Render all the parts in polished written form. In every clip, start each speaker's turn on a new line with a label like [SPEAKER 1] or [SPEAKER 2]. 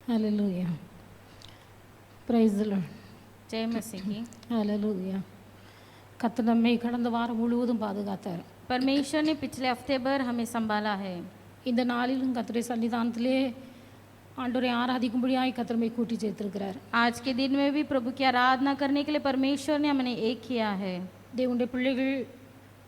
[SPEAKER 1] Hallelujah. Praise the Lord.
[SPEAKER 2] जय मसीह की।
[SPEAKER 1] Hallelujah. கர்த்தர் நம்மை கடந்த வாரம் முழுவதும் பாதுகாத்தார்.
[SPEAKER 2] परमेश्वर ने पिछले हफ्ते भर हमें संभाला है।
[SPEAKER 1] இந்த நாளிலும் கர்த்தருடைய சன்னிதானத்திலே ஆண்டவரை ஆராதிக்கும்படியாய் கர்த்தர் நம்மை கூட்டி சேர்த்திருக்கிறார்.
[SPEAKER 2] आज के दिन में भी प्रभु की आराधना करने के लिए परमेश्वर ने हमें एक किया है।
[SPEAKER 1] தேவனுடைய பிள்ளைகள்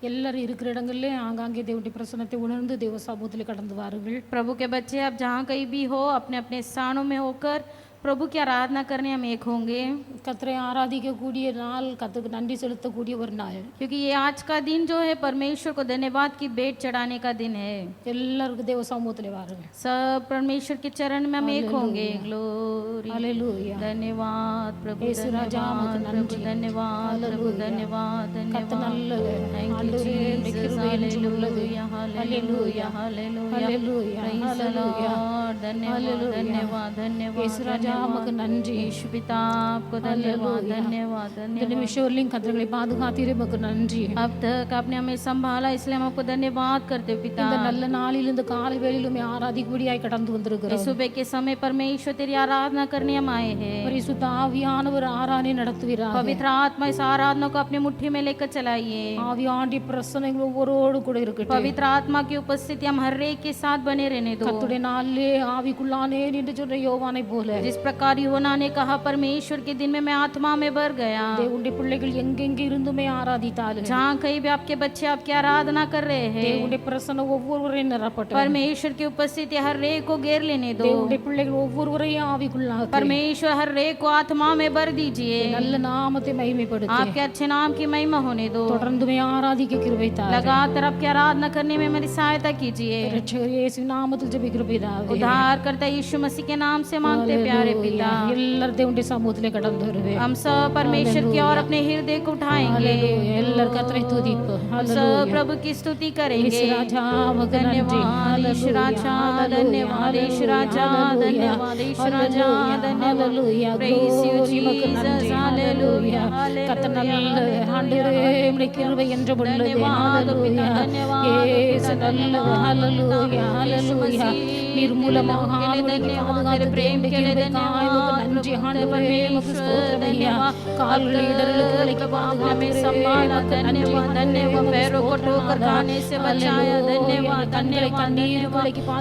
[SPEAKER 1] எல்லாரும் இருக்கிற இடங்களிலே ஆங்காங்கே தேவனுடைய பிரசன்னத்தை உணர்ந்து தேவ சமூகத்திலே கடந்து வாருங்கள்.
[SPEAKER 2] प्रभु के बच्चे आप जहाँ कहीं भी हो अपने अपने स्थानों में होकर प्रभु की आराधना करने हम एक होंगे,
[SPEAKER 1] கர்த்தரை ஆராதிக்கக்கூடிய நாள், கர்த்தருக்கு நன்றி செலுத்தக்கூடிய ஒரு நாள்.
[SPEAKER 2] क्योंकि ये आज का दिन जो है परमेश्वर को धन्यवाद की भेंट चढ़ाने का दिन है।
[SPEAKER 1] எல்லாருக்கும் தேவ சமூகத்திலே வாருங்கள்.
[SPEAKER 2] सब परमेश्वर के चरण में हम एक होंगे। Glory,
[SPEAKER 1] hallelujah.
[SPEAKER 2] धन्यवाद प्रभु,
[SPEAKER 1] यीशु राजा
[SPEAKER 2] धन्यवाद
[SPEAKER 1] मत
[SPEAKER 2] प्रभु,
[SPEAKER 1] नंजी.
[SPEAKER 2] धन्यवाद प्रभु,
[SPEAKER 1] हालेलुया.
[SPEAKER 2] धन्यवाद
[SPEAKER 1] கர்த்தர்
[SPEAKER 2] धन्यवाद।
[SPEAKER 1] நல்லவர்.
[SPEAKER 2] Thank you
[SPEAKER 1] ஆண்டவரே, உம்முடைய
[SPEAKER 2] Jesus.
[SPEAKER 1] கிருபை என்றும் உள்ளது.
[SPEAKER 2] Hallelujah, hallelujah, hallelujah. Praise the Lord. धन्यवाद, धन्यवाद, धन्यवाद,
[SPEAKER 1] यीशु राजा நமக்கு நன்றி.
[SPEAKER 2] यीशु पिता आपको धन्यवाद, धन्यवाद,
[SPEAKER 1] இந்த
[SPEAKER 2] धन्यवाद।
[SPEAKER 1] நிமிஷம் வரலையும் கர்த்தர்களை பாதுகாத்தீரே உமக்கு நன்றி.
[SPEAKER 2] अब तक आपने हमें संभाला, इसलिए हम आपको धन्यवाद करते हैं पिता।
[SPEAKER 1] இந்த நல்ல நாளில் இந்த காலை வேளையில் உம்மை ஆராதிக்கும்படியாய் கடந்து
[SPEAKER 2] इस
[SPEAKER 1] வந்திருக்கிறோம்.
[SPEAKER 2] सुबह के समय परमेश्वर तेरी आराधना करने हम आए हैं।
[SPEAKER 1] பரிசுத்த ஆவியானவர் ஆராதனை நடத்துவீராக.
[SPEAKER 2] पवित्र आत्मा इस आराधना को अपनी मुट्ठी में लेकर चलाइए।
[SPEAKER 1] ஆவியாண்டி பிரசன்னம் ஒவ்வொருவரோடு கூட இருக்கட்டும்.
[SPEAKER 2] पवित्र आत्मा की उपस्थिति हम हर एक के साथ बने रहने दो।
[SPEAKER 1] கர்த்தருடைய நாளிலே ஆவிக்குள்ளானே என்று சொன்ன யோவானை போல
[SPEAKER 2] जिस प्रकार यूहन्ना ने कहा परमेश्वर के दिन में मैं आत्मा में भर गया।
[SPEAKER 1] தேவனுடைய பிள்ளைகள் எங்கெங்கே இருந்துமே ஆராதித்தாலும்
[SPEAKER 2] जहाँ कहीं भी आपके बच्चे आपकी आराधना कर रहे हैं,
[SPEAKER 1] தேவனுடைய பிரசன்னம் ஒவ்வொருவரையும் நிரப்பட்டும்.
[SPEAKER 2] परमेश्वर की उपस्थिति हर एक को घेर लेने दो।
[SPEAKER 1] தேவனுடைய பிள்ளைகள் ஒவ்வொருவரையும் ஆவிக்குள்ளாக
[SPEAKER 2] परमेश्वर हर एक को आत्मा में भर दीजिए।
[SPEAKER 1] நல்ல நாமத்தை மகிமைப்படுத்தி
[SPEAKER 2] आपके अच्छे नाम की महिमा होने दो।
[SPEAKER 1] தொடர்ந்துமே ஆராதிக்க கிருபை தாரும்.
[SPEAKER 2] लगातार आपकी आराधना करने में मेरी सहायता कीजिए।
[SPEAKER 1] இரட்சகர் இயேசு நாமத்தில் ஜெபிக்கிற பிதாவே,
[SPEAKER 2] उद्धार करता यीशु मसीह के नाम से मांगते प्यारे पिता।
[SPEAKER 1] எல்லாரும் தேவனுடைய சமூகத்திலே கடந்து வருவேன்.
[SPEAKER 2] हम सब परमेश्वर की ओर अपने हृदय को उठाएंगे।
[SPEAKER 1] எல்லாரும் கர்த்தரை துதிப்பு.
[SPEAKER 2] हम सब प्रभु की स्तुति करेंगे।
[SPEAKER 1] यीशु राजा मग नंजी.
[SPEAKER 2] धन्यवाद यीशु राजा, धन्यवाद यीशु राजा, धन्यवाद यीशु राजा, धन्यवाद। Praise you Jesus, hallelujah,
[SPEAKER 1] கர்த்தர்
[SPEAKER 2] hallelujah,
[SPEAKER 1] நல்ல ஆண்டவரே, உம்முடைய கிருபை என்றும் உள்ளது.
[SPEAKER 2] धन्यवाद पिता,
[SPEAKER 1] ஹalleluya.
[SPEAKER 2] धन्यवाद
[SPEAKER 1] இயேசு
[SPEAKER 2] पिता,
[SPEAKER 1] நல்லவர். ஹalleluya, ஹalleluya. நிர்மூலமாக
[SPEAKER 2] धन्यवाद प्रेम के लिए धन्यवाद
[SPEAKER 1] நன்றி
[SPEAKER 2] प्रभु,
[SPEAKER 1] ஆண்டவரே, உமக்கு ஸ்தோத்திரம் ஐயா. கால்களில் இடர்களுக்கு விலக்கி
[SPEAKER 2] हमें संभाला, धन्यवाद धन्यवाद। पैरों को ठोकर खाने से बचाया, धन्यवाद धन्यवाद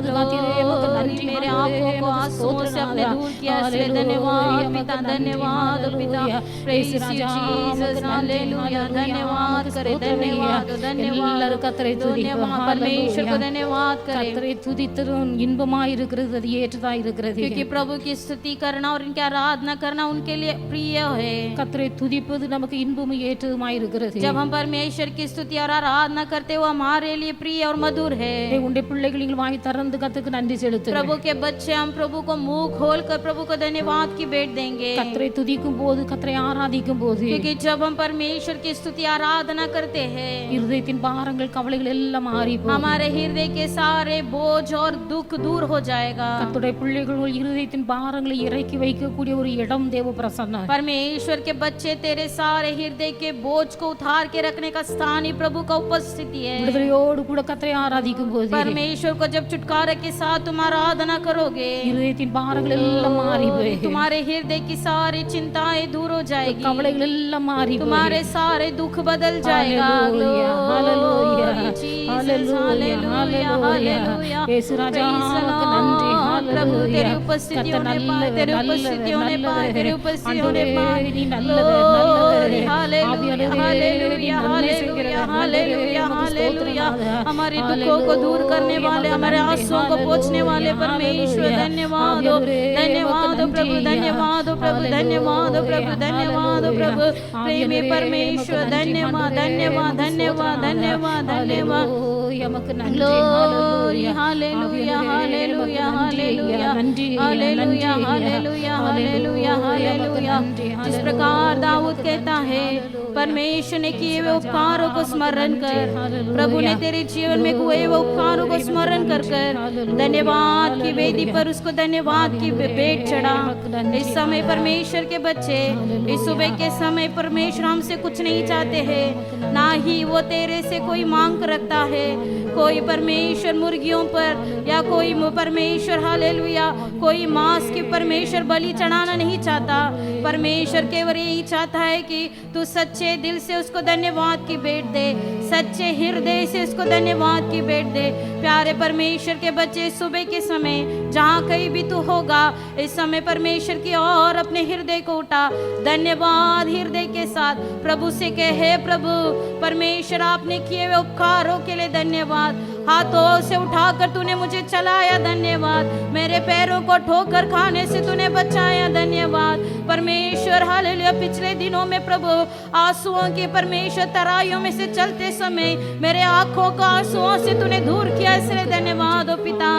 [SPEAKER 2] धन्यवाद। मेरे आंखों को आंसुओं से अपने दूर किया, इसलिए धन्यवाद पिता, धन्यवाद पिता। Praise you Jesus, hallelujah, धन्यवाद करे, धन्यवाद धन्यवाद धन्यवाद। परमेश्वर को धन्यवाद करें,
[SPEAKER 1] கர்த்தரை துதித்ததும் இன்பமாய் இருக்கிறது, அது ஏற்றதாய் இருக்கிறது.
[SPEAKER 2] क्योंकि प्रभु की स्तुति करना और इनकी आराधना करना उनके लिए प्रिय है।
[SPEAKER 1] கர்த்தரை துதிப்பது நமக்கு இன்பமும் ஏற்றதுமாய் இருக்கிறது.
[SPEAKER 2] जब हम परमेश्वर की स्तुति और आराधना करते हो हमारे लिए प्रिय और मधुर है।
[SPEAKER 1] உன்னுடைய பிள்ளைகள் வாய் திறந்து கர்த்தருக்கு நன்றி செலுத்து.
[SPEAKER 2] प्रभु के बच्चे हम प्रभु को मुंह खोलकर प्रभु को धन्यवाद की भेंट देंगे।
[SPEAKER 1] கர்த்தரை துதிக்கும் போது, கர்த்தரை ஆராதிக்கும் போது,
[SPEAKER 2] क्योंकि जब हम परमेश्वर की स्तुति आराधना करते हैं
[SPEAKER 1] இருதயத்தின் பாரங்கள், கவலைகள் எல்லாம் மாறி போகும்.
[SPEAKER 2] हमारे हृदय के सारे बोझ और दुख दूर हो जाएगा।
[SPEAKER 1] கர்த்தருடைய பிள்ளைகள் இருதயத்தின் பாரங்களை இறக்கி வைக்கக்கூடிய ஒரு இடம் தேவ பிரசன்னம்.
[SPEAKER 2] परमेश्वर के बच्चे तेरे सारे हृदय के बोझ को उतार के रखने का स्थान ही प्रभु का उपस्थिति है।
[SPEAKER 1] விடுதலையோடு கூட கர்த்தரை ஆராதிக்கும் போது,
[SPEAKER 2] परमेश्वर को जब छुटकारे के साथ तुम आराधना करोगे
[SPEAKER 1] இருதயத்தின் பாரங்கள் எல்லாம் மாறி போய்,
[SPEAKER 2] तुम्हारे हृदय की सारी चिंताएं दूर हो जाएगी,
[SPEAKER 1] கவலைகள் எல்லாம் மாறி போய்,
[SPEAKER 2] तुम्हारे सारे दुख बदल जाएगा।
[SPEAKER 1] Hallelujah, hallelujah,
[SPEAKER 2] Glory Jesus,
[SPEAKER 1] hallelujah,
[SPEAKER 2] hallelujah, hallelujah.
[SPEAKER 1] यीशु राजा
[SPEAKER 2] Praise the
[SPEAKER 1] आपका नंदी,
[SPEAKER 2] Lord। प्रभु
[SPEAKER 1] हालेलुया।
[SPEAKER 2] तेरी उपस्थिति
[SPEAKER 1] कर्ता
[SPEAKER 2] होने पाए, तेरी
[SPEAKER 1] நல்லவர்,
[SPEAKER 2] उपस्थिति होने
[SPEAKER 1] நல்லவர்,
[SPEAKER 2] पाए, तेरी उपस्थिति होने
[SPEAKER 1] ஆண்டவரே,
[SPEAKER 2] पाए।
[SPEAKER 1] நீ நல்லவர், நல்லவர்.
[SPEAKER 2] Glory, hallelujah,
[SPEAKER 1] ஆவியானவரே, நீ
[SPEAKER 2] hallelujah,
[SPEAKER 1] நன்மை செய்கிறவர்,
[SPEAKER 2] hallelujah,
[SPEAKER 1] நல்லவரே,
[SPEAKER 2] hallelujah,
[SPEAKER 1] உமக்கு
[SPEAKER 2] hallelujah।
[SPEAKER 1] ஸ்தோத்திரம்.
[SPEAKER 2] हमारे दुखों को दूर करने वाले, हमारे आंसुओं को पोंछने वाले परमेश्वर धन्यवाद हो, धन्यवाद हो प्रभु, धन्यवाद हो प्रभु, धन्यवाद हो प्रभु, धन्यवाद हो प्रभु। प्रेमी परमेश्वर धन्यवाद धन्यवाद धन्यवाद धन्यवाद धन्यवाद। Glory, hallelujah, hallelujah, hallelujah, hallelujah, hallelujah, hallelujah, hallelujah। जिस प्रकार दाऊद कहता है परमेश्वर ने किए हुए उपकारों को स्मरण कर, प्रभु ने तेरे जीवन में हुए हुए उपकारों को स्मरण कर कर धन्यवाद की वेदी पर उसको धन्यवाद की भेंट चढ़ा। इस समय परमेश्वर के बच्चे इस सुबह के समय परमेश्वर हमसे कुछ नहीं चाहते हैं, ना ही वो तेरे से कोई मांग रखता है। कोई परमेश्वर मुर्गियों पर या कोई परमेश्वर हालेलुया कोई मांस की परमेश्वर बलि चढ़ाना नहीं चाहता। परमेश्वर केवल यही चाहता है कि तू सच्चे दिल से उसको धन्यवाद की भेंट दे, सच्चे हृदय से उसको धन्यवाद की भेंट दे। प्यारे परमेश्वर के बच्चे, सुबह के समय जहाँ कहीं भी तू होगा, इस समय परमेश्वर की और अपने हृदय को उठा, धन्यवाद हृदय के साथ प्रभु से कहे, प्रभु परमेश्वर आपने किए हुए उपकारों के लिए धन्यवाद। हाथों से उठाकर तूने मुझे चलाया, धन्यवाद। मेरे पैरों को ठोकर खाने से तूने बचाया, धन्यवाद। परमेश्वर हालेलुया पिछले दिनों में प्रभु आंसुओं की परमेश्वर तराइयों में से चलते समय मेरे आंखों को आंसुओं से तूने दूर किया, इसलिए धन्यवाद ओ पिता।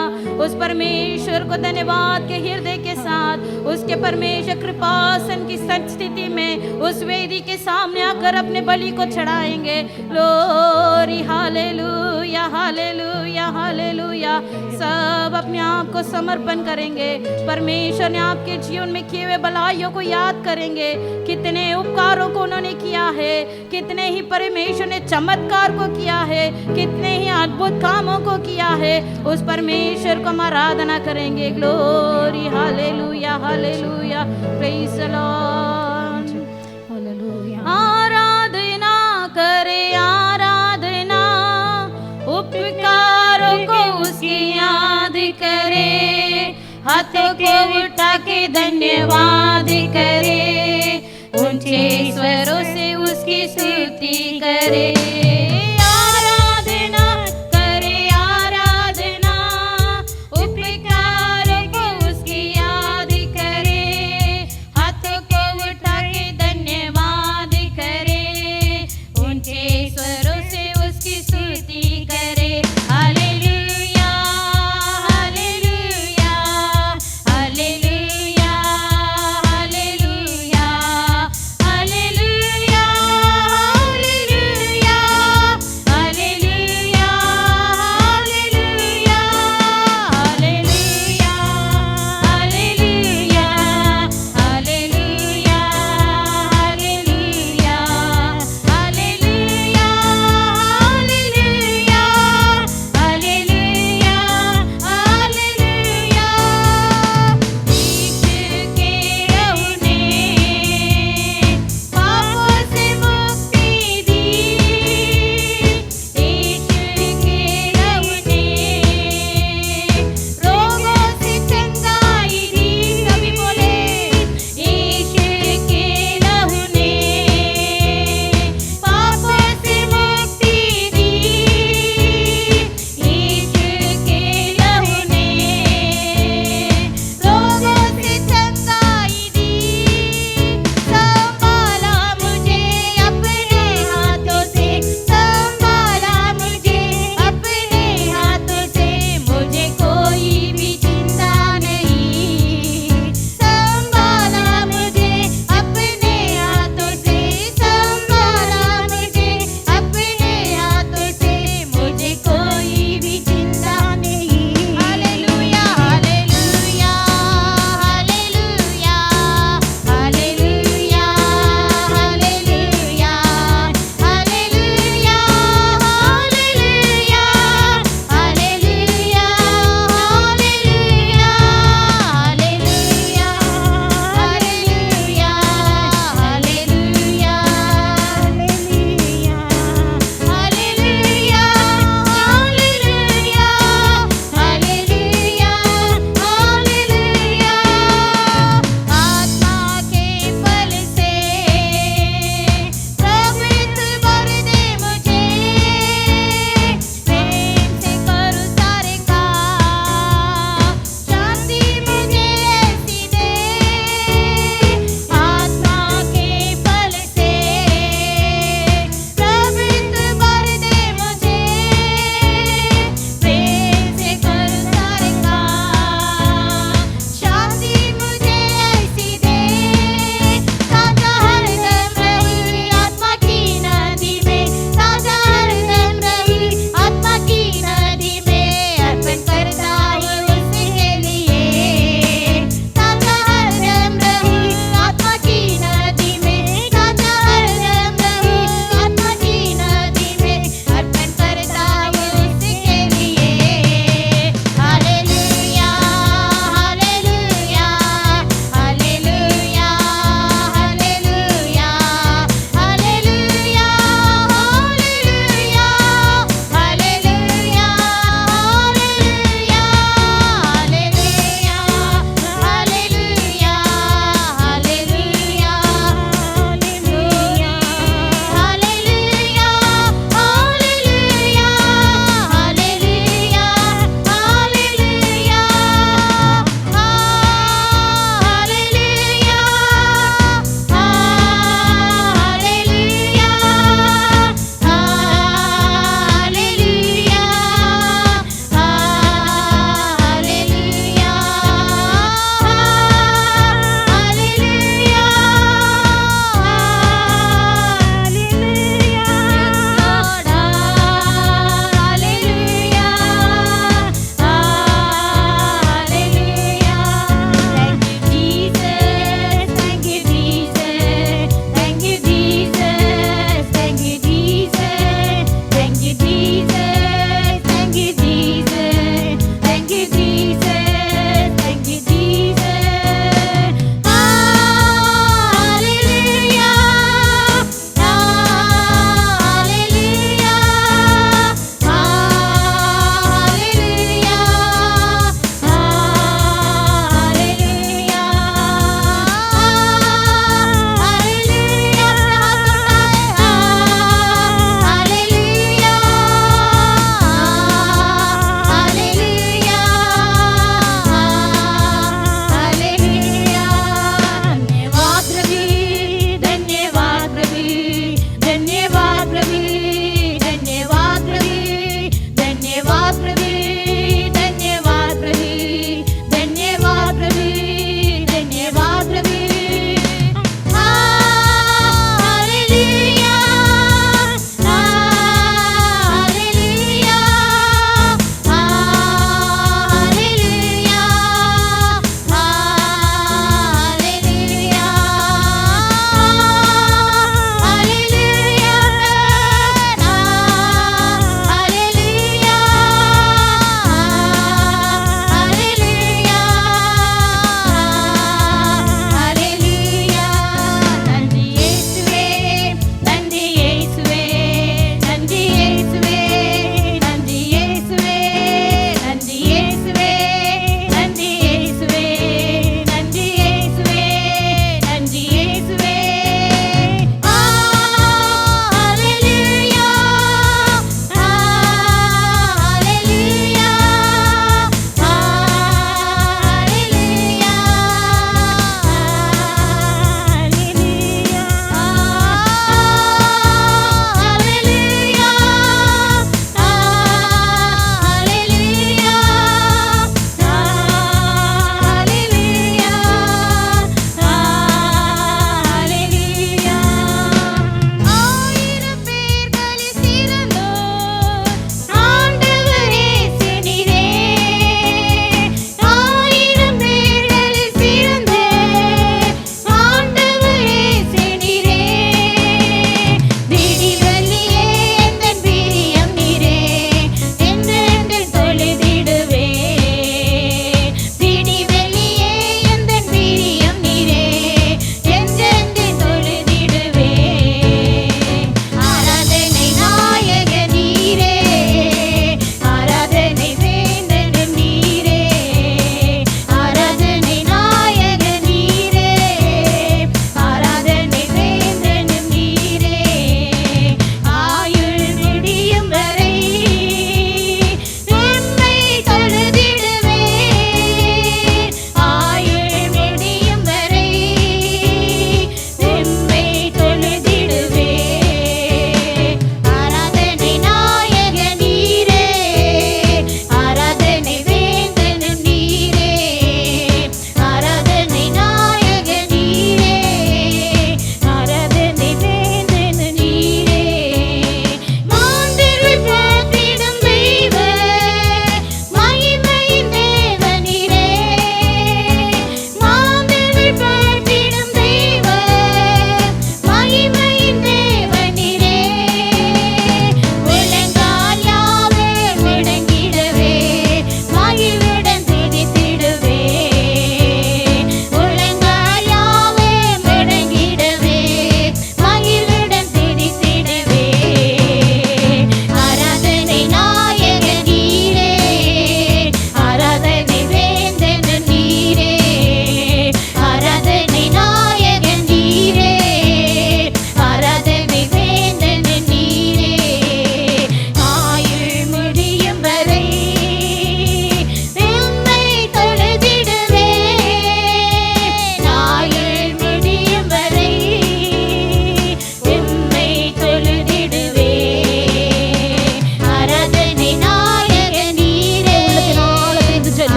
[SPEAKER 2] उस परमेश्वर को धन्यवाद के हृदय के साथ उसके परमेश्वर कृपासन की स्थिति में उस वेदी के सामने आकर अपने बलि को चढ़ाएंगे। Glory hallelujah hallelujah hallelujah. सब अपने आप को समर्पण करेंगे। परमेश्वर ने आपके जीवन में किए हुए भलाइयों को याद करेंगे, कितने उपकारों को उन्होंने किया है, कितने ही परमेश्वर ने चमत्कार को किया है, कितने ही अद्भुत कामों को किया है। उस परमेश्वर को हम आराधना करेंगे। Glory hallelujah hallelujah. Praise the Lord.
[SPEAKER 1] Hallelujah.
[SPEAKER 2] आराधना करे आराधना, उपकारों को उसकी याद करे, हाथों को उठा के धन्यवाद करे, ऊंचे स्वरों से उसकी स्तुति करे। आराधना करे आराधना, उपकारों को उसकी याद करे, हाथों को उठा के धन्यवाद करे, ऊंचे स्वरों से उसकी स्तुति करे। Hallelujah hallelujah hallelujah hallelujah hallelujah hallelujah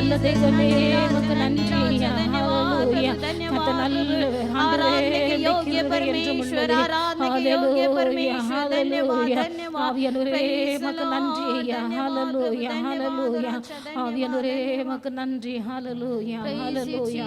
[SPEAKER 1] நல்ல தெய்வமே உமக்கு நன்றி ஐயா ஹalleluya கர்த்தர் நல்லவர் ஆண்டவரே
[SPEAKER 2] योग्य परमेश्वर आराधना के योग्य परमेश्वर धन्यवाद धन्यवाद
[SPEAKER 1] ஆவியானவரே உமக்கு நன்றி ஐயா ஹalleluya ஹalleluya ஆவியானவரே உமக்கு நன்றி ஹalleluya ஹalleluya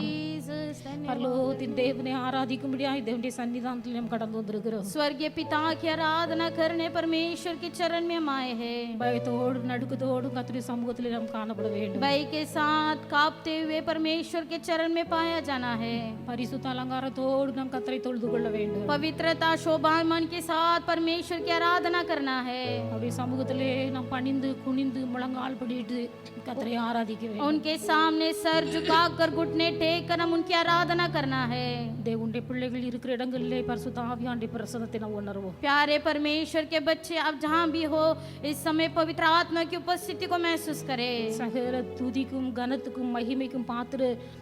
[SPEAKER 1] பரலோகத்தின் தேவனை ஆராதிக்கும்படியாய் தேவனுடைய சன்னிதானத்தில் நாம் கடந்து வந்திருக்கிறோம்
[SPEAKER 2] स्वर्गीय पिता की आराधना करने परमेश्वर के चरण में हम आए हैं
[SPEAKER 1] பயத்தோடு நடுக்கத்தோடு கர்த்தருடைய சமூகத்தில் நாம் காணப்பட வேண்டும்
[SPEAKER 2] भय के साथ कांपते हुए परमेश्वर के चरण में पाया जाना है
[SPEAKER 1] பரிசுத்த அலங்காரத்தோடு நாம் கர்த்தரை தொழுது கொள்ள வேண்டும்
[SPEAKER 2] पवित्रता शोभामान के साथ परमेश्वर की आराधना करना है
[SPEAKER 1] அவருடைய சமூகத்திலே நாம் பணிந்து குனிந்து முழங்கால் படிட்டு கர்த்தரை ஆராதிக்க வேண்டும்
[SPEAKER 2] उनके सामने सर झुकाकर घुटने टेक कर हम उनकी आराधना करना है
[SPEAKER 1] தேவனுடைய பிள்ளைகள் இருக்கிற இடங்களிலே பரிசுத்த ஆவியானவருடைய பிரசன்னத்தை நாம் உணர்வோம்
[SPEAKER 2] प्यारे परमेश्वर के बच्चे आप जहाँ भी हो इस समय पवित्र आत्मा की उपस्थिति को महसूस करें
[SPEAKER 1] சகல துதிக்கும் கனத்துக்கும் மகிமைக்கும் பாத்திர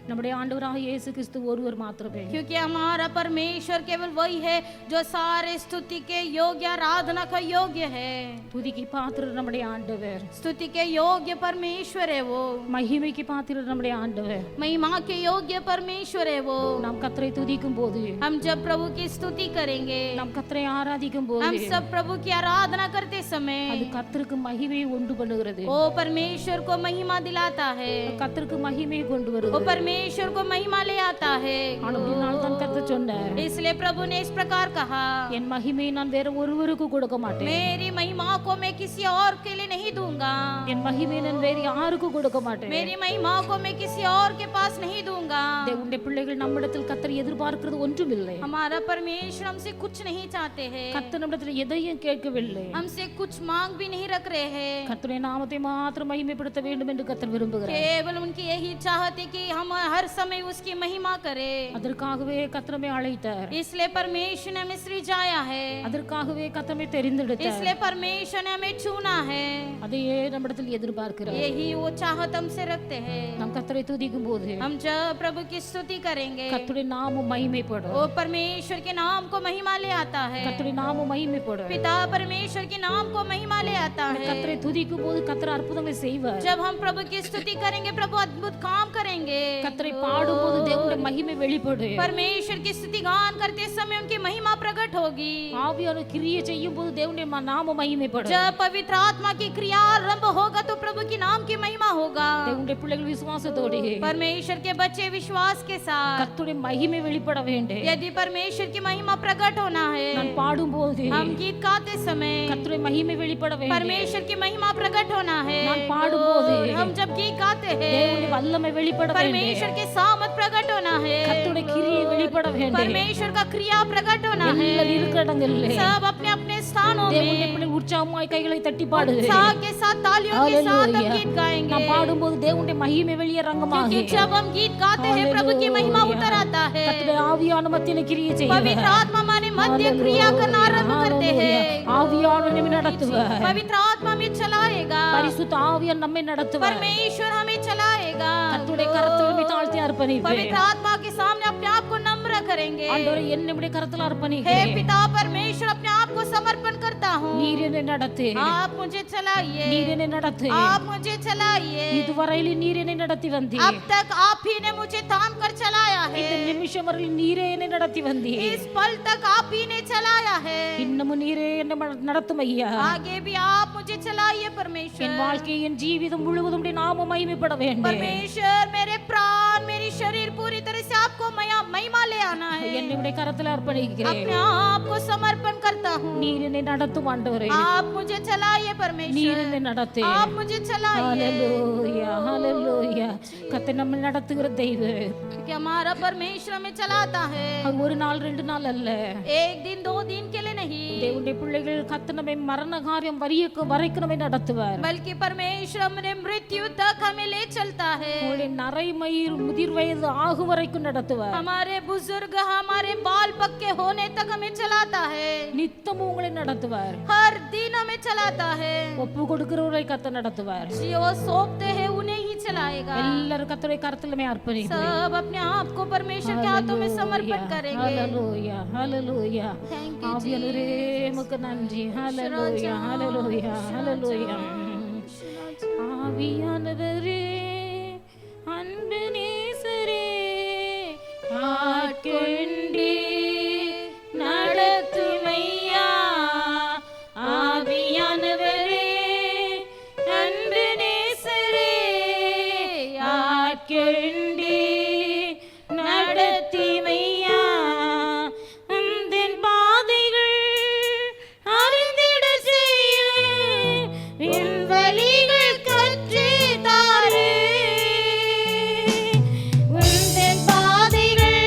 [SPEAKER 1] நம்முடைய ஆண்டவராகிய இயேசு கிறிஸ்து ஒருவர் மாத்திரமே
[SPEAKER 2] क्योंकि हमारा परमेश्वर केवल वही है जो सारे स्तुति के योग्य आराधना का योग्य है
[SPEAKER 1] துதிக்கு பாத்திர நம்முடைய ஆண்டவர்
[SPEAKER 2] स्तुति के योग्य परमेश्वर है वो
[SPEAKER 1] மகிமைக்கு பாத்திர நம்முடைய ஆண்டவர்
[SPEAKER 2] महिमा के योग्य परमेश्वर है वो
[SPEAKER 1] நாம் கர்த்தரை துதிக்கும் போது
[SPEAKER 2] हम जब प्रभु की स्तुति करेंगे
[SPEAKER 1] நாம் கர்த்தரை ஆராதிக்கும் போது
[SPEAKER 2] हम सब प्रभु की आराधना करते समय
[SPEAKER 1] அது கர்த்தருக்கு மகிமையை உண்டு பண்ணுகிறது
[SPEAKER 2] वो परमेश्वर को महिमा दिलाता है
[SPEAKER 1] கர்த்தருக்கு மகிமையை கொண்டு
[SPEAKER 2] वो
[SPEAKER 1] வருகிறது
[SPEAKER 2] परमेश्वर को महिमा ले आता है
[SPEAKER 1] ஆனபடியால் தான் கர்த்தர் சொன்னார்
[SPEAKER 2] इसलिए प्रभु ने इस प्रकार कहा
[SPEAKER 1] என் மகிமையை நான் வேற ஒருவருக்கு கொடுக்க மாட்டேன்
[SPEAKER 2] मेरी महिमा को मैं किसी और के लिए नहीं दूंगा
[SPEAKER 1] என் மகிமையை நான் வேற யாருக்கும் கொடுக்க மாட்டேன்
[SPEAKER 2] मेरी महिमा को मैं किसी और के पास नहीं दूंगा
[SPEAKER 1] தேவனுடைய பிள்ளைகள் நம்மிடத்தில் கர்த்தர் எதிர்பார்க்கிறது ஒன்றுமில்லை
[SPEAKER 2] हमारा परमेश्वर हमसे कुछ नहीं चाहते हैं
[SPEAKER 1] கர்த்தர் நம்மிடத்தில் எதையும் கேட்கவில்லை
[SPEAKER 2] हमसे कुछ मांग भी नहीं रख रहे हैं
[SPEAKER 1] கர்த்தருடைய நாமத்தை மாத்திரம் மகிமைப்படுத்த வேண்டும் என்று கர்த்தர் விரும்புகிறார்
[SPEAKER 2] केवल उनकी यही चाहत है कि हम हर समय उसकी महिमा करें
[SPEAKER 1] அதற்காகவே கர்த்தரை அழைத்தார்
[SPEAKER 2] इसलिए परमेश्वर ने हमें सृजाया है
[SPEAKER 1] அதற்காகவே கர்த்தரை தெரிந்தெடுத்தார்
[SPEAKER 2] इसलिए परमेश्वर ने हमें चुना है
[SPEAKER 1] அதையே நம்மிடத்தில் எதிர்பார்க்கிறார்
[SPEAKER 2] यही वो चाहत हमसे रखते हैं
[SPEAKER 1] நாம் கர்த்தரை துதிக்கும் போது
[SPEAKER 2] हम जब प्रभु की स्तुति करेंगे
[SPEAKER 1] கர்த்தருடைய நாமம் மகிமைப்படும்
[SPEAKER 2] वो परमेश्वर के नाम को महिमा ले आता है
[SPEAKER 1] கர்த்தருடைய நாமம் மகிமைப்படும்
[SPEAKER 2] पिता परमेश्वर के नाम को महिमा ले आता है
[SPEAKER 1] கர்த்தரை துதிக்கும் போது கர்த்தர் அற்புதங்களை செய்வார்
[SPEAKER 2] जब हम प्रभु की स्तुति करेंगे प्रभु अद्भुत काम करेंगे
[SPEAKER 1] கர்த்தரை பாடும்போது தேவனுடைய மகிமை வெளிப்படும்
[SPEAKER 2] परमेश्वर की स्तुति गान करते समय उनकी महिमा प्रकट होगी
[SPEAKER 1] ஆவியானவர் கிரியை செய்யும் போது தேவனுடைய நாமம் மகிமைப்படும்
[SPEAKER 2] जब पवित्र आत्मा की क्रिया आरंभ होगा तो प्रभु की नाम की महिमा होगा
[SPEAKER 1] தேவனுடைய பிள்ளைகள் விசுவாசத்தோடு
[SPEAKER 2] परमेश्वर के बच्चे विश्वास के साथ
[SPEAKER 1] கர்த்தருடைய மகிமை வெளிப்பட வேண்டும்
[SPEAKER 2] यदि परमेश्वर की महिमा प्रकट होना है
[SPEAKER 1] நான் பாடும்போது
[SPEAKER 2] हम गीत गाते समय
[SPEAKER 1] கர்த்தருடைய மகிமை வெளிப்பட வேண்டும்
[SPEAKER 2] परमेश्वर की महिमा प्रकट होना है
[SPEAKER 1] நான் பாடும்போது
[SPEAKER 2] हम जब गीत गाते हैं
[SPEAKER 1] தேவனுடைய வல்லமை வெளிப்பட வேண்டும்
[SPEAKER 2] परमेश्वर के सामर्थ प्रकट होना है
[SPEAKER 1] கர்த்தருடைய கிரியை வெளிப்பட வேண்டும்
[SPEAKER 2] परमेश्वर का क्रिया प्रकट होना है
[SPEAKER 1] எல்லாரும் இருக்கிற இடங்களிலே
[SPEAKER 2] सब अपने अपने स्थानों
[SPEAKER 1] தேவனுடைய
[SPEAKER 2] में
[SPEAKER 1] பிள்ளை உற்சாகமாய் கைகளை தட்டி பாடுகிறேன்
[SPEAKER 2] उत्साह के साथ तालियों के साथ हम गीत गाएंगे
[SPEAKER 1] நான் பாடும்போது தேவனுடைய மகிமை வெளியரங்கமாக
[SPEAKER 2] क्योंकि जब हम गीत गाते हैं प्रभु की महिमा उतर आता है
[SPEAKER 1] கர்த்தருடைய ஆவியான மத்தியிலே கிரியை செய்வார்
[SPEAKER 2] पवित्र आत्मा हमारे मध्य क्रिया करना आरंभ करते हैं
[SPEAKER 1] ஆவியானவர் நம்மை நடத்துவார்
[SPEAKER 2] पवित्र आत्मा हमें चलाएगा
[SPEAKER 1] பரிசுத்த ஆவியார் நம்மை நடத்துவார்
[SPEAKER 2] परमेश्वर हमें चलाएगा
[SPEAKER 1] கர்த்தருடைய கரத்தில் நம்மை தாழ்த்தி அர்ப்பணிப்பேன்
[SPEAKER 2] पवित्र आत्मा के सामने अपने आप को नम्र करेंगे
[SPEAKER 1] ஆண்டவரே என்னுடைய கரத்தில்
[SPEAKER 2] हे
[SPEAKER 1] அர்ப்பணிக்கிறேன்
[SPEAKER 2] पिता परमेश्वर अपने आप को समर्पण करता हूँ
[SPEAKER 1] நீர் என்னை நடத்து
[SPEAKER 2] आप मुझे चलाइए
[SPEAKER 1] நீர் என்னை நடத்து
[SPEAKER 2] आप मुझे चलाइए
[SPEAKER 1] இதுவரையில் நீர் என்னை நடத்தி வந்தீர்
[SPEAKER 2] अब तक आप ही ने मुझे थाम कर चलाया
[SPEAKER 1] இந்த
[SPEAKER 2] है
[SPEAKER 1] நிமிஷம் வரையில் நீரே என்னை நடத்தி வந்தீர்
[SPEAKER 2] इस पल तक आप ही ने चलाया है
[SPEAKER 1] இன்னமும் நீரே என்னை நடத்தும் ஐயா
[SPEAKER 2] आगे भी आप मुझे चलाइए
[SPEAKER 1] என்
[SPEAKER 2] परमेश्वर
[SPEAKER 1] வாழ்க்கை என் ஜீவிதம் முழுவதும் உம்முடைய நாமம் மகிமைப்பட வேண்டும்
[SPEAKER 2] परमेश्वर मेरे प्राण मेरी शरीर पूरी तरह से आपको महिमा ले आना है
[SPEAKER 1] என்னுடைய கரத்தில் அர்ப்பணிக்கிறேன்
[SPEAKER 2] अपने आप को समर्पण करता हूँ
[SPEAKER 1] நீர் என்னை நடத்தும் ஆண்டவரே
[SPEAKER 2] आप मुझे चलाइए
[SPEAKER 1] நீர்
[SPEAKER 2] परमेश्वर
[SPEAKER 1] என்னை நடத்து
[SPEAKER 2] आप मुझे चलाइए
[SPEAKER 1] ஹalleluya ஹalleluya கர்த்தர் நம்மை நடத்துகிற தெய்வம்
[SPEAKER 2] कि हमारा परमेश्वर हमें चलाता है
[SPEAKER 1] அது ஒரு நாள் ரெண்டு நாள் அல்ல
[SPEAKER 2] एक दिन दो दिन के लिए नहीं
[SPEAKER 1] தேவனுடைய பிள்ளைகள் கர்த்தர் நம்மை மரண காரியம் வரைக்கும் நம்மை நடத்துவார்
[SPEAKER 2] बल्कि परमेश्वर हमारे मृत्यु तक हमें ले चलता है
[SPEAKER 1] உங்களுடைய நரைமயிர் முதிர் வயது ஆகும் வரைக்கும் நடத்துவார்
[SPEAKER 2] हमारे बुजुर्ग हमारे बाल पक्के होने तक हमें चलाता है
[SPEAKER 1] நித்தமும் உங்களை நடத்துவார்
[SPEAKER 2] हर दिन हमें चलाता है
[SPEAKER 1] ஒப்பு கொடுக்கிறவரை கர்த்தர் நடத்துவார்
[SPEAKER 2] जो सौंपते हैं उन्हें ही चलाएगा
[SPEAKER 1] எல்லாரும் கர்த்தருடைய கரத்தில் மே அர்ப்பணிப்பேன்
[SPEAKER 2] सब अपने आप को परमेश्वर के हाथों में समर्पण करेंगे
[SPEAKER 1] ஹalleluya ஹalleluya
[SPEAKER 2] Thank you,
[SPEAKER 1] ஆவியானவரே உமக்கு நன்றி ஹalleluya ஹalleluya ஹalleluya ஆவியானவரே ஆட்கொண்டி நடத்திமையா அந்தின் பாதைகள் அறிந்திட செய்ய என் வழிகள் கற்று தாரு உந்தன் பாதைகள்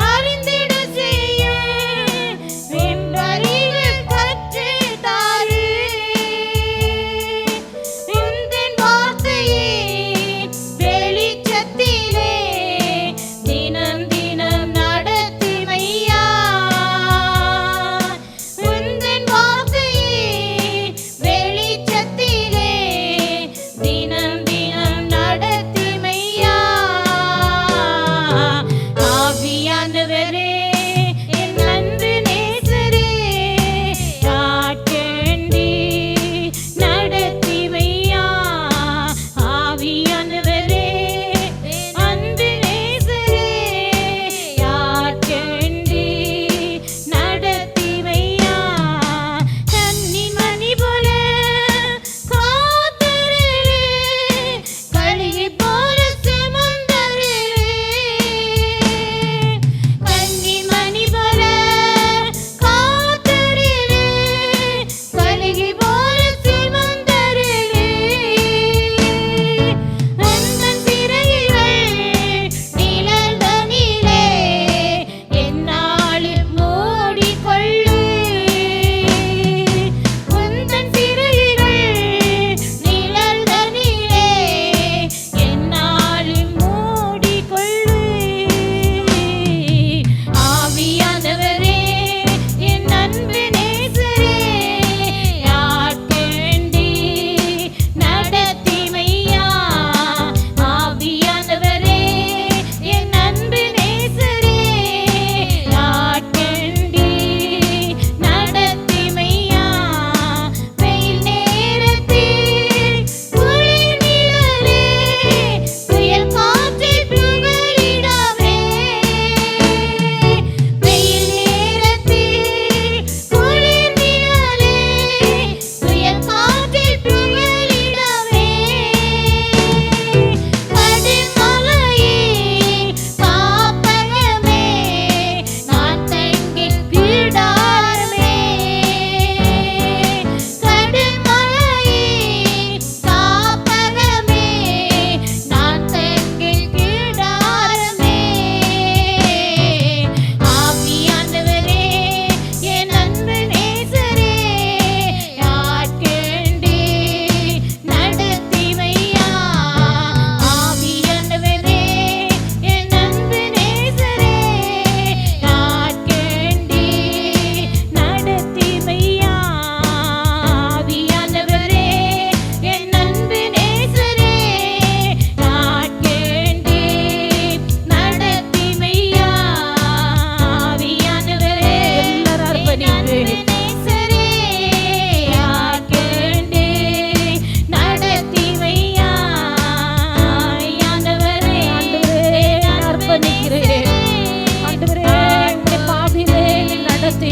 [SPEAKER 1] அறிந்திட செய்ய என் வழிகள் கற்று தாரு உந்தன் வார்த்தையே வெளிச்சத்திலே தினம் தினம் நடத்திமையா உந்தன் வார்த்தையே வெளிச்சத்திலே தினம் தினம் நடத்திமையா ஆவியானவரே என் அன்பு நேசரே ஆட்கொண்டி நடத்திமையா ஆவியானவரே அன்பு நேசரே ஆட்கொண்டி நடத்திமையா கன்னி மணி போல காத்தருளே கழுகை போல சுமந்தருளே கன்னி மணி போல காத்தருளே கழுகை போல சுமந்தருளே அந்தன் சிறைகள் நிழல்தனிலே எந்நாளும் மூடிக்கொள்ளு உந்தன் சிறைகள் நிழல்தனிலே எந்நாளும் மூடிக்கொள்ளு ஆவியானவரே என் அன்பு நேசரே ஆட்கொண்டி நடத்திமையா ஆவியானவரே என் அன்பு நேசரே ஆட்கொண்டி நடத்திமையா வெயில் நேரத்தில் குளிர் நிழலே புயல் காற்றில் புகலிடவே வெயில் நேரத்தில் குளிர் நிழலே புயல் காற்றில் புகலிடவே கடுமலையே காப்பகமே நான் தங்கி பீடாரமே கடுமலையே காப்பகமே நான் தங்கி பீடாரமே ஆவியானவரே என் அன்பு நேசரே ஆட்கொண்டி நடத்திமையா ஆவியானவரே என் அன்பு நேசரே ஆட்கொண்டி நடத்திமையா ஆவியானவரே என் அன்பு நேசரே ஆட்கொண்டி நடத்திமையா ஆவியானவரே எல்லாரும் நேசரே ஆட்கொண்டி நடத்திமையா ஆவியானவரே அர்ப்பணிக்கிறேன் ஆண்டவரே உம்முடைய பாதையிலே என்னை நடத்தி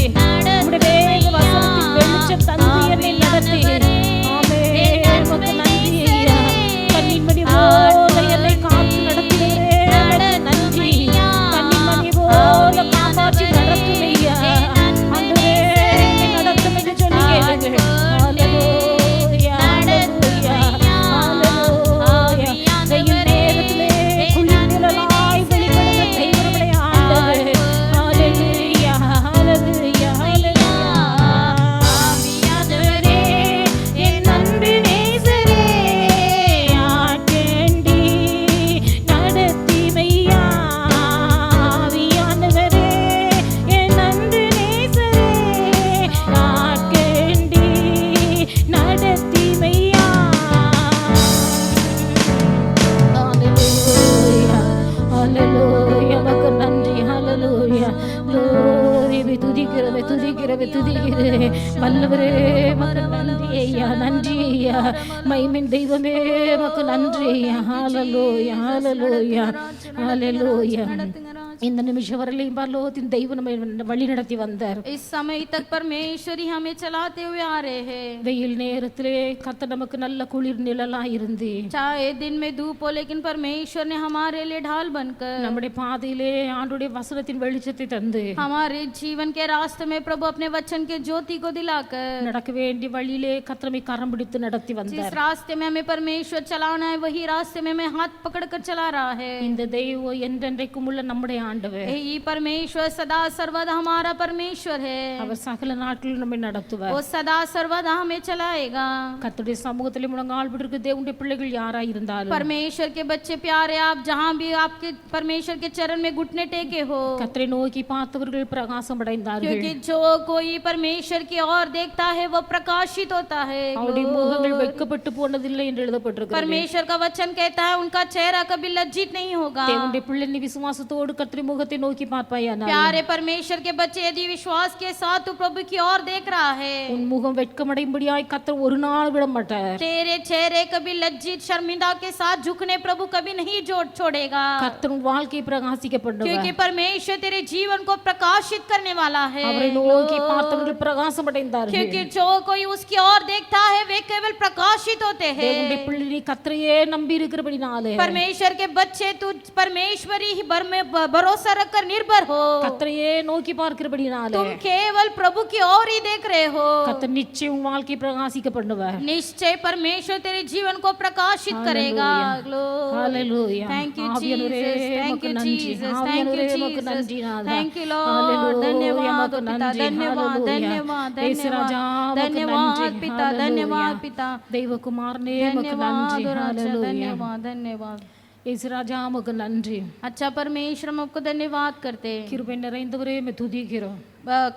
[SPEAKER 1] உம்முடைய வேத வசனத்தின் வெளிச்சம் தந்து என்னை நடத்தி ஆமென் உமக்கு நன்றி ஐயா கன்னிமணி போல என்னை காத்து நடத்துகிறே உமக்கு நன்றி கன்னிமணி போல காப்பாற்றி நடத்தும் ஐயா ஆண்டவரே என்னை நடத்தும் என்று சொல்லி கேளுங்க ஹalleluya ஹalleluya ஹalleluya வெயில் நேரத்திலே குளிர் நிழலாய் வெளிப்படுகிற தெய்வமே ஆண்டவரே ஹalleluya ஹalleluya ஹalleluya ஆவியானவரே என் அன்பு நேசரே ஆட்கொண்டி நடத்திமையா ஆவியானவரே என் அன்பு நேசரே ஆட்கொண்டி நடத்திமையா ஹalleluya ஹalleluya உமக்கு நன்றி ஹalleluya glory துதிக்கிறே வல்லவரே உமக்கு நன்றி ஐயா நன்றி ஐயா மைமின் தெய்வமே உமக்கு நன்றி ஐயா ஹalleluya ஹalleluya ஹalleluya இந்த நிமிஷம் வரையிலும் பரலோகத்தின் தெய்வம் நம்மை வழி நடத்தி வந்தார்.
[SPEAKER 2] इस समय तक परमेश्वर ही हमें चलाते हुए आ रहे हैं।
[SPEAKER 1] வெயில் நேரத்திலே கர்த்தர் நமக்கு நல்ல குளிர் நிழலா இருந்து
[SPEAKER 2] चाहे दिन में धूप हो, लेकिन परमेश्वर ने हमारे लिए ढाल बनकर
[SPEAKER 1] நம்முடைய பாதையிலே ஆண்டுடைய வசனத்தின் வெளிச்சத்தை தந்து
[SPEAKER 2] हमारे जीवन के रास्ते में प्रभु अपने वचन के ज्योति को दिलाकर
[SPEAKER 1] நடக்க வேண்டிய வழியிலே கர்த்தரை கரம் பிடித்து நடத்தி
[SPEAKER 2] जिस
[SPEAKER 1] வந்தார்.
[SPEAKER 2] रास्ते में हमें परमेश्वर चलाना है, वही रास्ते में हमें हाथ पकड़कर चला रहा है।
[SPEAKER 1] இந்த தெய்வம் என்றென்றைக்கும் உள்ள நம்முடைய ஆண்டவர்.
[SPEAKER 2] यही परमेश्वर सदा सर्वदा हमारा परमेश्वर है।
[SPEAKER 1] அவர் சகல நாட்களிலும் நம்மை நடத்துவார்.
[SPEAKER 2] वो सदा सर्वदा हमें चलाएगा।
[SPEAKER 1] கர்த்தருடைய சமூகத்திலே முழங்கால் பிடிக்கிற தேவனுடைய பிள்ளைகள் யாராய் இருந்தாலும்
[SPEAKER 2] परमेश्वर के बच्चे प्यारे, आप जहाँ भी आपके परमेश्वर के चरण में घुटने टेके हो,
[SPEAKER 1] கர்த்தரை நோக்கி பார்த்தவர்கள் பிரகாசம் அடைந்தார்கள்.
[SPEAKER 2] क्योंकि जो कोई परमेश्वर की ओर देखता है वो प्रकाशित होता है।
[SPEAKER 1] அவருடைய முகங்கள் வெட்கப்பட்டு போனதில்லை என்று எழுதப்பட்டிருக்கிறது.
[SPEAKER 2] परमेश्वर का वचन कहता है उनका चेहरा कभी लज्जित नहीं होगा।
[SPEAKER 1] தேவனுடைய பிள்ளை நீ விசுவாசத்தோடு கர்த்தருடைய முகத்தை நோக்கி பார்ப்பாயானால்
[SPEAKER 2] प्यारे परमेश्वर के बच्चे, यदि विश्वास के साथ तू प्रभु की ओर देख रहा है,
[SPEAKER 1] உன் முகம் வெட்கமடையும்படியாய் கர்த்தர் ஒரு நாள் விட மாட்டார்.
[SPEAKER 2] तेरे चेहरे कभी लज्जित शर्मिंदा के साथ झुकने प्रभु कभी नहीं छोड़ेगा।
[SPEAKER 1] கர்த்தர் உன் வாழ்க்கையை பிரகாசிக்க பண்ணுவார்.
[SPEAKER 2] क्योंकि परमेश्वर तेरे जीवन को प्रकाशित करने वाला है।
[SPEAKER 1] அவரை நோக்கி பார்த்தவர்கள் பிரகாசம் அடைந்தார்கள்.
[SPEAKER 2] क्योंकि जो कोई उसकी ओर देखता है वे केवल प्रकाशित होते हैं।
[SPEAKER 1] தேவனுடைய பிள்ளை நீ கர்த்தரையே நம்பி இருக்கிறபடினாலே
[SPEAKER 2] परमेश्वर के बच्चे तू परमेश्वरी ही भर में भरोसा रखकर निर्भर हो।
[SPEAKER 1] கர்த்தரையே நோக்கி பார்க்கிறபடினாலே
[SPEAKER 2] तुम केवल प्रभु की ओर ही देख रहे हो।
[SPEAKER 1] கர்த்தர் நிச்சயம் உன் வாழ்க்கையை பிரகாசிக்க பண்ணுவார்.
[SPEAKER 2] निश्चय परमेश्वर तेरे जीवन को प्रकाशित करेगा।
[SPEAKER 1] ஹalleluya.
[SPEAKER 2] Thank you
[SPEAKER 1] ஆவியானவரே,
[SPEAKER 2] Jesus, thank
[SPEAKER 1] உமக்கு
[SPEAKER 2] you
[SPEAKER 1] நன்றி.
[SPEAKER 2] Jesus, thank
[SPEAKER 1] ஆவியானவரே,
[SPEAKER 2] you
[SPEAKER 1] உமக்கு நன்றி
[SPEAKER 2] Jesus,
[SPEAKER 1] நாதா.
[SPEAKER 2] thank you Lord,
[SPEAKER 1] ஹalleluya,
[SPEAKER 2] धन्यवाद
[SPEAKER 1] உமக்கு
[SPEAKER 2] पिता,
[SPEAKER 1] நன்றி.
[SPEAKER 2] धन्यवाद
[SPEAKER 1] ஹalleluya.
[SPEAKER 2] धन्यवाद
[SPEAKER 1] இயேசு ராஜா,
[SPEAKER 2] धन्यवाद
[SPEAKER 1] உமக்கு
[SPEAKER 2] धन्यवाद
[SPEAKER 1] நன்றி.
[SPEAKER 2] पिता, धन्यवाद पिता,
[SPEAKER 1] தெய்வகுமாரனே உமக்கு
[SPEAKER 2] धन्यवाद
[SPEAKER 1] நன்றி.
[SPEAKER 2] राजा,
[SPEAKER 1] ஹalleluya.
[SPEAKER 2] धन्यवाद धन्यवाद।
[SPEAKER 1] இயேசு ராஜா உமக்கு நன்றி.
[SPEAKER 2] अच्छा परमेश्वर हम आपको धन्यवाद करते हैं।
[SPEAKER 1] கிருபை நிறைந்தவரே மே துதிக்கிறோம்.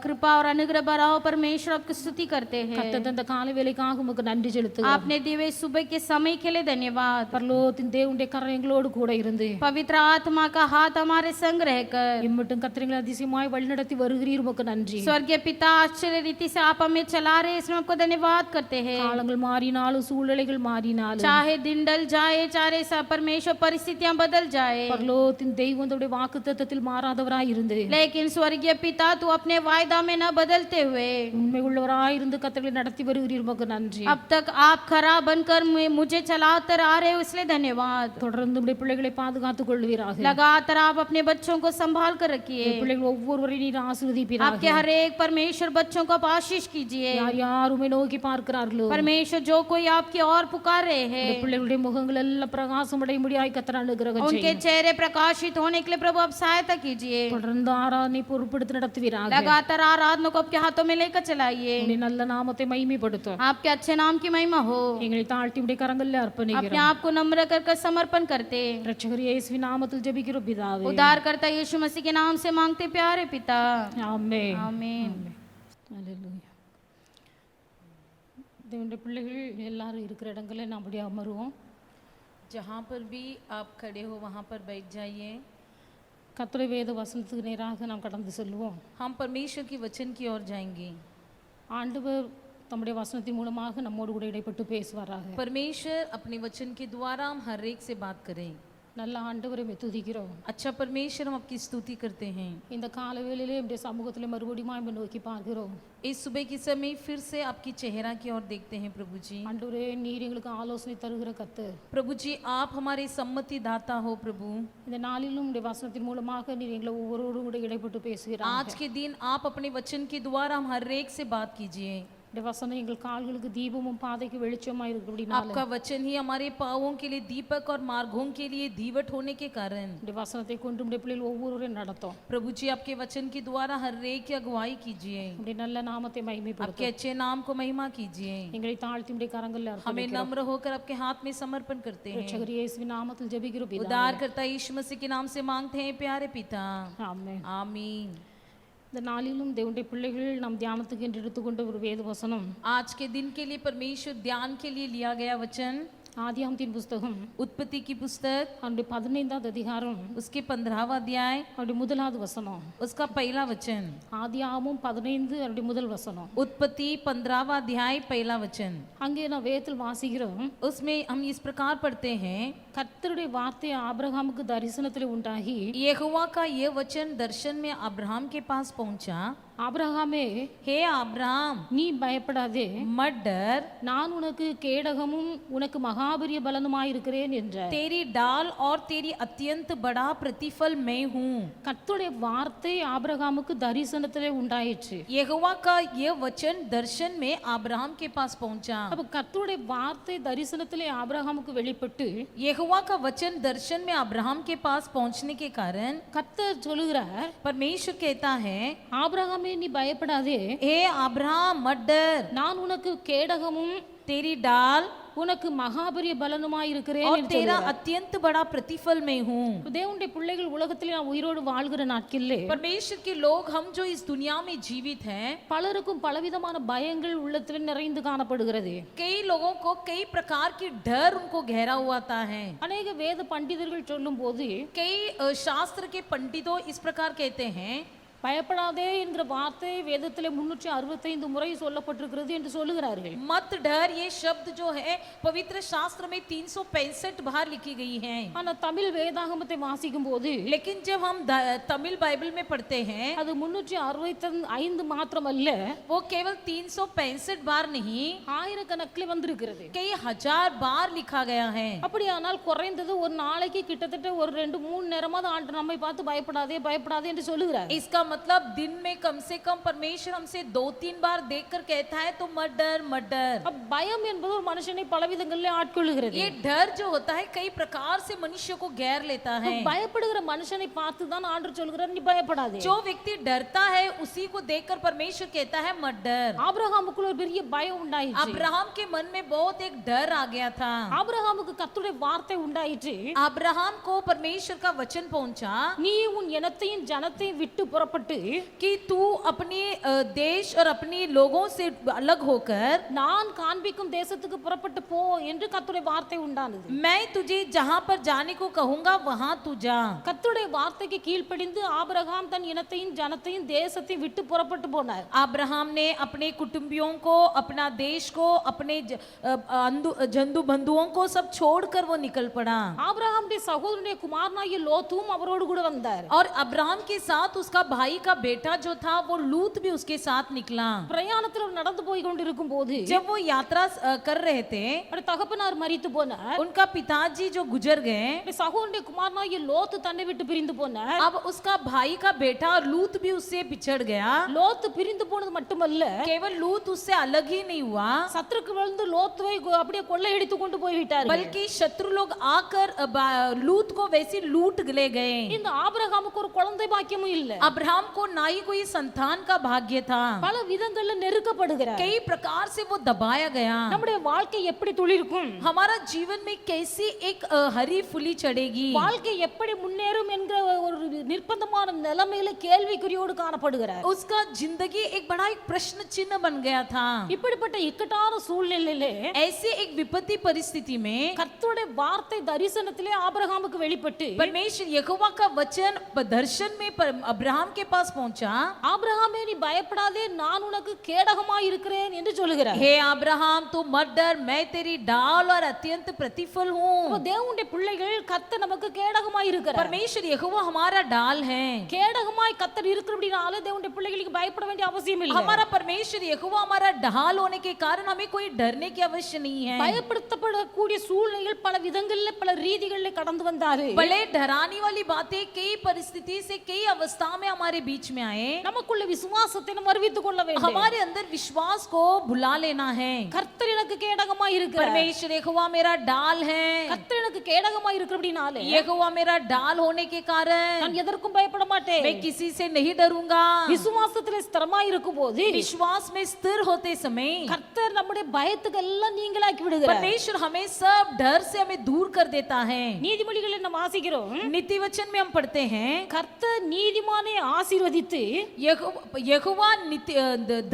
[SPEAKER 2] कृपा और अनुग्रह भरा हो परमेश्वर आपकी स्तुति करते हैं।
[SPEAKER 1] கர்த்தர் தந்த காலை வேளைக்காக உமக்கு நன்றி செலுத்துகிறோம்.
[SPEAKER 2] आपने दिए हुए सुबह के समय के लिए धन्यवाद।
[SPEAKER 1] பரலோகத்தின் தேவனுடைய கரம் எங்களோடு கூட இருந்து
[SPEAKER 2] पवित्र आत्मा का हाथ हमारे संग रहकर
[SPEAKER 1] இம்மட்டும் கர்த்தரை அதிசயமாய் வழிநடத்தி வருகிறீர் உமக்கு நன்றி.
[SPEAKER 2] स्वर्गीय पिता आश्चर्य रीति से आप हमें चला रहे हैं, इसमें आपको धन्यवाद करते हैं।
[SPEAKER 1] காலங்கள் மாறினாலும் சூழ்நிலைகள் மாறினாலும்
[SPEAKER 2] चाहे दिन डल जाए, चाहे परमेश्वर परिस्थितियां बदल जाए,
[SPEAKER 1] பரலோகத்தின் தெய்வம் தன்னுடைய வாக்குத்தத்தத்தில் மாறாதவராய் இருந்து
[SPEAKER 2] लेकिन स्वर्गीय पिता तू अपने वायदा में न बदलते हुए
[SPEAKER 1] உண்மை உள்ளவராய் இருந்து கர்த்தரை நடத்தி வருகிறீர் உமக்கு நன்றி.
[SPEAKER 2] अब तक आप खरा बनकर मुझे चलाते आ रहे हो, इसलिए धन्यवाद।
[SPEAKER 1] தொடர்ந்து உடைய பிள்ளைகளை பாதுகாத்துக் கொள்வீராக.
[SPEAKER 2] लगातार आप अपने बच्चों को संभाल कर रखिए।
[SPEAKER 1] பிள்ளைகள் ஒவ்வொருவரையும் நீர் ஆசீர்வதிப்பீராக.
[SPEAKER 2] आपके हर एक परमेश्वर बच्चों को आप आशीष कीजिए।
[SPEAKER 1] யார் யார் உம்மை நோக்கி பார்க்கிறார்களோ
[SPEAKER 2] परमेश्वर जो कोई आपकी ओर पुकार रहे
[SPEAKER 1] இந்த
[SPEAKER 2] हैं,
[SPEAKER 1] பிள்ளைகளுடைய முகங்கள் எல்லாம் பிரகாசம் அடையும்படியாய் கர்த்தர் அனுக்கிரகம்
[SPEAKER 2] उनके
[SPEAKER 1] செய்யும்.
[SPEAKER 2] चेहरे प्रकाशित होने के लिए प्रभु आप सहायता कीजिए।
[SPEAKER 1] தொடர்ந்து ஆராதனை பொறுப்படுத்தி நடத்துவீராக.
[SPEAKER 2] लगातार आराधना को आपके हाथों में लेकर चलाइए।
[SPEAKER 1] உம்முடைய நல்ல நாமத்தை மகிமைப்படுத்தும்.
[SPEAKER 2] आपके अच्छे नाम की महिमा हो।
[SPEAKER 1] எங்களை தாழ்த்தி உடைய கரங்களில்
[SPEAKER 2] अपने
[SPEAKER 1] அர்ப்பணிக்கிறோம்.
[SPEAKER 2] आप को नम्र कर समर्पण करते,
[SPEAKER 1] இரட்சகர் இயேசுவின் நாமத்தில் ஜெபிக்கிறோம் பிதாவே.
[SPEAKER 2] उद्धार करता यीशु मसीह के नाम से मांगते प्यारे पिता,
[SPEAKER 1] ஆமென்.
[SPEAKER 2] आमीन।
[SPEAKER 1] அல்லேலூயா. தேவனுடைய பிள்ளைகள் எல்லாரும் இருக்கிற இடங்களில் நாம் அப்படியே அமருவோம்.
[SPEAKER 3] जहाँ पर भी आप खड़े हो वहाँ पर बैठ जाइए।
[SPEAKER 1] கர்த்தருடைய வேத வசனத்துக்கு நேராக நாம் கடந்து செல்வோம்.
[SPEAKER 3] हम परमेश्वर की वचन की ओर जाएंगे।
[SPEAKER 1] ஆண்டவர் தம்முடைய வசனத்தின் மூலமாக நம்மோடு கூட இடைப்பட்டு பேசுவாராக.
[SPEAKER 3] परमेश्वर अपने वचन के द्वारा हम हर एक से बात करें।
[SPEAKER 1] நல்ல ஆண்டவரை துதிக்கிறோம்.
[SPEAKER 3] अच्छा परमेश्वर हम आपकी स्तुति करते हैं।
[SPEAKER 1] இந்த கால வேளையிலே நம்முடைய சமூகத்திலே மறுபடியும் நம்மை நோக்கி பார்க்கிறோம்.
[SPEAKER 3] इस सुबह के समय फिर से आपकी चेहरा की ओर देखते हैं प्रभु जी।
[SPEAKER 1] ஆண்டவரே நீர் எங்களுக்கு ஆலோசனை தருகிற கர்த்தர்.
[SPEAKER 3] प्रभु जी आप हमारे सम्मति दाता हो प्रभु।
[SPEAKER 1] இந்த நாளிலும் உம்முடைய வசனத்தின் மூலமாக நீர் எங்களை ஒவ்வொருவரோடும் கூட இடைப்பட்டு பேசுகிறார்.
[SPEAKER 3] आज के दिन आप अपने वचन के द्वारा हम हर एक से बात कीजिए।
[SPEAKER 1] இந்த வசனம் எங்கள் கால்களுக்கு தீபமும் பாதைக்கு வெளிச்சமாய் இருக்கிறபடினால
[SPEAKER 3] आपका वचन ही हमारे पाँवों के लिए दीपक और मार्गों के लिए दीवट होने के कारण
[SPEAKER 1] இந்த வசனத்தை கொண்டு உம்முடைய பிள்ளைகள் ஒவ்வொருவரையும் நடத்தும்.
[SPEAKER 3] प्रभु जी आपके वचन के द्वारा हर एक की अगुवाई कीजिए।
[SPEAKER 1] உம்முடைய நல்ல நாமத்தை
[SPEAKER 3] आपके
[SPEAKER 1] மகிமைப்படுத்தும்.
[SPEAKER 3] अच्छे नाम को महिमा कीजिए।
[SPEAKER 1] எங்களை தாழ்த்தி உம்முடைய கரங்களில்
[SPEAKER 3] हमें
[SPEAKER 1] அர்ப்பணிக்கிறோம்.
[SPEAKER 3] नम्र होकर आपके हाथ में समर्पण करते हैं।
[SPEAKER 1] இரட்சகர் இயேசுவின் நாமத்தில் ஜெபிக்கிறோம் பிதாவே.
[SPEAKER 3] उद्धार करता यीशु मसीह के नाम से मांगते हैं प्यारे पिता,
[SPEAKER 1] ஆமென்.
[SPEAKER 3] आमीन।
[SPEAKER 1] இந்த நாளிலும் தேவனுடைய பிள்ளைகள் நாம் தியானத்துக்கு என்று எடுத்துக்கொண்ட ஒரு வேத வசனம்
[SPEAKER 3] आज के दिन के लिए परमेश्वर ध्यान के लिए लिया गया वचन
[SPEAKER 1] ஆதியாகமத்தின் புஸ்தகம்
[SPEAKER 3] उत्पत्ति की पुस्तक
[SPEAKER 1] அவருடைய 15வது அதிகாரம்
[SPEAKER 3] उसके 15वां अध्याय
[SPEAKER 1] அவருடைய முதலாவது வசனம்.
[SPEAKER 3] उसका पहला वचन।
[SPEAKER 1] ஆதியாகமம் 15 அவருடைய முதல் வசனம்.
[SPEAKER 3] उत्पत्ति 15वां अध्याय पहला वचन।
[SPEAKER 1] அங்கே நான் வேதத்தில் வாசிக்கிறோம்,
[SPEAKER 3] उसमें हम इस प्रकार पढ़ते हैं,
[SPEAKER 1] கர்த்தருடைய வார்த்தை ஆபிரகாமுக்கு தரிசனத்தில் உண்டாகி,
[SPEAKER 3] यहोवा का ये वचन दर्शन में अब्राहम के पास पहुंचा,
[SPEAKER 1] ஆபிரகாமே
[SPEAKER 3] हे अब्राहम
[SPEAKER 1] நீ பயப்படாதே,
[SPEAKER 3] मत डर,
[SPEAKER 1] நான் உனக்கு கேடகமும் உனக்கு மகாபரிய பலனுமாயிருக்கிறேன் என்றார்.
[SPEAKER 3] तेरी डाल और तेरी अत्यंत बड़ा प्रतिफल मैं हूँ।
[SPEAKER 1] கர்த்தருடைய வார்த்தை ஆபிரகாமுக்கு தரிசனத்திலே உண்டாயிற்று.
[SPEAKER 3] यहोवा का ये वचन दर्शन में अब्राहम के पास पहुंचा।
[SPEAKER 1] அப்ப கர்த்தருடைய வார்த்தை தரிசனத்திலே ஆபிரகாமுக்கு வெளிப்பட்டு
[SPEAKER 3] यहोवा का वचन दर्शन में अब्राहम के पास पहुंचने के कारण
[SPEAKER 1] கர்த்தர் சொல்லுகிறார்,
[SPEAKER 3] परमेश्वर कहता है,
[SPEAKER 1] ஆபிரகாமே நீ பயப்படாதே,
[SPEAKER 3] हे अब्राहम मत डर,
[SPEAKER 1] நான் உனக்கு கேடகமும்
[SPEAKER 3] तेरी डाल
[SPEAKER 1] உனக்கு மகாபரிய பலனுமாயிருக்கிறேன்
[SPEAKER 3] और
[SPEAKER 1] என்று
[SPEAKER 3] तेरा
[SPEAKER 1] சொல்லுகிறார்.
[SPEAKER 3] अत्यंत बड़ा प्रतिफल मैं हूँ।
[SPEAKER 1] தேவனுடைய பிள்ளைகள் உலகத்திலே நான் உயிரோடு வாழ்கிற நாட்களிலே
[SPEAKER 3] परमेश्वर के लोग, हम जो इस दुनिया में जीवित हैं,
[SPEAKER 1] பலருக்கும் பலவிதமான பயங்கள் உள்ளத்தில் நிறைந்து காணப்படுகிறது.
[SPEAKER 3] कई लोगों को कई प्रकार की डर उनको घेरा हुआ आता है।
[SPEAKER 1] அநேக வேத பண்டிதர்கள் சொல்லும் போது
[SPEAKER 3] कई शास्त्र के पंडितों इस प्रकार कहते हैं,
[SPEAKER 1] பயப்படாதே என்கிற வார்த்தை வேதத்திலே 365 முறை சொல்லப்பட்டிருக்கிறது என்று சொல்லுகிறார்கள்.
[SPEAKER 3] मत डर ये शब्द जो है पवित्र शास्त्र में 365 बार लिखी गई है।
[SPEAKER 1] ஆனா தமிழ் வேதாகமத்தை வாசிக்கும் போது
[SPEAKER 3] लेकिन जब हम तमिल बाइबल में पढ़ते हैं,
[SPEAKER 1] அது 365 மாத்திரமல்ல,
[SPEAKER 3] वो केवल 365 बार नहीं,
[SPEAKER 1] ஆயிரக்கணக்கில் வந்திருக்கிறது.
[SPEAKER 3] कई हजार बार लिखा गया है।
[SPEAKER 1] அப்படியானால் குறைந்தது ஒரு நாளைக்கு கிட்டத்தட்ட ஒரு 2-3 நேரமாவது ஆண்டு நம்மை பார்த்து பயப்படாதே பயப்படாதே என்று சொல்லுகிறார்.
[SPEAKER 3] इसका मतलब दिन में कम से कम परमेश्वर हमसे 2-3 बार देखकर कहता है, तो मत डर मत डर।
[SPEAKER 1] अब பயம் என்பது ஒரு மனுஷனை பலவிதங்களிலே ஆட்கொள்ளுகிறது.
[SPEAKER 3] ये डर जो होता है कई प्रकार से मनुष्य को घेर लेता है।
[SPEAKER 1] பயப்படுகிற மனுஷனை பார்த்து தான் ஆண்டவர் சொல்கிறார், நீ பயப்படாதே.
[SPEAKER 3] जो व्यक्ति डरता है उसी को देखकर परमेश्वर कहता है मत डर।
[SPEAKER 1] ஆபிரகாமுக்குள்ள ஒரு பெரிய பயம் உண்டாயிற்று.
[SPEAKER 3] अब्राहम के मन में बहुत एक डर आ गया था।
[SPEAKER 1] ஆபிரகாமுக்கு கர்த்தருடைய வார்த்தை உண்டாயிற்று.
[SPEAKER 3] अब्राहम को परमेश्वर का वचन पहुंचा,
[SPEAKER 1] நீ உன் இனத்தையும் ஜனத்தையும் விட்டு புறப்பட்டு
[SPEAKER 3] कि तू अपने देश और अपने लोगों से अलग होकर
[SPEAKER 1] நான் காண்பிக்கும் தேசத்துக்கு புறப்பட்டு போ என்று கர்த்தருடைய வார்த்தை உண்டானது.
[SPEAKER 3] मैं तुझे जहां पर जाने को कहूंगा वहां तू जा।
[SPEAKER 1] கர்த்தருடைய வார்த்தைக்கு கீழ்ப்படிந்து ஆபிரகாம் தன் இனத்தையும் ஜனத்தையும் தேசத்தையும் விட்டு புறப்பட்டு போனார்.
[SPEAKER 3] अब्राहम ने अपने कुटुंबियों को, अपना देश को, अपने जंदू बंधुओं को सब छोड़कर वो निकल पड़ा।
[SPEAKER 1] ஆபிரகாமுடைய சகோதரனுடைய குமாரனாகிய லோத்தும் அவரோடு கூட வந்தார்.
[SPEAKER 3] और अब्राहम के साथ उसका भाई का बेटा जो था वो लूत भी उसके साथ निकला।
[SPEAKER 1] பிரயாணத்தில் அவர் நடந்து போய் கொண்டிருக்கும் போது
[SPEAKER 3] जब वो यात्रा कर रहे थे,
[SPEAKER 1] அவருடைய தகப்பனார் மரித்து போனார்.
[SPEAKER 3] उनका पिताजी जो गुजर गए,
[SPEAKER 1] அவருடைய சகோதரனுடைய குமாரனாகிய லோத்து தன்னை விட்டு பிரிந்து போனார்.
[SPEAKER 3] अब उसका भाई का बेटा और लूत भी उससे बिछड़ गया।
[SPEAKER 1] லோத்து பிரிந்து போனது மட்டுமல்ல,
[SPEAKER 3] केवल लूत उससे अलग ही नहीं हुआ,
[SPEAKER 1] சத்துருக்கள் வந்து லோத்துவை அப்படியே கொள்ளையடித்து கொண்டு போய் விட்டார்கள்.
[SPEAKER 3] बल्कि शत्रु लोग आकर लूत को वैसे लूट ले गए।
[SPEAKER 1] இந்த ஆபிரகாமுக்கு ஒரு குழந்தை பாக்கியமும் இல்ல.
[SPEAKER 3] अब्राहम को ना ही कोई संतान का भाग्य था,
[SPEAKER 1] பல விதங்கள்ல நெருக்கப்படுகிறார்.
[SPEAKER 3] कई प्रकार से वो दबाया गया।
[SPEAKER 1] நம்முடைய வாழ்க்கை எப்படி துளிர்க்கும்,
[SPEAKER 3] हमारा जीवन में कैसी एक हरी फुली चढ़ेगी,
[SPEAKER 1] வாழ்க்கை எப்படி முன்னேறும் என்கிற ஒரு நிர்பந்தமான நிலைமையில கேள்விக்குறியோடு காணப்படுகிறார்.
[SPEAKER 3] उसका जिंदगी एक बड़ा एक प्रश्न चिन्ह बन गया था।
[SPEAKER 1] இப்படிப்பட்ட இக்கட்டான சூழ்நிலையிலே
[SPEAKER 3] ऐसे एक विपत्ति परिस्थिति में
[SPEAKER 1] கர்த்தருடைய வார்த்தை தரிசனத்திலே ஆபிரகாமுக்கு வெளிப்பட்டு
[SPEAKER 3] परमेश्वर यहोवा का वचन दर्शन में अब्राहम के पास पहुंचा।
[SPEAKER 1] ஆபிரகாமே நீ பயப்படாதே, நான் உனக்கு கேடகமாய் இருக்கிறேன் என்று சொல்லுகிறார்.
[SPEAKER 3] हे अब्राहम तू मत डर, मैं तेरी डाल और अत्यंत प्रतिफल हूँ।
[SPEAKER 1] தேவனுடைய பிள்ளைகள் கர்த்தர் நமக்கு கேடகமாய் இருக்கிறார்.
[SPEAKER 3] परमेश्वर यहोवा हमारा डाल है।
[SPEAKER 1] கேடகமாய் கர்த்தர் இருக்கிறபடினால தேவனுடைய பிள்ளைகளுக்கு பயப்பட வேண்டிய அவசியம் இல்லை.
[SPEAKER 3] हमारा परमेश्वर यहोवा हमारा ढाल होने के कारण हमें कोई डरने की आवश्यक नहीं है।
[SPEAKER 1] பயப்படுத்தப்படக்கூடிய சூழ்நிலைகள் பல விதங்களில் பல ரீதிகளில் கடந்து வந்தாரு.
[SPEAKER 3] भले डराने वाली बातें कई परिस्थिति से कई अवस्था में हमारे बीच में आए,
[SPEAKER 1] நமக்குள்ள விசுவாசத்தை நம்ம அறிவித்துக் கொள்ள வேண்டும்.
[SPEAKER 3] हमारे अंदर विश्वास को भुला लेना है।
[SPEAKER 1] கர்த்தர் எனக்கு கேடகமாய் இருக்கிறார்.
[SPEAKER 3] परमेश्वर यहोवा मेरा डाल है।
[SPEAKER 1] கர்த்தர் எனக்கு கேடகமாய் இருக்கிறபடினாலே
[SPEAKER 3] यहोवा मेरा डाल होने के कारण
[SPEAKER 1] நான் எதற்கும் பயப்பட மாட்டேன்.
[SPEAKER 3] मैं किसी से नहीं डरूंगा।
[SPEAKER 1] விசுவாசத்திலே ஸ்திரமாய் இருக்கும்போது
[SPEAKER 3] विश्वास में स्थिर होते समय
[SPEAKER 1] கர்த்தர் நம்முடைய பயத்துக்கு எல்லாம் நீங்களாக்கி விடுகிறார்.
[SPEAKER 3] परमेश्वर हमें सब डर से हमें दूर कर देता है।
[SPEAKER 1] நீதிமொழிகளை நம்ம வாசிக்கிறோம்.
[SPEAKER 3] नीति वचन में हम पढ़ते हैं
[SPEAKER 1] கர்த்தர் நீதிமானை ஆசீர்வதித்து
[SPEAKER 3] यहोवा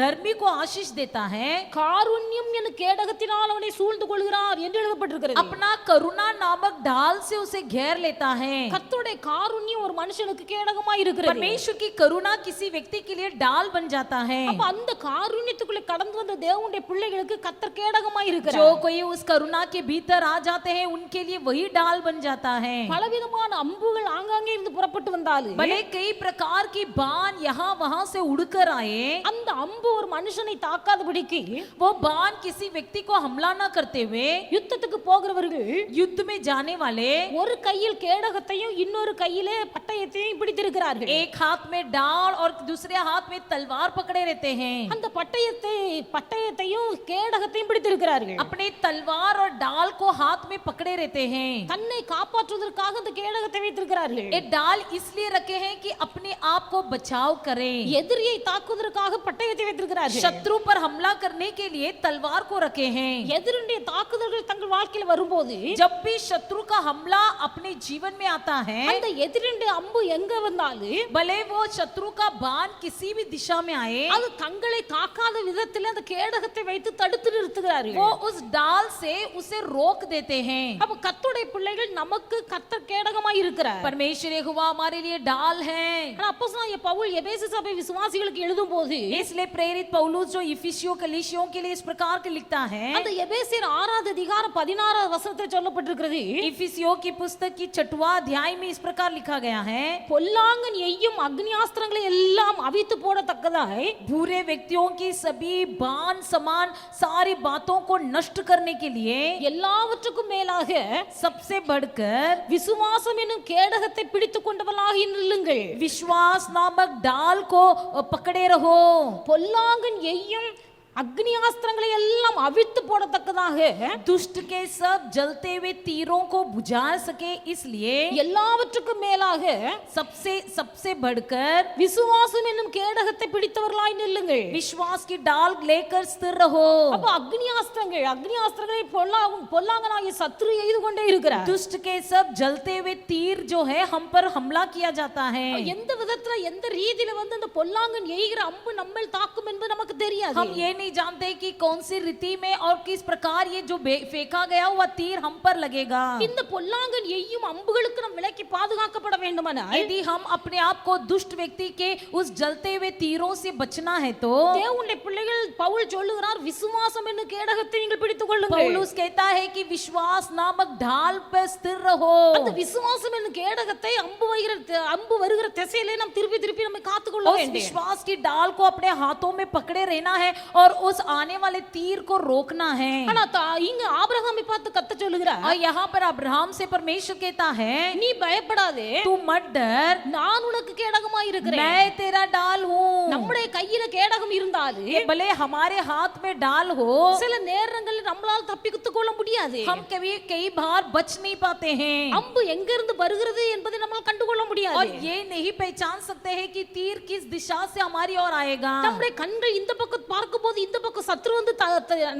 [SPEAKER 3] धर्मी को आशीष देता है,
[SPEAKER 1] காருண்யம் என்னும் கேடகத்தினால் அவனை சூழ்ந்து கொள்கிறார் என்று எழுதப்பட்டிருக்கிறது.
[SPEAKER 3] अपना करुणा नामक ढाल से उसे घेर लेता है।
[SPEAKER 1] கர்த்தருடைய காருண்யம் ஒரு மனுஷனுக்கு கேடகமாய் இருக்கிறது.
[SPEAKER 3] परमेश्वर की करुणा किसी व्यक्ति के लिए ढाल बन जाता है।
[SPEAKER 1] அப்ப அந்த காருண்யத்துக்குள்ள கடந்து வந்த தேவனுடைய பிள்ளைகளுக்கு கர்த்தர் கேடகமாய் இருக்கிறார்.
[SPEAKER 3] जो कोई उस करुणा के भीतर आ जाते हैं उनके लिए वही ढाल बन जाता है।
[SPEAKER 1] பலவிதமான அம்புகள் ஆங்காங்கே இருந்து புறப்பட்டு வந்தாலும்
[SPEAKER 3] भले कई प्रकार की बाण यहाँ वहां से उड़कर आए,
[SPEAKER 1] அந்த அம்பு ஒரு மனுஷனை தாக்காதபடிக்கு
[SPEAKER 3] वो बाण किसी व्यक्ति को हमला न करते हुए
[SPEAKER 1] யுத்தத்துக்கு போகிறவர்கள்
[SPEAKER 3] युद्ध में जाने वाले
[SPEAKER 1] ஒரு கையில் கேடகத்தையும் இன்னொரு கையிலே பட்டயத்தையும் பிடித்திருக்கிறார்கள்.
[SPEAKER 3] एक हाथ में डाल और दूसरे हाथ में तलवार पकड़े रहते हैं।
[SPEAKER 1] அந்த பட்டயத்தையும் கேடகத்தையும் பிடித்திருக்கிறார்கள்.
[SPEAKER 3] अपने तलवार और डाल को हाथ में पकड़े रहते हैं।
[SPEAKER 1] தன்னை காப்பாற்றுவதற்காக அந்த கேடகத்தை வைத்திருக்கிறார்கள்.
[SPEAKER 3] ये डाल इसलिए रखे हैं कि अपने आप को बचाव करें।
[SPEAKER 1] எதிரியை தாக்குவதற்காக பட்டயத்தை வைத்திருக்கிறார்கள்.
[SPEAKER 3] शत्रु पर हमला करने के लिए तलवार को रखे हैं।
[SPEAKER 1] எதிரியுடைய தாக்குதல்கள் தங்கள் வாழ்க்கையில் வரும்போது
[SPEAKER 3] जब भी शत्रु का हमला अपने जीवन में आता है,
[SPEAKER 1] அந்த எதிரியுடைய அம்பு எங்க வந்தாலும்
[SPEAKER 3] भले वो शत्रु का बाण किसी भी दिशा में आए,
[SPEAKER 1] அது தங்களை தாக்காத விதத்தில் அந்த கேடகத்தை வைத்து தடுத்து நிறுத்துகிறார்கள்.
[SPEAKER 3] वो उस डाल से उसे रोक देते हैं।
[SPEAKER 1] அப்ப கர்த்தருடைய பிள்ளைகள் நமக்கு கர்த்தர் கேடகமாய் இருக்கிறார்.
[SPEAKER 3] परमेश्वर यहोवा हमारे लिए डाल है।
[SPEAKER 1] ஆனா அப்போஸ்தலனாகிய பவுல் எபேசு சபை விசுவாசிகளுக்கு எழுதும்போது
[SPEAKER 3] इसलिए प्रेरित पौलुस जो इफिसियों कलीसियों के लिए इस प्रकार के लिखता है,
[SPEAKER 1] அந்த எபேசியர் 6வது அதிகாரம் 16வது வசனத்தில் சொல்லப்பட்டிருக்கிறது,
[SPEAKER 3] इफिसियों की पुस्तक की 6वां अध्याय में इस प्रकार लिखा गया है,
[SPEAKER 1] பொல்லாங்கன் எய்யும் அக்னியாஸ்திரங்களை எல்லாம் அவித்து போடத்தக்கதாய்
[SPEAKER 3] बुरे व्यक्तियों की सभी बाण समान सारी बातों को नष्ट करने के लिए
[SPEAKER 1] எல்லாவற்றுக்கும் மேலாக
[SPEAKER 3] सबसे बढ़कर
[SPEAKER 1] விசுவாசம் என்னும் கேடகத்தை பிடித்துக் கொண்டவர்களாகி நில்லுங்கள்.
[SPEAKER 3] विश्वास नामक डाल को पकड़े रहो।
[SPEAKER 1] பொல்லாங்கன் எய்யும் அக்னியாஸ்திரங்களை எல்லாம் அவித்து போடத்தக்கதாக
[SPEAKER 3] दुष्ट के सब जलते हुए तीरों को बुझा सके इसलिए
[SPEAKER 1] எல்லாவற்றுக்கும் மேலாக
[SPEAKER 3] सबसे बढ़कर
[SPEAKER 1] விசுவாசம் என்னும் கேடகத்தை பிடித்தவர்களாய் நில்லுங்கள்.
[SPEAKER 3] विश्वास की डाल लेकर स्थिर रहो।
[SPEAKER 1] அப்ப அக்னியாஸ்திரங்களை பொல்லாங்கனாகிய சத்துரு எய்து கொண்டே இருக்கிறார்.
[SPEAKER 3] दुष्ट के सब जलते हुए तीर जो है हम पर हमला किया जाता है।
[SPEAKER 1] எந்த விதத்துல எந்த ரீதியில வந்து அந்த பொல்லாங்கன் எய்கிற அம்பு நம்மை தாக்கும் என்பது நமக்கு தெரியாது.
[SPEAKER 3] हम ये नहीं जानते कि कौन सी रीति में और किस प्रकार ये जो फेंका गया हुआ तीर हम पर लगेगा।
[SPEAKER 1] இந்த பொல்லாங்கன் எய்யும் அம்புகளுக்கு நாம் விலக்கி பாதுகாக்கப்பட வேண்டுமானால்
[SPEAKER 3] यदि हम अपने आप को दुष्ट व्यक्ति के उस जलते हुए तीरों से बचना है तो
[SPEAKER 1] தேவனுடைய பிள்ளைகள் பவுல் சொல்லுகிறார், விசுவாசம் என்னும் கேடகத்தை நீங்கள் பிடித்துக் கொள்ளுங்கள்.
[SPEAKER 3] पौलुस कहता है कि विश्वास नामक ढाल पर स्थिर रहो।
[SPEAKER 1] அந்த விசுவாசம் என்னும் கேடகத்தை அம்பு வருகிற திசையிலே நாம் திருப்பி நம்மை காத்துக்கொள்ள
[SPEAKER 3] उस
[SPEAKER 1] வேண்டும்.
[SPEAKER 3] विश्वास की डाल को अपने हाथों में पकड़े रहना है और उस आने वाले तीर को रोकना है।
[SPEAKER 1] ஆனா இங்க ஆபிரகாமை பார்த்து கர்த்தர் சொல்லுகிறார்,
[SPEAKER 3] और यहाँ पर अब्राहम से परमेश्वर कहता है,
[SPEAKER 1] நீ பயப்படாதே,
[SPEAKER 3] तू मत डर,
[SPEAKER 1] நான் உனக்கு கேடகமாய் இருக்கிறேன்.
[SPEAKER 3] मैं तेरा डाल हूँ।
[SPEAKER 1] நம்முடைய கையில கேடகம் இருந்தாலும்
[SPEAKER 3] ये भले हमारे हाथ में डाल हो,
[SPEAKER 1] சில நேரங்களில் நம்மளால தப்பித்துக் கொள்ள முடியாது.
[SPEAKER 3] हम कई बार बच नहीं पाते हैं
[SPEAKER 1] அம்பு எங்க இருந்து வருகிறது என்பதை நம்மால் கண்டுகொள்ள
[SPEAKER 3] और
[SPEAKER 1] முடியாது.
[SPEAKER 3] ये नहीं पहचान सकते हैं कि तीर किस दिशा से हमारी ओर आएगा।
[SPEAKER 1] நம்முடைய கண்கள் இந்த பக்கம் பார்க்கும்போது இந்த பக்கம் சத்ரு வந்து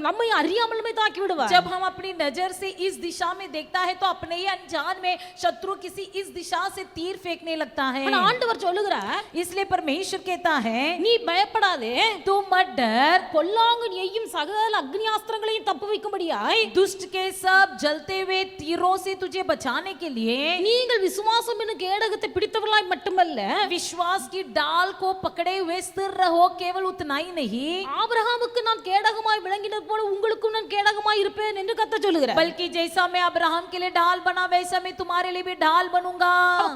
[SPEAKER 1] நம்மை அறியாமலுமே தாக்கி விடுவார்.
[SPEAKER 3] जब हम अपनी नजर से इस दिशा में देखता है तो अपने ही अनजान में शत्रु किसी इस दिशा से तीर फेंकने लगता है।
[SPEAKER 1] ஆனா ஆண்டவர் சொல்லுகிறார்,
[SPEAKER 3] इसलिए परमेश्वर कहता है,
[SPEAKER 1] நீ பயப்படாதே,
[SPEAKER 3] तू मत डर,
[SPEAKER 1] பொல்லாங்கன் எய்யும் சகல அக்னியாஸ்திரங்களையும் தப்பு வைக்கும்படியாய்
[SPEAKER 3] दुष्ट के सब जलते हुए तीरों से तुझे बचाने के लिए
[SPEAKER 1] நீங்கள் விசுவாசம் என்னும் கேடகத்தை பிடித்தவர்களாய் மட்டுமல்ல,
[SPEAKER 3] विश्वास की डाल को पकड़े हुए स्थिर रहो। केवल उतना ही नहीं,
[SPEAKER 1] ஆபிரகாமுக்கு நான் கேடகமாய் விளங்கினது போல உங்களுக்கும் நான் கேடகமாய் இருப்பேன் என்று கர்த்தர் சொல்லுகிறார்.
[SPEAKER 3] बल्कि जैसा मैं अब्राहम के लिए ढाल बना वैसा मैं तुम्हारे लिए भी ढाल बनूंगा।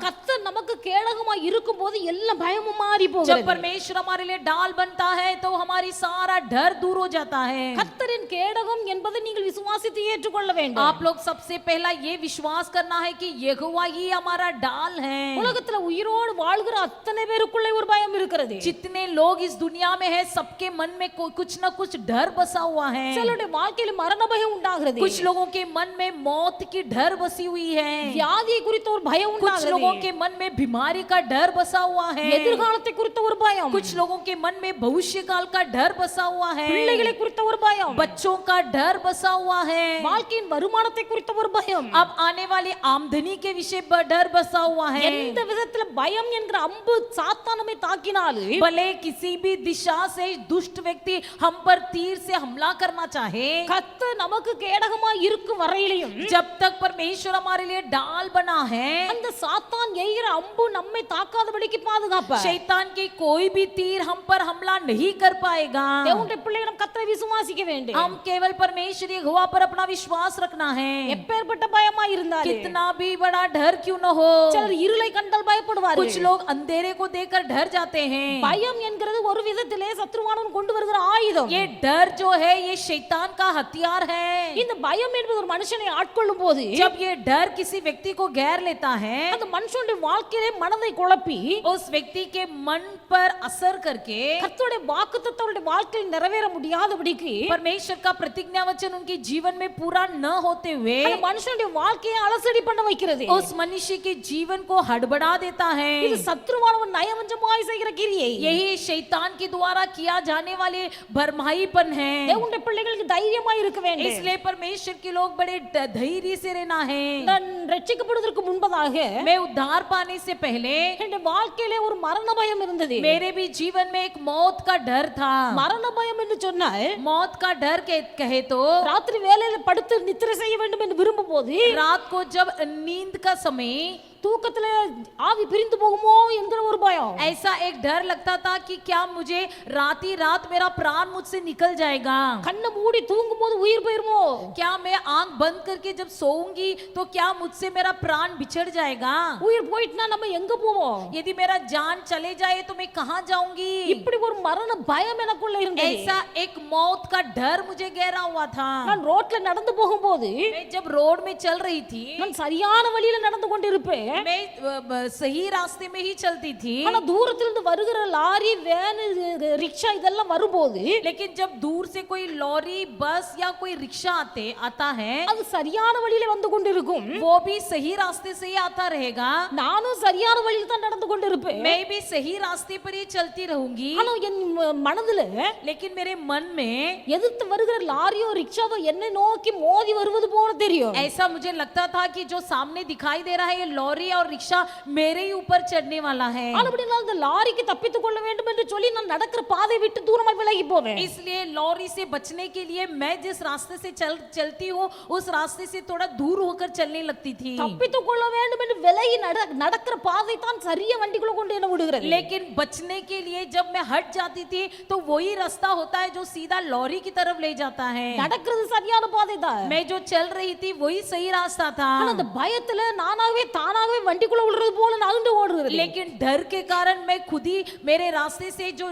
[SPEAKER 1] கர்த்தர் நமக்கு கேடகமாய் இருக்கும்போது எல்லாம் பயமும் மாறி
[SPEAKER 3] जब
[SPEAKER 1] போகிறது.
[SPEAKER 3] परमेश्वर हमारे लिए ढाल बनता है तो हमारी सारा डर दूर हो जाता है।
[SPEAKER 1] கர்த்தரின் கேடகம் என்பதை நீங்கள் விசுவாசித்து ஏற்றுக்கொள்ள வேண்டும்.
[SPEAKER 3] आप लोग सबसे पहला ये विश्वास करना है कि यहोवा ही हमारा ढाल है।
[SPEAKER 1] உலகத்துல உயிரோடு வாழ்கிற வாழ்கிற அத்தனை பேருக்குள்ளே ஒரு பயம் இருக்கிறது.
[SPEAKER 3] जितने लोग इस दुनिया में है सबके मन में कुछ ना कुछ डर बसा हुआ है.
[SPEAKER 1] சிலருடைய வாழ்க்கையில மரண பயம் உண்டாகிறது.
[SPEAKER 3] कुछ लोगों के मन में मौत की डर बसी हुई है.
[SPEAKER 1] வியாதியை குறித்த ஒரு பயம்
[SPEAKER 3] कुछ
[SPEAKER 1] உண்டாகிறது.
[SPEAKER 3] लोगों के मन में बीमारी का डर बसा हुआ है.
[SPEAKER 1] எதிர்காலத்தை குறித்த ஒரு பயம்.
[SPEAKER 3] कुछ लोगों के मन में भविष्य काल का डर बसा हुआ है.
[SPEAKER 1] பிள்ளைகளை குறித்த ஒரு பயம்.
[SPEAKER 3] बच्चों का डर बसा हुआ है.
[SPEAKER 1] வாழ்க்கையின் வருமானத்தை குறித்த ஒரு பயம்.
[SPEAKER 3] अब आने वाली आमदनी के विषय पर डर बसा हुआ है.
[SPEAKER 1] எந்த விதத்துல பயம் என்கிற அம்பு சாத்தான் நம்மை தாக்கினாலும்
[SPEAKER 3] भले किसी भी दिशा से दुष्ट व्यक्ति हम पर तीर से हमला करना चाहे,
[SPEAKER 1] கர்த்தர் நமக்கு கேடகமாய் இருக்கும் வரையிலும்
[SPEAKER 3] जब तक परमेश्वर हमारे लिए ढाल बना है,
[SPEAKER 1] அந்த சாத்தான் எய்கிற அம்பு நம்மை தாக்காதபடிக்கு பாதுகாப்பார்.
[SPEAKER 3] शैतान की कोई भी तीर हम पर हमला नहीं कर पाएगा.
[SPEAKER 1] தேவனுடைய பிள்ளைகளிடம் கர்த்தரை விசுவாசிக்க வேண்டும்.
[SPEAKER 3] हम केवल परमेश्वर यहोवा पर अपना विश्वास रखना है.
[SPEAKER 1] எப்பேற்பட்ட பயமா இருந்தாலும்
[SPEAKER 3] कितना भी बड़ा डर क्यों न हो.
[SPEAKER 1] சிலர் இருளை கண்டால் பயப்படுவார்கள்.
[SPEAKER 3] कुछ लोग अंधेरे को देखकर डर जाते हैं.
[SPEAKER 1] பயம் என்கிறது ஒரு விதத்திலே சத்ருவானவன் கொண்டு வருகிற ஆயுதம்.
[SPEAKER 3] ये डर जो है ये शैतान का हथियार है.
[SPEAKER 1] இந்த பயம் என்பது ஒரு மனுஷனை ஆட்கொள்ளும் போது
[SPEAKER 3] जब ये डर किसी व्यक्ति को घेर लेता है,
[SPEAKER 1] அந்த மனுஷனுடைய வாழ்க்கையிலே மனதை குழப்பி
[SPEAKER 3] उस व्यक्ति के मन पर असर करके
[SPEAKER 1] கர்த்தருடைய வாக்குத்தத்தங்களுடைய வாழ்க்கையில் நிறைவேற முடியாதபடிக்கு
[SPEAKER 3] परमेश्वर का प्रतिज्ञा वचन उनके जीवन में पूरा न होते हुए
[SPEAKER 1] அந்த மனுஷனுடைய வாழ்க்கையை அலசடி பண்ண வைக்கிறது.
[SPEAKER 3] उस मनुष्य के जीवन को हड़बड़ा देता है.
[SPEAKER 1] இது சத்ருவானவன் நயவஞ்சமாய் செய்கிற கிரியை.
[SPEAKER 3] यही शैतान के द्वारा किया जाने वाले भरमाईपन है.
[SPEAKER 1] தேவனுடைய பிள்ளைகளுக்கு தைரியமாய் இருக்க வேண்டும்.
[SPEAKER 3] इसलिए परमेश्वर के लोग बड़े धैर्य से रहना है.
[SPEAKER 1] நான் ரட்சிக்கப்படுவதற்கு முன்பதாக
[SPEAKER 3] मैं उद्धार पाने से पहले
[SPEAKER 1] என்னுடைய வாழ்க்கையிலே ஒரு மரண பயம் இருந்தது.
[SPEAKER 3] मेरे भी जीवन में एक मौत का डर था.
[SPEAKER 1] மரண பயம் என்று சொன்னால்
[SPEAKER 3] मौत का डर कहे तो
[SPEAKER 1] ராத்திரி வேளையில படுத்து நித்திரை செய்ய வேண்டும் என்று விரும்பும் போது
[SPEAKER 3] रात को जब नींद का समय
[SPEAKER 1] தூக்கத்துல ஆவி பிரிந்து போகுமோ என்கிற ஒரு பயம்.
[SPEAKER 3] ऐसा एक डर लगता था कि क्या मुझे राती रात मेरा प्राण मुझसे निकल जाएगा.
[SPEAKER 1] கண்ணை மூடி தூங்கும் போது உயிர் போயிருமோ.
[SPEAKER 3] क्या मैं आंख बंद करके जब सोऊंगी तो क्या मुझसे मेरा प्राण बिछड़ जाएगा.
[SPEAKER 1] உயிர் போயிட்டுனா நம்ம எங்க போவோம்.
[SPEAKER 3] यदि मेरा जान चले जाए तो मैं कहाँ जाऊंगी.
[SPEAKER 1] இப்படி ஒரு மரண பயம் எனக்குள்ள இருந்தது.
[SPEAKER 3] ऐसा एक मौत का डर मुझे घेरा हुआ था.
[SPEAKER 1] நான் ரோட்ல நடந்து போகும்போது
[SPEAKER 3] मैं जब रोड में चल रही थी,
[SPEAKER 1] நான் சரியான வழியில நடந்து கொண்டிருப்பேன்.
[SPEAKER 3] मैं सही रास्ते में ही चलती थी.
[SPEAKER 1] ஆனா தூரத்துல இருந்து வருகிற லாரி வேன் ரிக்ஷா இதெல்லாம் வரும்போது
[SPEAKER 3] लेकिन जब दूर से कोई लॉरी बस या कोई रिक्शा आता है,
[SPEAKER 1] அது சரியான வழியில வந்து கொண்டிருக்கும்.
[SPEAKER 3] वो भी सही रास्ते से ही आता रहेगा.
[SPEAKER 1] நானும் சரியான வழியில தான் நடந்து கொண்டிருப்பேன்.
[SPEAKER 3] मैं भी सही रास्ते पर ही चलती रहूंगी.
[SPEAKER 1] ஆனா என் மனதுல
[SPEAKER 3] लेकिन मेरे मन में
[SPEAKER 1] எதிர்த்து வருகிற லாரியோ ரிக்ஷாவோ என்னை நோக்கி மோதி வருவது போல தெரியும்.
[SPEAKER 3] ऐसा मुझे लगता था कि जो सामने दिखाई दे रहा है ये लॉरी और रिक्शा मेरे ही ऊपर चढ़ने वाला है.
[SPEAKER 1] அப்படினால அந்த லாரிக்கு தப்பித்துக் கொள்ள வேண்டும் என்று சொல்லி நான் நடக்கிற பாதை விட்டு தூரமா விலகி போவேன்.
[SPEAKER 3] इसलिए लॉरी से बचने के लिए मैं जिस रास्ते से चलती हूँ उस रास्ते से थोड़ा दूर होकर चलने लगती थी.
[SPEAKER 1] தப்பித்துக் கொள்ள வேண்டும் என்று விலகி நடக்கிற பாதை தான் சரியா வண்டிக்குள்ள கொண்டு என்ன விடுகிறது.
[SPEAKER 3] लेकिन बचने के लिए जब मैं हट जाती थी तो वही रास्ता होता है जो सीधा लॉरी की तरफ ले जाता है.
[SPEAKER 1] நடக்கிறது சரியான பாதை தான்.
[SPEAKER 3] मैं जो चल रही थी वही सही रास्ता था.
[SPEAKER 1] ஆனா அந்த பயத்துல நானாவே தானாவே வண்டிக்குள்ள விழுறது போல நகண்டு ஓடுறது.
[SPEAKER 3] लेकिन डर के कारण मैं खुद ही मेरे रास्ते से जो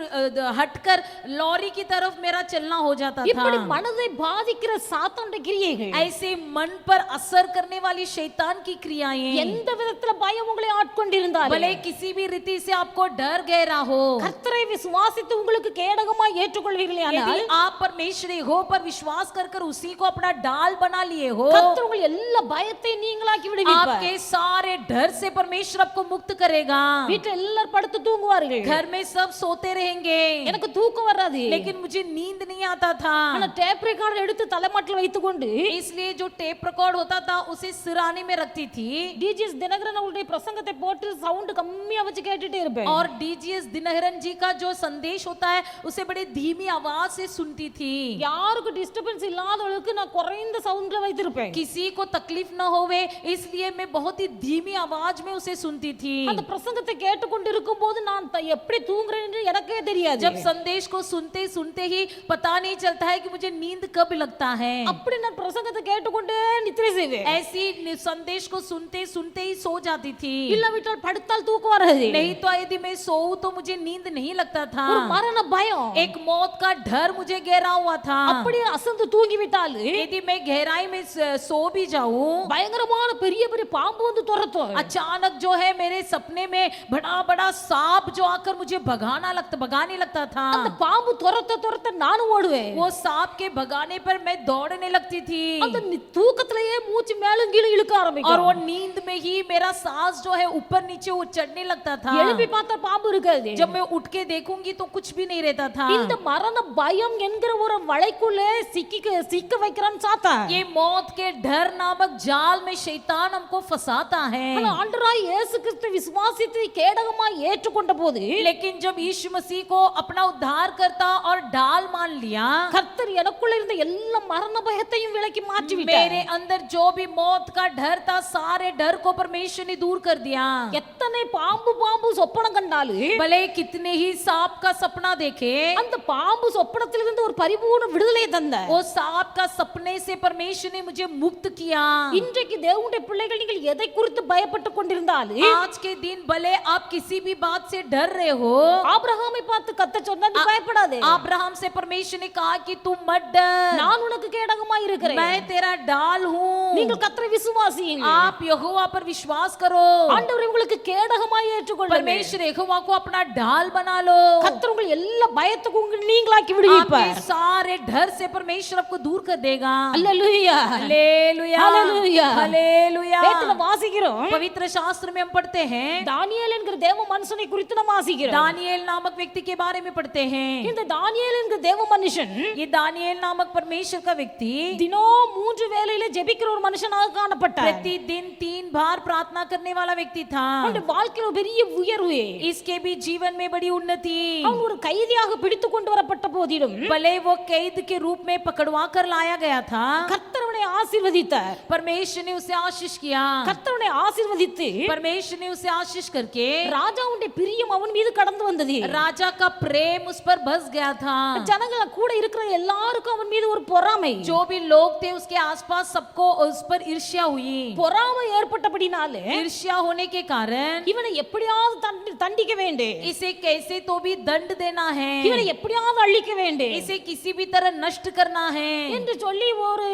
[SPEAKER 3] हटकर लॉरी की तरफ मेरा चलना हो जाता था.
[SPEAKER 1] இப்படி மனதை பாதிக்கிற சாத்தானுடைய கிரியைகள்,
[SPEAKER 3] ऐसे मन पर असर करने वाली शैतान की क्रियाएं,
[SPEAKER 1] எந்த விதத்துல பயம் உங்களை ஆட்கொண்டிருந்தாலும்
[SPEAKER 3] भले किसी भी रीति से आपको डर गहरा हो,
[SPEAKER 1] கர்த்தரை விசுவாசித்து உங்களுக்கு கேடகமாய் ஏற்றுக்கொள்வீர்களானால்
[SPEAKER 3] यदि आप परमेश्वर हो पर विश्वास कर उसी को अपना ढाल बना लिए हो,
[SPEAKER 1] கர்த்தர் உங்கள் எல்லா பயத்தையும் நீங்களாக்கி விடுவீர்.
[SPEAKER 3] आपके सारे डर से परमेश्वर आपको मुक्त करेगा.
[SPEAKER 1] வீட்டுல எல்லாரும் படுத்து தூங்குவார்கள்.
[SPEAKER 3] घर में सब सोते रहेंगे,
[SPEAKER 1] எனக்கு தூக்கம் வராது.
[SPEAKER 3] लेकिन मुझे नींद नहीं आता था.
[SPEAKER 1] ஆனா டேப் ரெக்கார்டர் எடுத்து தலைமாட்டில் வைத்துக்கொண்டு
[SPEAKER 3] इसलिए जो टेप रिकॉर्ड होता था उसे सिराने में रखती थी
[SPEAKER 1] டிஜிஎஸ் தினகரன் அவருடைய பிரசங்கத்தை போட்டு சவுண்ட் கம்மியா வச்சு கேட்டுட்டே இருப்பேன்.
[SPEAKER 3] और डीजीएस दिनहरन जी का जो संदेश होता है उसे बड़े धीमी आवाज से सुनती थी.
[SPEAKER 1] யாருக்கு டிஸ்டர்பன்ஸ் இல்லாதவளுக்கு நான் குறைந்த சவுண்ட்ல வைத்திருப்பேன்.
[SPEAKER 3] किसी को तकलीफ न होवे इसलिए मैं बहुत ही धीमी आवाज में उसे सुनती थी.
[SPEAKER 1] அந்த பிரசங்கத்தை கேட்டுக்கொண்டு இருக்கும்போது நான் எப்படி தூங்குறேன் என்று எனக்கே தெரியாது.
[SPEAKER 3] जब संदेश को सुनते सुनते ही पता नहीं चलता है कि मुझे नींद कब लगता है.
[SPEAKER 1] அப்படி நான் பிரசங்கத்தை கேட்டுக்கொண்டே நித்திரை செய்வேன்.
[SPEAKER 3] ऐसी संदेश को सुनते सुनते ही सो जाती थी.
[SPEAKER 1] இல்லாவிட்டால் படுத்தால் தூக்கம் வராது.
[SPEAKER 3] नहीं तो यदि मैं सोऊं तो मुझे नींद नहीं लगता था.
[SPEAKER 1] ஒரு மரண பயம்,
[SPEAKER 3] एक मौत का डर मुझे घेरा हुआ था.
[SPEAKER 1] அப்படி அசந்து தூங்கி விட்டால்
[SPEAKER 3] यदि मैं गहराई में सो भी जाऊं,
[SPEAKER 1] பயங்கரமான பெரிய பெரிய பாம்பு வந்து துரத்தும்.
[SPEAKER 3] अचानक जो है मेरे सपने में बड़ा बड़ा सांप जो आकर मुझे भगाने लगता था।
[SPEAKER 1] அந்த பாம்பு துரத்த துரத்த நானும் ஓடுவேன்.
[SPEAKER 3] वो सांप के भगाने पर मैं दौड़ने लगती थी
[SPEAKER 1] அந்த தூக்கத்திலேயே மூச்சு மேலும் கீழ இழுக்க
[SPEAKER 3] और
[SPEAKER 1] ஆரம்பிக்கும்.
[SPEAKER 3] वो नींद में ही मेरा सांस जो है ऊपर नीचे वो चढ़ने लगता था।
[SPEAKER 1] எழுப்பி பார்த்தா பாம்பு இருக்காது.
[SPEAKER 3] जब मैं उठ के देखूंगी तो कुछ भी नहीं रहता था।
[SPEAKER 1] இந்த மரண பயம் என்கிற ஒரு வலைக்குள்ளே சிக்க வைக்கிறான் சாத்தான்.
[SPEAKER 3] ये मौत के डर नामक जाल में शैतान हमको फंसाता है।
[SPEAKER 1] ஆனா ஆண்டவராய் இயேசு கிறிஸ்து விசுவாசித்து கேடகமாய் ஏற்றுக்கொண்ட போது
[SPEAKER 3] लेकिन जब यीशु मसीह को अपना उद्धार करता और ढाल मान लिया,
[SPEAKER 1] கர்த்தர் எனக்குள்ள இருந்த எல்லா மரண பயத்தையும் விலக்கி மாற்றி விட்டார்.
[SPEAKER 3] मेरे अंदर जो भी मौत का डर था सारे डर को परमेश्वर ने दूर कर दिया।
[SPEAKER 1] எத்தனை பாம்பு சொப்பனம் கண்டாலும்
[SPEAKER 3] भले कितने ही सांप का सपना देखे,
[SPEAKER 1] அந்த பாம்பு சொப்பனத்திலிருந்து ஒரு பரிபூர்ண விடுதலை தந்தார்.
[SPEAKER 3] वो सांप का सपने से परमेश्वर ने मुझे मुक्त किया।
[SPEAKER 1] இன்றைக்கு தேவனுடைய பிள்ளைகள் நீங்கள் எதை குறித்து பயப்பட்டு கொண்டிருந்தாலும்
[SPEAKER 3] आज के दिन भले आप किसी भी बात से डर रहे हो,
[SPEAKER 1] ஆபிரகாமை பார்த்து கர்த்தர் சொன்னார், நீ பயப்படாதே,
[SPEAKER 3] अब्राहम से परमेश्वर ने कहा कि तुम मत डर,
[SPEAKER 1] நான் उனக்கு கேடகமாய் இருக்கிறேன்.
[SPEAKER 3] मैं तेरा ढाल हूँ।
[SPEAKER 1] நீங்கள் கர்த்தரை விசுவாசியுங்கள்.
[SPEAKER 3] आप यहोवा पर विश्वास करो।
[SPEAKER 1] ஆண்டவர் உங்களுக்கு கேடகமாய் ஏற்றுக்கொள்ளுங்கள்.
[SPEAKER 3] परमेश्वर यहोवा को अपना ढाल बना लो।
[SPEAKER 1] கர்த்தர் உங்கள் எல்லா பயத்துக்கும் உங்களை நீங்களாக்கி விடுவிப்பார்.
[SPEAKER 3] आपके सारे डर से परमेश्वर आपको दूर कर देगा।
[SPEAKER 1] அல்லேலூயா,
[SPEAKER 3] हालेलुया,
[SPEAKER 1] हालेलुया,
[SPEAKER 3] हालेलुया।
[SPEAKER 1] வேதத்துல வாசிக்கிறோம்,
[SPEAKER 3] पवित्र शास्त्र में हम पढ़ते हैं,
[SPEAKER 1] தானியேல் என்கிற தேவ மனுஷனை குறித்து நாம் வாசிக்கிறோம்.
[SPEAKER 3] दानियेल नामक व्यक्ति के बारे में पढ़ते हैं।
[SPEAKER 1] இந்த தானியேல் என்கிற தேவ மனுஷன்
[SPEAKER 3] ये दानियेल नामक परमेश्वर का व्यक्ति
[SPEAKER 1] தினம் 3 வேளையில ஜெபிக்கிற ஒரு மனுஷனாக காணப்பட்டார்.
[SPEAKER 3] प्रतिदिन 3 बार प्रार्थना करने वाला व्यक्ति था।
[SPEAKER 1] அவனுடைய வாழ்க்கையில ஒரு பெரிய உயர்வு.
[SPEAKER 3] इसके भी जीवन में बड़ी उन्नति।
[SPEAKER 1] அவன் ஒரு கைதியாக பிடித்து கொண்டு வரப்பட்ட போதிலும்
[SPEAKER 3] भले वो कैद के रूप में पकड़वा कर लाया गया था,
[SPEAKER 1] கர்த்தர் அவனை ஆசீர்வதித்தார்.
[SPEAKER 3] परमेश्वर ने उसे आशीष किया।
[SPEAKER 1] கர்த்தர் அவனை ஆசீர்வதித்து
[SPEAKER 3] परमेश्वर ने उसे आशीष करके
[SPEAKER 1] ராஜாவுடைய பிரியம் அவன் மீது கடந்து வந்தது.
[SPEAKER 3] राजा का प्रेम उस पर बस गया था।
[SPEAKER 1] ஜனங்கள கூட இருக்கிற எல்லாருக்கும் அவன் மீது ஒரு பொறாமை,
[SPEAKER 3] जो भी लोग थे उसके आसपास सबको उस पर ईर्ष्या हुई।
[SPEAKER 1] பொறாமை ஏற்பட்டபடினாலே
[SPEAKER 3] ईर्ष्या होने के कारण
[SPEAKER 1] இவனை எப்படியாவது தண்டிக்க வேண்டும்,
[SPEAKER 3] इसे कैसे तो भी दंड देना है,
[SPEAKER 1] இவனை எப்படியாவது அழிக்க வேண்டும்
[SPEAKER 3] इसे किसी भी तरह नष्ट करना है
[SPEAKER 1] என்று சொல்லி ஒரு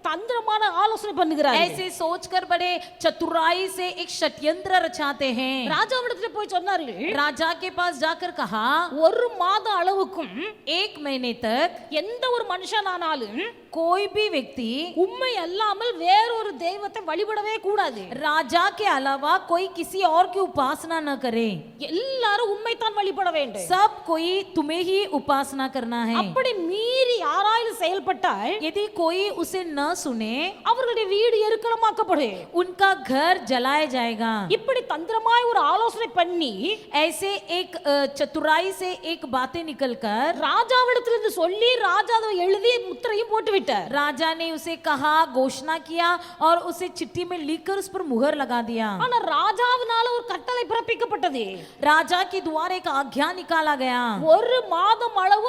[SPEAKER 1] தந்திரமான ஆலோசனை பண்ணுகிறார்.
[SPEAKER 3] ऐसे सोचकर बड़े चतुराई से एक षड्यंत्र रचाते हैं।
[SPEAKER 1] ராஜாவிடத்தில் போய் சொன்னார்கள்,
[SPEAKER 3] राजा के पास जाकर कहा,
[SPEAKER 1] ஒரு மாத அளவுக்கும்
[SPEAKER 3] 1 महीने तक
[SPEAKER 1] எந்த ஒரு மனுஷனானாலும்
[SPEAKER 3] कोई भी व्यक्ति
[SPEAKER 1] உம்மை அல்லாமல் வேறொரு தெய்வத்தை வழிபடவே கூடாது.
[SPEAKER 3] राजा के अलावा कोई किसी और की उपासना न करे।
[SPEAKER 1] எல்லாரும் உம்மை தான் வழிபட வேண்டும்.
[SPEAKER 3] सब कोई तुम्हें ही उपासना करना है।
[SPEAKER 1] அப்படி மீறி யாராயிலும் செயல்பட்டால்
[SPEAKER 3] यदि कोई उसे न सुने
[SPEAKER 1] அவர்களுடைய வீடு எருக்களமாக்கப்படும்.
[SPEAKER 3] उनका घर जलाया जाएगा।
[SPEAKER 1] இப்படி தந்திரமாய் ஒரு ஆலோசனை பண்ணி
[SPEAKER 3] ऐसे एक चतुराई से एक बातें निकलकर
[SPEAKER 1] ராஜாவிடத்திலிருந்து சொல்லி ராஜா அதை எழுதி முத்திரையும் போட்டு விட்டார்.
[SPEAKER 3] राजा ने उसे कहा, घोषणा किया और उसे चिट्ठी में लिखकर उस पर मुहर लगा दिया।
[SPEAKER 1] ஆனா ராஜாவினால ஒரு கட்டளை பிறப்பிக்கப்பட்டது.
[SPEAKER 3] राजा के द्वारा एक आज्ञा निकाला गया।
[SPEAKER 1] ஒரு மாதம் அளவு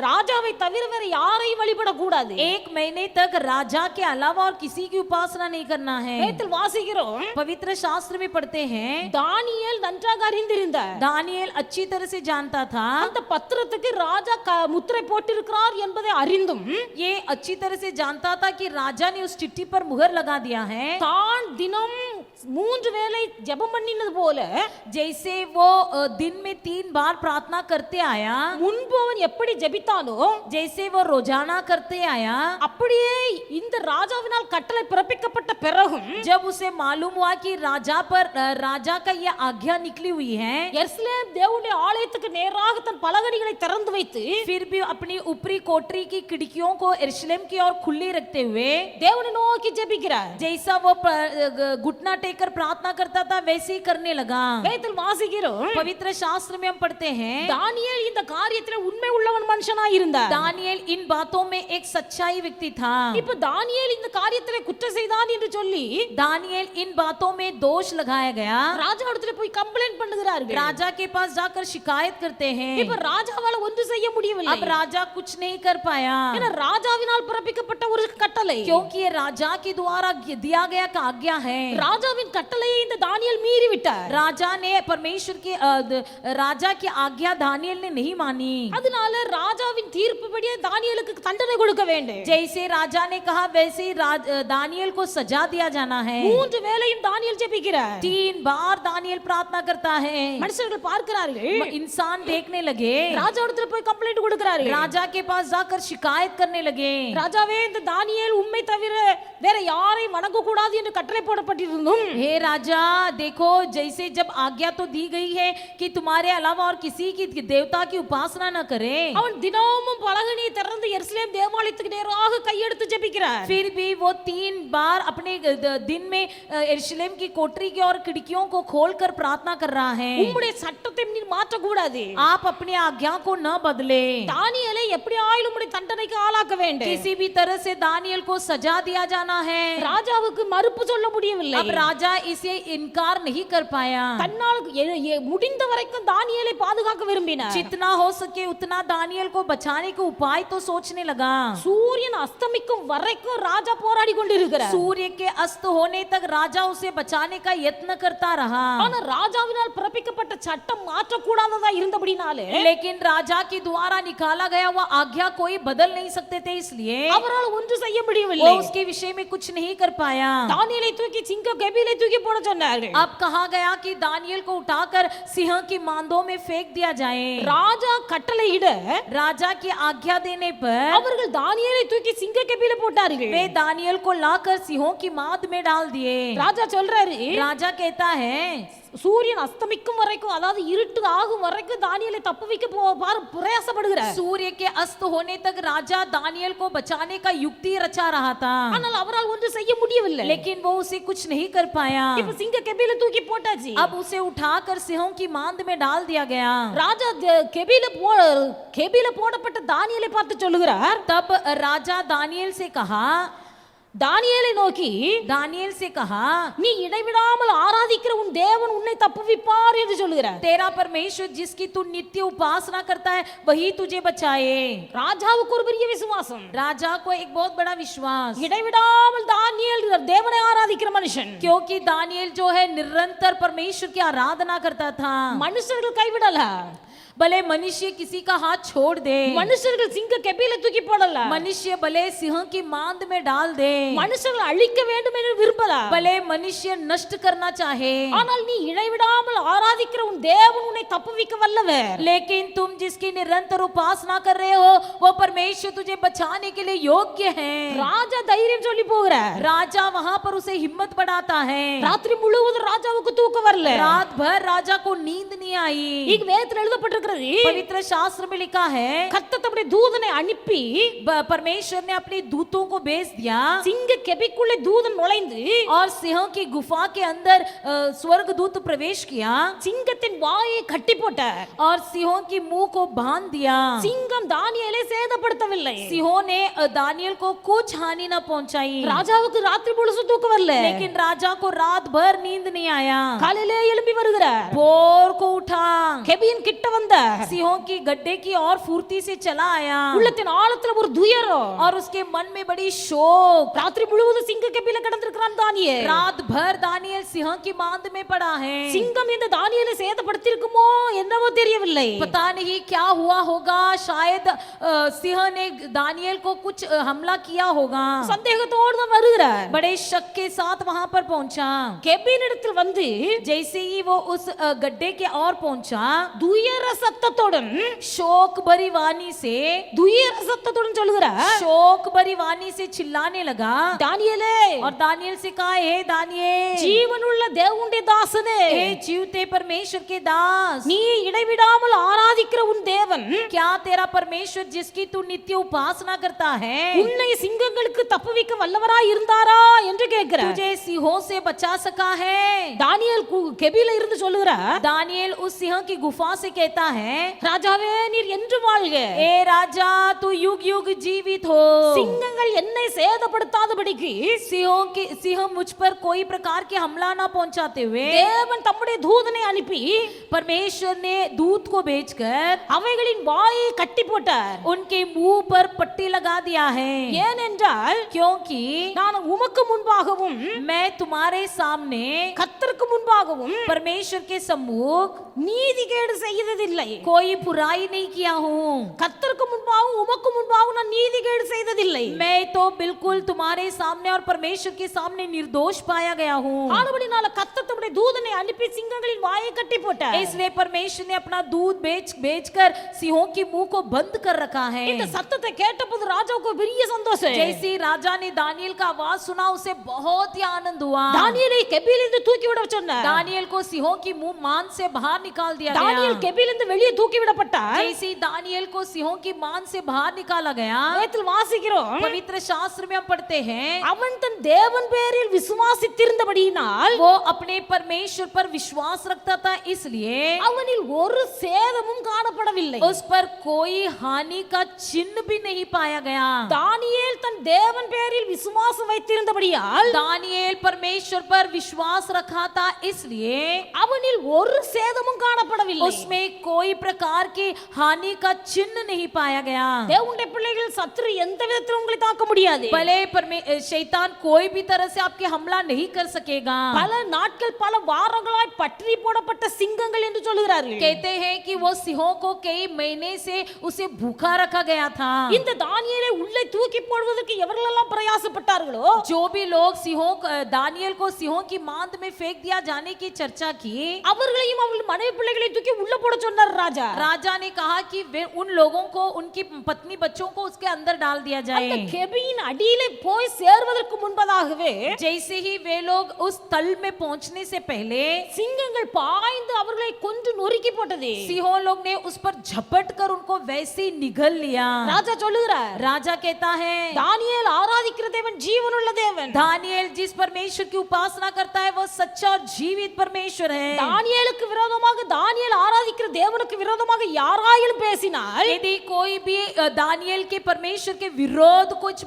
[SPEAKER 1] ராஜாவை தவிர வேற யாரையும் வழிபட கூடாது.
[SPEAKER 3] 1 महीने तक राजा के अलावा और किसी की उपासना नहीं करना है।
[SPEAKER 1] வேதத்தில் வாசிக்கிறோம்,
[SPEAKER 3] पवित्र शास्त्र में पढ़ते हैं,
[SPEAKER 1] தானியேல் நன்றாக அறிந்திருந்தார்.
[SPEAKER 3] दानियेल अच्छी तरह से जानता था,
[SPEAKER 1] அந்த பத்திரத்துக்கு ராஜா முத்திரை போட்டிருக்கிறார் என்பதை அறிந்தும்
[SPEAKER 3] ये अच्छी तरह से जानता था कि राजा ने उस चिट्ठी पर मुहर लगा दिया है।
[SPEAKER 1] தான் தினம் 3 வேளை ஜெபம் பண்ணினது போல
[SPEAKER 3] जैसे वो दिन में 3 बार प्रार्थना करते आया,
[SPEAKER 1] முன்பு அவன் எப்படி ஜெபித்தானோ
[SPEAKER 3] जैसे वो रोजाना करते आया,
[SPEAKER 1] அப்படியே இந்த ராஜாவினால் கட்டளை பிறப்பிக்கப்பட்ட பிறகும்
[SPEAKER 3] जब उसे मालूम हुआ कि राजा का यह आज्ञा निकली हुई है,
[SPEAKER 1] எருசலேம் தேவனுடைய ஆலயத்துக்கு நேராக தன் பலகணிகளை திறந்து வைத்து
[SPEAKER 3] फिर भी अपनी ऊपरी कोठरी की खिड़कियों को यरूशलेम की ओर खुली रखते हुए
[SPEAKER 1] தேவனை நோக்கி ஜெபிக்கிறார்.
[SPEAKER 3] जैसा वो घुटना टेकर प्रार्थना करता था वैसे ही करने लगा।
[SPEAKER 1] வேதத்தில் வாசிக்கிறோம்,
[SPEAKER 3] पवित्र शास्त्र में हम पढ़ते हैं,
[SPEAKER 1] தானியேல் இந்த காரியத்திலே உண்மை உள்ளவன் மனுஷனாய் இருந்தார்.
[SPEAKER 3] दानियेल इन बातों में एक सच्चाई व्यक्ति था।
[SPEAKER 1] இப்ப தானியேல் இந்த காரியத்திலே குற்றம் செய்தான் என்று சொல்லி
[SPEAKER 3] दानियेल इन बातों में दोष लगाया गया।
[SPEAKER 1] ராஜாவிடத்திலே போய் கம்ப்ளைன்ட் பண்ணுகிறார்கள்.
[SPEAKER 3] राजा के पास जाकर शिकायत करते हैं।
[SPEAKER 1] இப்ப ராஜாவால ஒன்றும் செய்ய முடியவில்லை.
[SPEAKER 3] अब राजा कुछ नहीं कर पाया,
[SPEAKER 1] ஏன்னா ராஜாவினால் பிறப்பிக்கப்பட்ட ஒரு கட்டளை.
[SPEAKER 3] क्योंकि ये राजा के द्वारा दिया गया आज्ञा है।
[SPEAKER 1] ராஜாவின் கட்டளையை இந்த தானியேல் மீறி விட்டார். மீறிட்டார்.
[SPEAKER 3] राजा ने परमेश्वर की राजा की आज्ञा दानियल ने नहीं मानी।
[SPEAKER 1] அதனால ராஜாவின் தீர்ப்புப்படியே தானியேலுக்கு தண்டனை கொடுக்க வேண்டும்.
[SPEAKER 3] जैसे राजा ने कहा वैसे ही दानियल को सजा दिया जाना है।
[SPEAKER 1] 3 வேளையும் தானியேல் ஜெபிக்கிறார்.
[SPEAKER 3] 3 बार दानियल प्रार्थना करता है।
[SPEAKER 1] மனுஷர்கள் பார்க்கிறார்கள்,
[SPEAKER 3] इंसान देखने लगे,
[SPEAKER 1] ராஜாவிடத்துல போய் கம்ப்ளைன்ட் கொடுக்கிறார்கள்.
[SPEAKER 3] राजा के पास जाकर शिकायत करने लगे,
[SPEAKER 1] ராஜாவே இந்த தானியேல் உம்மை தவிர வேற யாரையும் வணங்க கூடாது என்று கட்டளை போடப்பட்டிருந்தும்,
[SPEAKER 3] हे राजा देखो जैसे जब आज्ञा तो दी गई है कि तुम्हारे अलावा और किसी की देवता की उपासना न करे,
[SPEAKER 1] அவன் தினமும் பலகணியை திறந்து எருசலேம் தேவாலயத்துக்கு நேராக கையெடுத்து ஜெபிக்கிறார்.
[SPEAKER 3] फिर भी वो 3 बार अपने दिन में यरूशलेम की कोठरी की और खिड़कियों को खोलकर प्रार्थना कर रहा है।
[SPEAKER 1] உம்முடைய சட்டத்தை நீர் மாற்ற கூடாது.
[SPEAKER 3] आप अपनी आज्ञा को न बदले,
[SPEAKER 1] தானியேலை எப்படி ஆயிலும் உம்முடைய தண்டனைக்கு ஆளாக்க வேண்டும்.
[SPEAKER 3] किसी भी तरह से दानियल को सजा दिया जाना है।
[SPEAKER 1] ராஜாவுக்கு மறுப்பு சொல்ல முடியவில்லை.
[SPEAKER 3] अब राजा इसे इनकार नहीं कर पाया।
[SPEAKER 1] தன்னால் முடிந்த வரைக்கும் தானியேலை பாதுகாக்க விரும்பினார்.
[SPEAKER 3] जितना हो सके उतना दानियल को बचाने का उपाय तो सोचने लगा।
[SPEAKER 1] சூரியன் அஸ்தமிக்கும் வரைக்கும் ராஜா போராடி கொண்டிருக்கிறார்.
[SPEAKER 3] सूर्य के अस्त होने तक राजा उसे बचाने का यत्न करता रहा।
[SPEAKER 1] ஆனா ராஜாவினால் பிறப்பிக்கப்பட்ட சட்டம் மாற்ற கூடாததா இருந்தபடினாலே,
[SPEAKER 3] लेकिन राजा के द्वारा निकाला गया वह आज्ञा कोई बदल नहीं सकते थे, इसलिए
[SPEAKER 1] அவரால் ஒன்று செய்ய
[SPEAKER 3] वो
[SPEAKER 1] முடியவில்லை.
[SPEAKER 3] उसके विषय में कुछ नहीं कर पाया।
[SPEAKER 1] தானியேலை தூக்கி சிங்க கெபிலை தூக்கி போட சொன்னார்கள்.
[SPEAKER 3] अब कहा गया कि दानियल को उठाकर सिंह की मांदों में फेंक दिया जाए।
[SPEAKER 1] ராஜா கட்டளையிட
[SPEAKER 3] राजा की आज्ञा देने पर
[SPEAKER 1] அவர்கள் தானியேலை தூக்கி சிங்க கெபில போட்டார்கள்.
[SPEAKER 3] वे दानियल को लाकर सिंहों की मांद में डाल दिए।
[SPEAKER 1] ராஜா சொல்றாரு,
[SPEAKER 3] राजा कहता है
[SPEAKER 1] சூரியன் அஸ்தமிக்கும் வரைக்கும், அதாவது இருட்டு ஆகும் வரைக்கும் தானியேலை தப்புவிக்க பிரயாசப்படுகிறார்.
[SPEAKER 3] सूर्य के अस्त होने तक राजा दानियल को बचाने का युक्ति रचा रहा था,
[SPEAKER 1] ஆனால் அவரால் ஒன்று செய்ய முடியவில்லை.
[SPEAKER 3] लेकिन वो उसे कुछ नहीं कर पाया।
[SPEAKER 1] இப்ப சிங்க கெபில தூக்கி போட்டாச்சு.
[SPEAKER 3] अब उसे उठाकर सिंहों की मांद में डाल दिया गया।
[SPEAKER 1] ராஜா கெபில போடப்பட்ட தானியேலை பார்த்து சொல்லுகிறார்,
[SPEAKER 3] तब राजा दानियल से कहा,
[SPEAKER 1] தானியேலை நோக்கி,
[SPEAKER 3] दानियल से कहा
[SPEAKER 1] நீ இடைவிடாமல் ஆராதிக்கிற உன் தேவன் உன்னை தப்புவிப்பார் என்று சொல்லுகிறார்.
[SPEAKER 3] तेरा परमेश्वर जिसकी तू नित्य उपासना करता है वही तुझे बचाए।
[SPEAKER 1] ராஜாவுக்கு ஒரு பெரிய விசுவாசம்.
[SPEAKER 3] राजा को एक बहुत बड़ा विश्वास,
[SPEAKER 1] இடைவிடாமல் தானியேல் தேவனை ஆராதிக்கிற மனுஷன்.
[SPEAKER 3] क्योंकि दानियल जो है निरंतर परमेश्वर की आराधना करता था।
[SPEAKER 1] மனுஷர்கள் கைவிடல,
[SPEAKER 3] भले मनुष्य किसी का हाथ छोड़ दे,
[SPEAKER 1] மனுஷர்கள் சிங்க கெபில தூக்கி போடல,
[SPEAKER 3] मनुष्य भले सिंह की मांद में डाल दे,
[SPEAKER 1] மனுஷர்கள் அழிக்க வேண்டும் என்று விரும்பல,
[SPEAKER 3] भले मनुष्य नष्ट करना चाहे,
[SPEAKER 1] ஆனால் நீ இடைவிடாமல் ஆராதிக்கிற உன் தேவன் உன்னை தப்புவிக்க வல்லவர்.
[SPEAKER 3] लेकिन तुम जिसकी निरंतर उपासना कर रहे हो वो परमेश्वर तुझे बचाने के लिए योग्य है।
[SPEAKER 1] ராஜா தைரியம் சொல்லி போகிறார்.
[SPEAKER 3] राजा वहां पर उसे हिम्मत बढ़ाता है।
[SPEAKER 1] ராத்திரி முழுவதும் ராஜாவுக்கு தூக்கம் வரல.
[SPEAKER 3] रात भर राजा को नींद नहीं आई।
[SPEAKER 1] இங்க வேதத்தில் எழுதப்பட்டிருக்கிறது,
[SPEAKER 3] पवित्र शास्त्र में लिखा है
[SPEAKER 1] கர்த்தர் தம்முடைய தூதனை அனுப்பி
[SPEAKER 3] परमेश्वर ने अपने दूतों को भेज दिया
[SPEAKER 1] சிங்க கெபிக்குள்ளே தூதன் நுழைந்து
[SPEAKER 3] और सिंहों की गुफा के अंदर स्वर्गदूत प्रवेश किया,
[SPEAKER 1] சிங்கத்தின் வாயை கட்டி போட்டார்.
[SPEAKER 3] और सिंहों की मुंह को बांध दिया।
[SPEAKER 1] சிங்கம் தானியேலை சேதப்படுத்தவில்லை.
[SPEAKER 3] सिंहों ने दानियल को कुछ हानि न पहुंचाई।
[SPEAKER 1] ராஜாவுக்கு ராத்திரி முழுசும் தூக்கம் வரல.
[SPEAKER 3] लेकिन राजा को रात भर नींद नहीं आया।
[SPEAKER 1] காலையிலே எழும்பி வருகிறார்.
[SPEAKER 3] भोर को उठा,
[SPEAKER 1] கெபியின் கிட்ட வந்தார்.
[SPEAKER 3] सिंहों की गड्ढे की और फुर्ती से चला आया,
[SPEAKER 1] உள்ளத்தின் ஆழத்துல ஒரு துயரம்.
[SPEAKER 3] और उसके मन में बड़ी शोक।
[SPEAKER 1] ராத்திரி முழுவதும் சிங்க கெபில கிடந்திருக்கிறான் தானியேல்.
[SPEAKER 3] रात भर दानियल सिंह की मांद में पड़ा है।
[SPEAKER 1] சிங்கம் இந்த தானியேலை சேதப்படுத்தியிருக்குமோ என்னவோ தெரியவில்லை.
[SPEAKER 3] पता नहीं क्या हुआ होगा, शायद सिंह ने दानियल को कुछ हमला किया होगा।
[SPEAKER 1] சந்தேகத்தோடு தான் வருகிறார்.
[SPEAKER 3] बड़े शक के साथ वहां पर पहुंचा।
[SPEAKER 1] கெபியின் இடத்தில் வந்து
[SPEAKER 3] जैसे ही वो उस गड्ढे के और पहुंचा,
[SPEAKER 1] துயர சத்தத்துடன்
[SPEAKER 3] शोक भरी वाणी से
[SPEAKER 1] சொல்லுகிறார்,
[SPEAKER 3] शोक भरी वाणी से चिल्लाने लगा,
[SPEAKER 1] தானியேலே,
[SPEAKER 3] और दानियल से कहा, हे दानियल,
[SPEAKER 1] ஜீவனுள்ள தேவனுடைய தாசனே,
[SPEAKER 3] हे जीवते परमेश्वर के दास,
[SPEAKER 1] நீ இடைவிடாமல் ஆராதிக்கிற உன் தேவன்
[SPEAKER 3] क्या तेरा परमेश्वर जिसकी तू नित्य उपासना करता है
[SPEAKER 1] உன்னை சிங்கங்களுக்கு தப்புவிக்க வல்லவராய் இருந்தாரா என்று கேட்கிறார்.
[SPEAKER 3] तुझे सिंहों से बचा सका है?
[SPEAKER 1] தானியேல் கெபில இருந்து சொல்லுகிறார்,
[SPEAKER 3] दानियल उस सिंह की गुफा से कहता है,
[SPEAKER 1] ராஜாவே நீர் என்று வாழ்க,
[SPEAKER 3] ए राजा तू युग युग जीवित हो।
[SPEAKER 1] சிங்கங்கள் என்னை சேதப்படுத்த நடத்தாதபடிக்கு
[SPEAKER 3] सिंह मुझ पर कोई प्रकार के हमला ना पहुंचाते हुए
[SPEAKER 1] தேவன் தம்முடைய தூதனை அனுப்பி
[SPEAKER 3] परमेश्वर ने दूत को भेजकर
[SPEAKER 1] அவைகளின் வாயை கட்டி போட்டார்.
[SPEAKER 3] उनके मुंह पर पट्टी लगा दिया है,
[SPEAKER 1] ஏனென்றால்
[SPEAKER 3] क्योंकि
[SPEAKER 1] நான் உமக்கு முன்பாகவும்
[SPEAKER 3] मैं तुम्हारे सामने
[SPEAKER 1] கர்த்தருக்கு முன்பாகவும்
[SPEAKER 3] परमेश्वर के सम्मुख
[SPEAKER 1] நீதிகேடு செய்ததில்லை.
[SPEAKER 3] कोई बुराई नहीं किया हूँ।
[SPEAKER 1] கர்த்தருக்கு முன்பாகவும் உமக்கு முன்பாகவும் நான் நீதிகேடு செய்ததில்லை.
[SPEAKER 3] मैं तो बिल्कुल तुम्हारे सामने और परमेश्वर के सामने निर्दोष पाया गया हूँ।
[SPEAKER 1] ஆனபடினால கர்த்தர் தம்முடைய தூதனை அனுப்பி சிங்கங்களின் வாயை கட்டி போட்டார்.
[SPEAKER 3] इसलिए परमेश्वर ने अपना दूध भेजकर सिंहों के मुंह को बंद कर रखा है।
[SPEAKER 1] இந்த சத்தத்தை கேட்டபோது ராஜாவுக்கு பெரிய சந்தோஷம்.
[SPEAKER 3] जैसे राजा ने दानियल का आवाज सुना उसे बहुत ही आनंद हुआ।
[SPEAKER 1] தானியேலை கெபியிலிருந்து தூக்கி விட சொன்னார்.
[SPEAKER 3] दानियल को सिंहों की मुंह मान से बाहर निकाल दिया गया।
[SPEAKER 1] தானியேல் கெபியிலிருந்து வெளியே தூக்கி விடப்பட்டார்.
[SPEAKER 3] जैसे दानियल को सिंहों की मान से बाहर निकाला गया,
[SPEAKER 1] வேதத்தில் வாசிக்கிறோம்,
[SPEAKER 3] पवित्र शास्त्र में हम पढ़ते हैं,
[SPEAKER 1] அவன் தன் தேவன் பேரில் விசுவாசித்திருந்தபடியினால்
[SPEAKER 3] वो अपने परमेश्वर पर विश्वास रखता था, इसलिए
[SPEAKER 1] அவனில் ஒரு சேதமும் காணப்படவில்லை.
[SPEAKER 3] उस पर कोई हानि का चिन्ह भी नहीं पाया गया।
[SPEAKER 1] தானியேல் தன் தேவன் பேரில் விசுவாசம் வைத்திருந்தபடியால்
[SPEAKER 3] दानियल परमेश्वर पर विश्वास रखा था, इसलिए
[SPEAKER 1] அவனில் ஒரு சேதமும் காணப்படவில்லை.
[SPEAKER 3] उसमें कोई प्रकार की हानि का चिन्ह नहीं पाया गया।
[SPEAKER 1] தேவனுடைய பிள்ளைகள் சத்துரு எந்த விதத்திலும் உங்களை தாக்க முடியாது.
[SPEAKER 3] भले शैतान कोई भी तरह से आपके हमला नहीं कर सकेगा।
[SPEAKER 1] பல நாட்கள் பல வாரங்களாய் பற்றி போடப்பட்ட சிங்கங்கள் என்று சொல்கிறார்கள்.
[SPEAKER 3] कहते हैं कि वो सिंहों को कई महीने से उसे भूखा रखा गया था।
[SPEAKER 1] இந்த தானியேலை உள்ளே தூக்கி போடுவதற்கு எவர்களெல்லாம் பிரயாசப்பட்டார்களோ,
[SPEAKER 3] जो भी लोग दानियल को सिंहों की मांद में फेंक दिया जाने की चर्चा की,
[SPEAKER 1] அவர்களையும் அவர்கள் மனைவி பிள்ளைகளை தூக்கி உள்ள போட சொன்னார் ராஜா.
[SPEAKER 3] राजा ने कहा कि वे उन लोगों को, उनकी पत्नी बच्चों को उसके अंदर डाल दिया
[SPEAKER 1] அந்த
[SPEAKER 3] जाए।
[SPEAKER 1] கெபியின் அடியிலே போய் சேர்வதற்கு முன்பதாகவே
[SPEAKER 3] जैसे ही वे लोग उस तल में पहुंचने से पहले
[SPEAKER 1] சிங்கங்கள் பாய்ந்து அவர்களை கொன்று நொறுக்கி போட்டது.
[SPEAKER 3] सिंहों लोग ने उस पर झपट कर उनको वैसे ही निगल लिया।
[SPEAKER 1] ராஜா சொல்லுகிறார்,
[SPEAKER 3] राजा कहता है,
[SPEAKER 1] தானியேல் ஆராதிக்கிற தேவன் ஜீவனுள்ள தேவன்.
[SPEAKER 3] दानियल जिस परमेश्वर की उपासना करता है वो सच्चा और जीवित परमेश्वर है।
[SPEAKER 1] தானியேலுக்கு விரோதமாக தானியேல் ஆராதிக்கிற தேவனுக்கு விரோதமாக யாராயிலும் பேசினால்,
[SPEAKER 3] यदि कोई भी दानियल के परमेश्वर के विरोध कुछ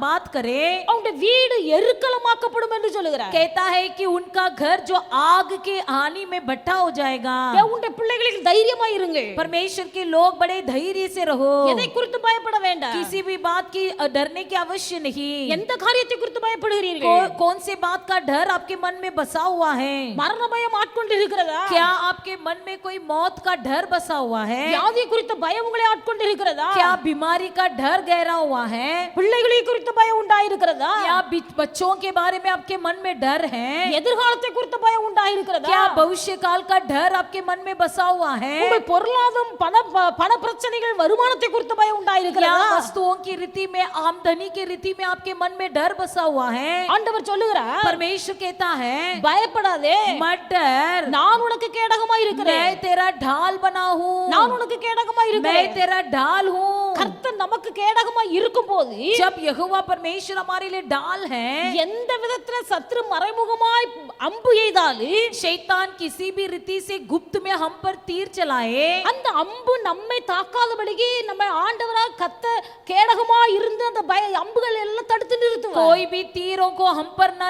[SPEAKER 3] बात करे,
[SPEAKER 1] அவனுடைய வீடு எருக்களமாக்கப்படும் என்று சொல்லுகிறார்.
[SPEAKER 3] कहता है कि उनका घर जो आग के हानि में भट्ठा हो जाएगा।
[SPEAKER 1] தேவனுடைய பிள்ளைகளுக்கு தைரியமாய் இருங்கள்.
[SPEAKER 3] परमेश्वर के लोग बड़े धैर्य से रहो,
[SPEAKER 1] எதை குறித்து பயப்பட வேண்டாம்.
[SPEAKER 3] किसी भी बात की डरने की आवश्यक नहीं।
[SPEAKER 1] எந்த காரியத்தை குறித்து பயப்படுகிறீர்கள்?
[SPEAKER 3] कौन से बात का डर आपके मन में बसा हुआ है?
[SPEAKER 1] மரண பயம் ஆட்கொண்டு இருக்கிறதா?
[SPEAKER 3] क्या आपके मन में कोई मौत का डर बसा हुआ है?
[SPEAKER 1] வியாதி குறித்த பயம் உங்களை ஆட்கொண்டு இருக்கிறதா?
[SPEAKER 3] क्या बीमारी का डर गहरा हुआ है?
[SPEAKER 1] பிள்ளைகளை குறித்த பயம் உண்டாயிருக்கிறதா?
[SPEAKER 3] या बच्चों के बारे में आपके मन में डर है?
[SPEAKER 1] எதிர்காலத்தை குறித்த பயம் உண்டாயிருக்கிறதா?
[SPEAKER 3] क्या भविष्य काल का डर आपके मन में बसा हुआ है?
[SPEAKER 1] உங்கள் பொருளாதாரம் பண பிரச்சனைகள் வருமானத்தை குறித்த பயம்
[SPEAKER 3] क्या
[SPEAKER 1] உண்டாயிருக்கிறதா?
[SPEAKER 3] वस्तुओं की रीति में, आमदनी की रीति में आपके मन में डर बसा हुआ है?
[SPEAKER 1] ஆண்டவர் சொல்லுகிறார்,
[SPEAKER 3] परमेश्वर कहता है,
[SPEAKER 1] பயப்படாதே,
[SPEAKER 3] मत डर,
[SPEAKER 1] நான் உனக்கு கேடகமாய் இருக்கிறேன்.
[SPEAKER 3] मैं तेरा ढाल बना हूँ,
[SPEAKER 1] நான் உனக்கு கேடகமாய்
[SPEAKER 3] मैं
[SPEAKER 1] இருக்கிறேன்.
[SPEAKER 3] तेरा ढाल हूँ।
[SPEAKER 1] கர்த்தர் நமக்கு கேடகமாய் இருக்கும்போது
[SPEAKER 3] जब यहोवा परमेश्वर हमारे लिए ढाल है,
[SPEAKER 1] எந்த விதத்துல சத்துரு மறைமுகமாய் அம்பு எய்தாலும்
[SPEAKER 3] शैतान किसी भी रीति से गुप्त में हम पर तीर चलाए,
[SPEAKER 1] அந்த அம்பு நம்மை தாக்காதபடிக்கு நம்ம ஆண்டவராக கத்த கேடகமாய் இருந்து அந்த அம்புகள் எல்லாம் தடுத்து நிறுத்துவார்.
[SPEAKER 3] कोई भी तीरों को हम पर न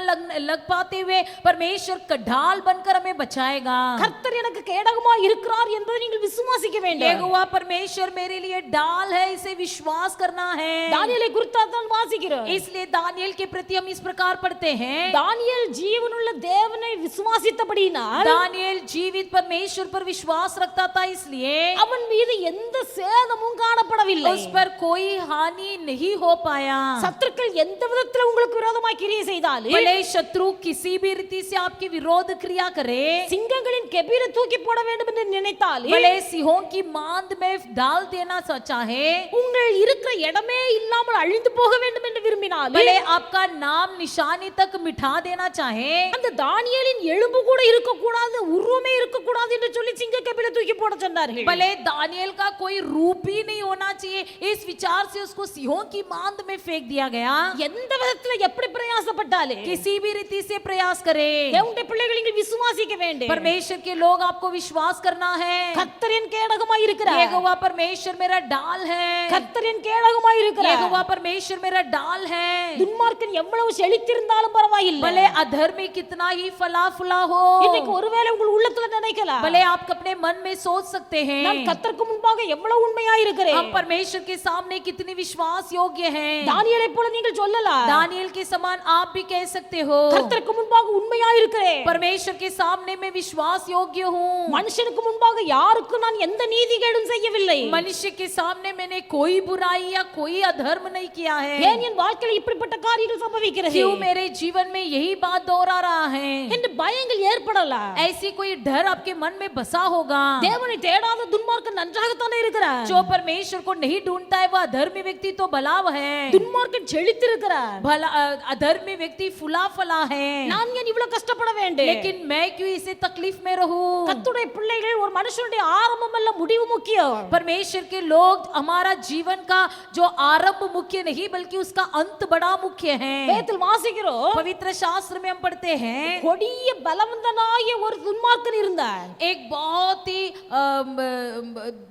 [SPEAKER 3] लग पाते हुए परमेश्वर का ढाल बनकर हमें बचाएगा।
[SPEAKER 1] கர்த்தர் எனக்கு கேடகமாய் இருக்கிறார் என்பதை நீங்கள் விசுவாசிக்க வேண்டும்.
[SPEAKER 3] यहोवा परमेश्वर मेरे लिए ढाल है, इसे विश्वास करना है।
[SPEAKER 1] தானியேலை குறித்து தான் வாசிக்கிறோம்.
[SPEAKER 3] इसलिए दानियल के प्रति हम इस प्रकार पढ़ते हैं,
[SPEAKER 1] தானியேல் ஜீவனுள்ள தேவனை விசுவாசித்தபடியினால்
[SPEAKER 3] दानियल जीवित परमेश्वर पर विश्वास रखता था, इसलिए
[SPEAKER 1] அவன் மீது எந்த சேதமும் காணப்படவில்லை.
[SPEAKER 3] उस पर कोई हानि नहीं हो पाया।
[SPEAKER 1] சத்துருக்கள் எந்த விதத்துல உங்களுக்கு விரோதமாய் கிரியை செய்தாலும்,
[SPEAKER 3] भले शत्रु किसी भी रीति से आपके विरोध क्रिया करे,
[SPEAKER 1] சிங்கங்களின் கெபிரை தூக்கி போட வேண்டும் என்று நினைத்தாலும்,
[SPEAKER 3] भले सिंहों की मांद में डाल देना चाहे,
[SPEAKER 1] உங்கள் இருக்கிற இடமே இல்லாமல் அழிந்து போக வேண்டும் என்று விரும்பினாலும்,
[SPEAKER 3] भले आपका नाम निशानी तक मिटा देना चाहे,
[SPEAKER 1] அந்த தானியேலின் எலும்பு கூட இருக்க கூடாது, உருவமே இருக்க கூடாது என்று சொல்லி சிங்க கெபில தீவுல தூக்கி போட சொன்னார்கள்.
[SPEAKER 3] भले दानियल का कोई रूप ही नहीं होना चाहिए, इस विचार से उसको सिंहों की मांद में फेंक दिया गया।
[SPEAKER 1] எந்த விதத்துல எப்படி பிரயாசப்பட்டாலே
[SPEAKER 3] किसी भी रीति से प्रयास करे,
[SPEAKER 1] தேவனுடைய பிள்ளைகள் நீங்கள் விசுவாசிக்க வேண்டும்.
[SPEAKER 3] परमेश्वर के लोग आपको विश्वास करना है।
[SPEAKER 1] கர்த்தரின் கேடகமாய் இருக்கிறார்.
[SPEAKER 3] यहोवा परमेश्वर मेरा डाल है,
[SPEAKER 1] கர்த்தரின் கேடகமாய் இருக்கிறார்.
[SPEAKER 3] यहोवा परमेश्वर मेरा डाल है।
[SPEAKER 1] துன்மார்க்கன் எவ்வளவு செழித்திருந்தாலும் பரவாயில்லை.
[SPEAKER 3] भले अधर्मी कितना ही फला फुला हो,
[SPEAKER 1] இன்னைக்கு ஒருவேளை உங்கள் உள்ளத்துல நினைக்கலாம்,
[SPEAKER 3] भले आप अपने मन में सोच सकते हैं,
[SPEAKER 1] நான் கர்த்தருக்கு முன்பாக எவ்வளவு உண்மையாய் இருக்கிறேன்.
[SPEAKER 3] हम परमेश्वर के सामने कितनी विश्वास योग्य हैं।
[SPEAKER 1] தானியேலை போல நீங்கள் சொல்லலாம்,
[SPEAKER 3] दानियल के समान आप भी कह सकते हो,
[SPEAKER 1] கர்த்தருக்கு முன்பாக உண்மையாய் இருக்கிறேன்.
[SPEAKER 3] परमेश्वर के सामने मैं विश्वास योग्य हूँ।
[SPEAKER 1] மனுஷனுக்கு முன்பாக யாருக்கும் நான் எந்த நீதிகேடும் செய்யவில்லை.
[SPEAKER 3] मनुष्य के सामने मैंने कोई बुराई या कोई अधर्म नहीं किया है।
[SPEAKER 1] ஏன் என் வாழ்க்கையில் இப்படிப்பட்ட காரியங்கள் சம்பவிக்கிறது
[SPEAKER 3] क्यों मेरे जीवन में यही बात दोहरा रहा है?
[SPEAKER 1] என்று பயங்கள் ஏற்படலாம்.
[SPEAKER 3] ऐसी कोई डर आपके मन में बसा होगा।
[SPEAKER 1] தேவனை தேடாத துன்மார்க்கன் நன்றாகத்தானே இருக்கிறார்.
[SPEAKER 3] जो परमेश्वर को नहीं ढूंढता है वह अधर्मी व्यक्ति तो भलाव है,
[SPEAKER 1] துன்மார்க்கன் செழித்திருக்கிறார்.
[SPEAKER 3] भला अधर्मी व्यक्ति फुला फला है।
[SPEAKER 1] நான் ஏன் इவ்வளவு கஷ்டப்பட வேண்டும்?
[SPEAKER 3] लेकिन मैं क्यों इसे तकलीफ में रहूं?
[SPEAKER 1] கர்த்தருடைய பிள்ளைகள் ஒரு மனுஷனுடைய ஆரம்பம் அல்ல முடிவு முக்கியம்.
[SPEAKER 3] परमेश्वर के लोग हमारा जीवन का जो आरंभ मुख्य नहीं बल्कि उसका अंत बड़ा मुख्य है।
[SPEAKER 1] வேதத்தில் வாசிக்கிறோம்,
[SPEAKER 3] पवित्र शास्त्र में हम पढ़ते हैं
[SPEAKER 1] கொடிய பலவந்தனாகிய ஒரு துன்மார்க்கன் இருந்தார்.
[SPEAKER 3] एक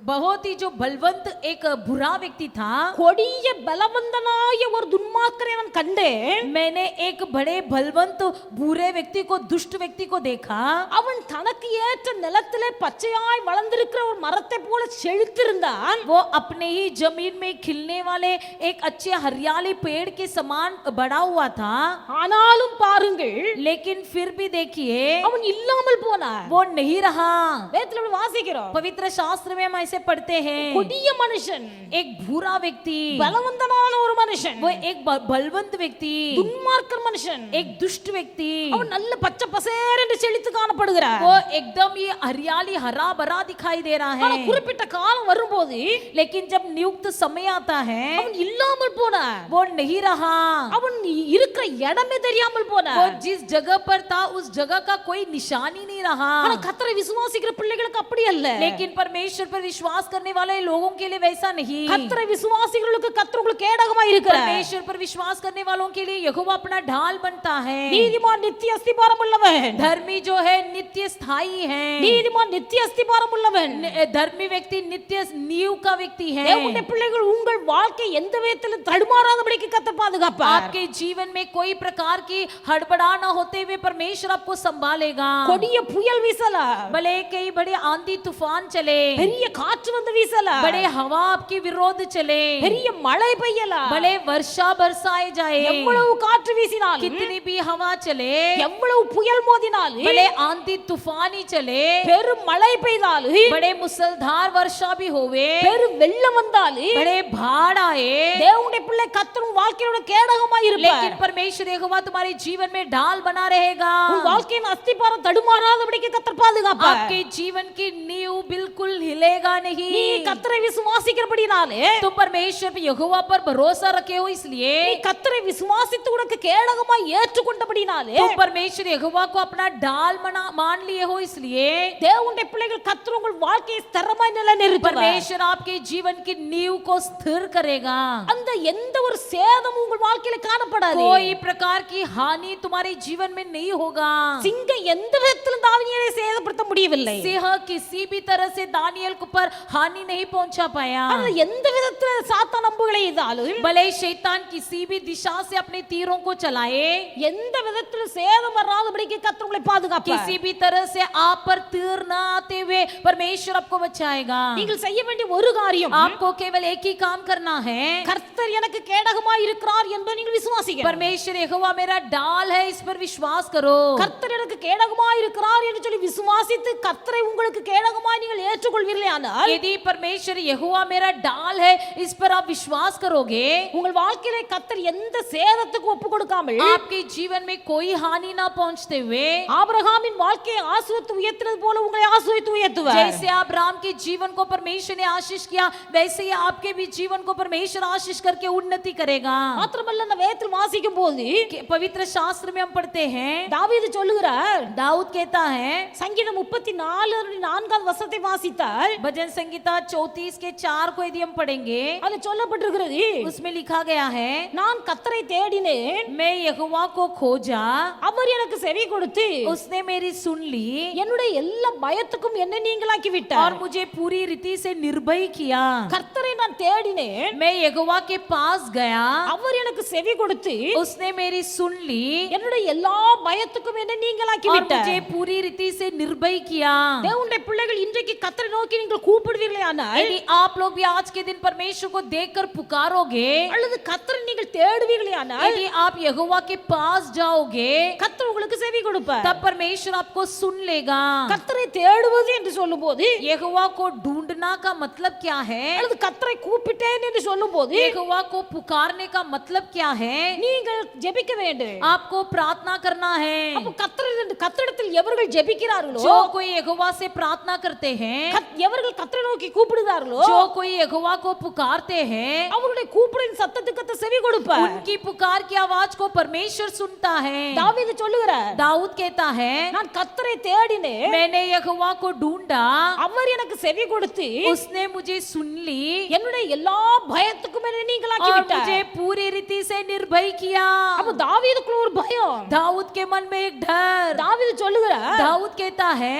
[SPEAKER 3] बहुत ही जो बलवंत एक बुरा व्यक्ति था।
[SPEAKER 1] கொடிய பலவந்தனாகிய ஒரு துன்மார்க்கனை நான் கண்டேன்.
[SPEAKER 3] मैंने एक बड़े बलवंत बुरे व्यक्ति को, दुष्ट व्यक्ति को देखा।
[SPEAKER 1] அவன் தனக்கு ஏற்ற நிலத்திலே பச்சையாய் வளர்ந்திருக்கிற ஒரு மரத்தை போல செழித்திருந்தான்.
[SPEAKER 3] वो अपने ही जमीन में खिलने वाले एक अच्छे हरियाली पेड़ के समान बड़ा हुआ था।
[SPEAKER 1] ஆனாலும் பாருங்கள்,
[SPEAKER 3] लेकिन फिर भी देखिए
[SPEAKER 1] அவன் இல்லாமல் போனான்.
[SPEAKER 3] वो नहीं रहा।
[SPEAKER 1] வேதத்தில் அப்படி வாசிக்கிறோம்,
[SPEAKER 3] पवित्र शास्त्र में हम ऐसे पढ़ते हैं
[SPEAKER 1] கொடிய மனுஷன்,
[SPEAKER 3] एक बुरा व्यक्ति,
[SPEAKER 1] பலவந்தனான ஒரு மனுஷன்,
[SPEAKER 3] वो एक बलवंत व्यक्ति,
[SPEAKER 1] துன்மார்க்கன் மனுஷன்,
[SPEAKER 3] एक दुष्ट व्यक्ति,
[SPEAKER 1] அவன் நல்ல பச்சை பசேர் என்று செழித்து காணப்படுகிறார்.
[SPEAKER 3] वो एकदम ये हरियाली हरा भरा दिखाई दे रहा
[SPEAKER 1] ஆனா
[SPEAKER 3] है।
[SPEAKER 1] குறிப்பிட்ட காலம் வரும்போது
[SPEAKER 3] लेकिन जब नियुक्त समय आता है
[SPEAKER 1] அவன் இல்லாமல் போனான்.
[SPEAKER 3] वो नहीं रहा।
[SPEAKER 1] அவன் இருக்கிற இடமே தெரியாமல்
[SPEAKER 3] वो
[SPEAKER 1] போனான்.
[SPEAKER 3] जिस जगह पर था उस जगह का कोई निशान ही नहीं रहा।
[SPEAKER 1] ஆனா கர்த்தரை விசுவாசிக்கிற பிள்ளைகளுக்கு அப்படி அல்ல.
[SPEAKER 3] लेकिन परमेश्वर पर विश्वास करने वाले लोगों के लिए वैसा नहीं।
[SPEAKER 1] கர்த்தரை விசுவாசிக்கிறவர்களுக்கு கர்த்தர் உங்களுக்கு கேடகமாய் இருக்கிறார்.
[SPEAKER 3] परमेश्वर पर विश्वास करने वालों के लिए यहोवा अपना ढाल बनता है।
[SPEAKER 1] நீதிமான் நித்திய அஸ்திபாரம் உள்ளவன்.
[SPEAKER 3] धर्मी जो है नित्य स्थायी है।
[SPEAKER 1] நீதிமான் நித்திய அஸ்திபாரம் உள்ளவன்.
[SPEAKER 3] धर्मी व्यक्ति नित्य नींव का व्यक्ति है।
[SPEAKER 1] தேவனுடைய பிள்ளைகள் உங்கள் வாழ்க்கை எந்த விதத்திலும் தடுமாறாதபடிக்கு கர்த்தர் பாதுகாப்பார்.
[SPEAKER 3] आपके जीवन में कोई प्रकार की हड़बड़ा न होते हुए परमेश्वर आपको संभालेगा।
[SPEAKER 1] கொடிய புயல் வீசலாம்,
[SPEAKER 3] भले कई बड़े आंधी तूफान चले,
[SPEAKER 1] பெரிய காற்று வந்து வீசலாம்,
[SPEAKER 3] बड़े हवा आपके विरोध चले,
[SPEAKER 1] பெரிய மழை பெய்யலாம்,
[SPEAKER 3] भले वर्षा बरसाए जाए,
[SPEAKER 1] எவ்வளவு காற்று வீசினாலும்,
[SPEAKER 3] कितनी भी हवा चले,
[SPEAKER 1] எவ்வளவு புயல் மோதினாலும்,
[SPEAKER 3] भले आंधी तूफान ही चले,
[SPEAKER 1] பெரும் மழை பெய்தாலும்,
[SPEAKER 3] बड़े मुसलधार वर्षा भी होवे,
[SPEAKER 1] பெரும் வெள்ளம் வந்தாலும்,
[SPEAKER 3] बड़े बाढ़ आए,
[SPEAKER 1] தேவனுடைய பிள்ளை கர்த்தரும் வாழ்க்கையோட கேடகமாய் இருப்பார்.
[SPEAKER 3] लेकिन परमेश्वर यहोवा तुम्हारे जीवन में ढाल बना रहेगा।
[SPEAKER 1] உன் வாழ்க்கையின் அஸ்திபாரம் தடுமாறாதபடிக்கு கர்த்தர் பாதுகாப்பார்.
[SPEAKER 3] आपके जीवन की नींव बिल्कुल हिलेगा
[SPEAKER 1] நீ
[SPEAKER 3] नहीं।
[SPEAKER 1] கர்த்தரை விசுவாசிக்கிறபடினாலே,
[SPEAKER 3] तुम परमेश्वर पे यहोवा पर भरोसा रखे हो इसलिए,
[SPEAKER 1] நீ கர்த்தரை விசுவாசித்து உனக்கு கேடகமாய் ஏற்றுக்கொண்டபடினாலே,
[SPEAKER 3] तुम परमेश्वर यहोवा को अपना ढाल मान लिए हो इसलिए,
[SPEAKER 1] தேவனுடைய பிள்ளைகள் கர்த்தர் உங்கள் வாழ்க்கையை ஸ்திரமாய் நிலைநிறுத்துவார்.
[SPEAKER 3] परमेश्वर आपके जीवन की नींव को स्थिर करेगा।
[SPEAKER 1] அந்த எந்த ஒரு சேதமும் உங்கள் வாழ்க்கையில காணப்படாது.
[SPEAKER 3] कोई प्रकार की हानि तुम्हारे जीवन में नहीं होगा।
[SPEAKER 1] சிங்கம் எந்த விதத்திலும் தானியேலை சேதப்படுத்த முடியவில்லை.
[SPEAKER 3] सिंह किसी भी तरह से दानियल को पर हानि नहीं पहुंचा पाया।
[SPEAKER 1] ஆனா எந்த விதத்துல சாத்தான் அம்புகளை எய்தாலும்,
[SPEAKER 3] भले शैतान किसी भी दिशा से अपने तीरों को चलाए,
[SPEAKER 1] எந்த விதத்துல சேதம் வராதபடிக்கு கர்த்தர் உங்களை பாதுகாப்பார்.
[SPEAKER 3] किसी भी तरह से आप पर तीर न आते हुए परमेश्वर आपको बचाएगा।
[SPEAKER 1] நீங்கள் செய்ய வேண்டிய ஒரு காரியம்,
[SPEAKER 3] आपको केवल एक ही काम करना है,
[SPEAKER 1] கர்த்தர் எனக்கு கேடகமாய் இருக்கிறார் என்று நீங்கள் விசுவாசிக்க.
[SPEAKER 3] परमेश्वर यहोवा मेरा डाल है, इस पर विश्वास करो।
[SPEAKER 1] கர்த்தர் எனக்கு கேடகமாய் இருக்கிறார் என்று சொல்லி விசுவாசித்து கர்த்தரை உங்களுக்கு கேடகமாய் நீங்கள் ஏற்றுக்கொள்வீர்களானால்,
[SPEAKER 3] यदि परमेश्वर यहोवा मेरा डाल है इस पर आप विश्वास करोगे,
[SPEAKER 1] உங்கள் வாழ்க்கையிலே கர்த்தர் எந்த சேதத்துக்கு ஒப்பு கொடுக்காமல்
[SPEAKER 3] आपके जीवन में कोई हानि ना पहुंचते हुए,
[SPEAKER 1] ஆபிரகாமின் வாழ்க்கையை ஆசீர்வதித்து உயர்த்தினது போல உங்களை ஆசீர்வதித்து उयर्த்துவார்.
[SPEAKER 3] जैसे अब्राहम के जीवन को परमेश्वर ने आशीष किया वैसे ही आपके भी जीवन को परमेश्वर आशीष करके उन्नति करेगा।
[SPEAKER 1] மாத்திரமல்ல, அந்த வேதத்தில் வாசிக்கும் போது
[SPEAKER 3] पवित्र शास्त्र में हम पढ़ते हैं,
[SPEAKER 1] தாவீது சொல்லுகிறார்,
[SPEAKER 3] दाऊद कहता है,
[SPEAKER 1] சங்கீதம் 34 வசனத்தை வாசித்தால்
[SPEAKER 3] भजन संगीता 34 के 4 को यदि हम पढ़ेंगे,
[SPEAKER 1] அது சொல்லப்பட்டிருக்கிறது,
[SPEAKER 3] उसमें लिखा गया है,
[SPEAKER 1] நான் கர்த்தரை தேடினேன்,
[SPEAKER 3] मैं यहोवा को खोजा,
[SPEAKER 1] அவர் எனக்கு செவி கொடுத்து
[SPEAKER 3] उसने मेरी सुन ली
[SPEAKER 1] என்னுடைய எல்லா பயத்துக்கும் என்னை நீங்களாக்கி
[SPEAKER 3] और
[SPEAKER 1] விட்டார்.
[SPEAKER 3] मुझे पूरी रीति से निर्भय किया।
[SPEAKER 1] கர்த்தரை நான் தேடினேன்,
[SPEAKER 3] मैं यहोवा के पास गया,
[SPEAKER 1] அவர் எனக்கு செவி கொடுத்து
[SPEAKER 3] उसने मेरी सुन ली
[SPEAKER 1] என்னுடைய எல்லா பயத்துக்கும் என்னை நீங்களாக்கி
[SPEAKER 3] और
[SPEAKER 1] விட்டார்.
[SPEAKER 3] मुझे पूरी रीति से निर्भय किया।
[SPEAKER 1] தேவனுடைய பிள்ளைகள் இன்றைக்கு கர்த்தரை நோக்கி நீங்கள் கூப்பிடுவீர்களே ஆனால்,
[SPEAKER 3] यदि आप लोग भी आज के दिन परमेश्वर को देखकर पुकारोगे,
[SPEAKER 1] அல்லது கர்த்தரை நீங்கள் தேடுவீர்களே ஆனால்,
[SPEAKER 3] यदि आप यहोवा के पास जाओगे,
[SPEAKER 1] கர்த்தர் உங்களுக்கு செவி கொடுப்பார்.
[SPEAKER 3] तब परमेश्वर आपको सुन लेगा।
[SPEAKER 1] கர்த்தரை தேடுவது என்று சொல்லும்போது,
[SPEAKER 3] यहोवा को ढूंढना का मतलब क्या है?
[SPEAKER 1] அல்லது கர்த்தரை கூப்பிட்டேன் என்று சொல்லும்போது,
[SPEAKER 3] यहोवा को पुकारने का मतलब क्या है?
[SPEAKER 1] நீங்கள் ஜெபிக்க வேண்டும்.
[SPEAKER 3] आपको प्रार्थना करना है।
[SPEAKER 1] அப்ப கர்த்தரிடத்தில் எவர்கள் ஜெபிக்கிறார்களோ,
[SPEAKER 3] जो कोई यहोवा से प्रार्थना करते हैं,
[SPEAKER 1] எவர்கள் கர்த்தரை நோக்கி கூப்பிடுகிறார்களோ,
[SPEAKER 3] जो कोई यहोवा को पुकारते हैं,
[SPEAKER 1] அவருடைய கூப்பிடின் சத்தத்துக்கு கர்த்தர் செவி கொடுப்பார்.
[SPEAKER 3] उनकी पुकार की आवाज को परमेश्वर सुनता है।
[SPEAKER 1] தாவீது சொல்லுகிறார்,
[SPEAKER 3] दाऊद कहता है,
[SPEAKER 1] நான் கர்த்தரை தேடினேன்,
[SPEAKER 3] मैंने यहोवा को ढूंढा,
[SPEAKER 1] அவர் எனக்கு செவி கொடுத்து
[SPEAKER 3] उसने मुझे सुन ली
[SPEAKER 1] என்னுடைய எல்லா பயத்துக்கும் என்னை நீங்களாக்கி
[SPEAKER 3] और
[SPEAKER 1] விட்டார்.
[SPEAKER 3] मुझे पूरी रीति से निर्भय किया।
[SPEAKER 1] அப்ப தாவீதுக்குள்ள ஒரு பயம்.
[SPEAKER 3] दाऊद के मन में एक डर।
[SPEAKER 1] தாவீது சொல்லுகிறார்,
[SPEAKER 3] दाऊद कहता है,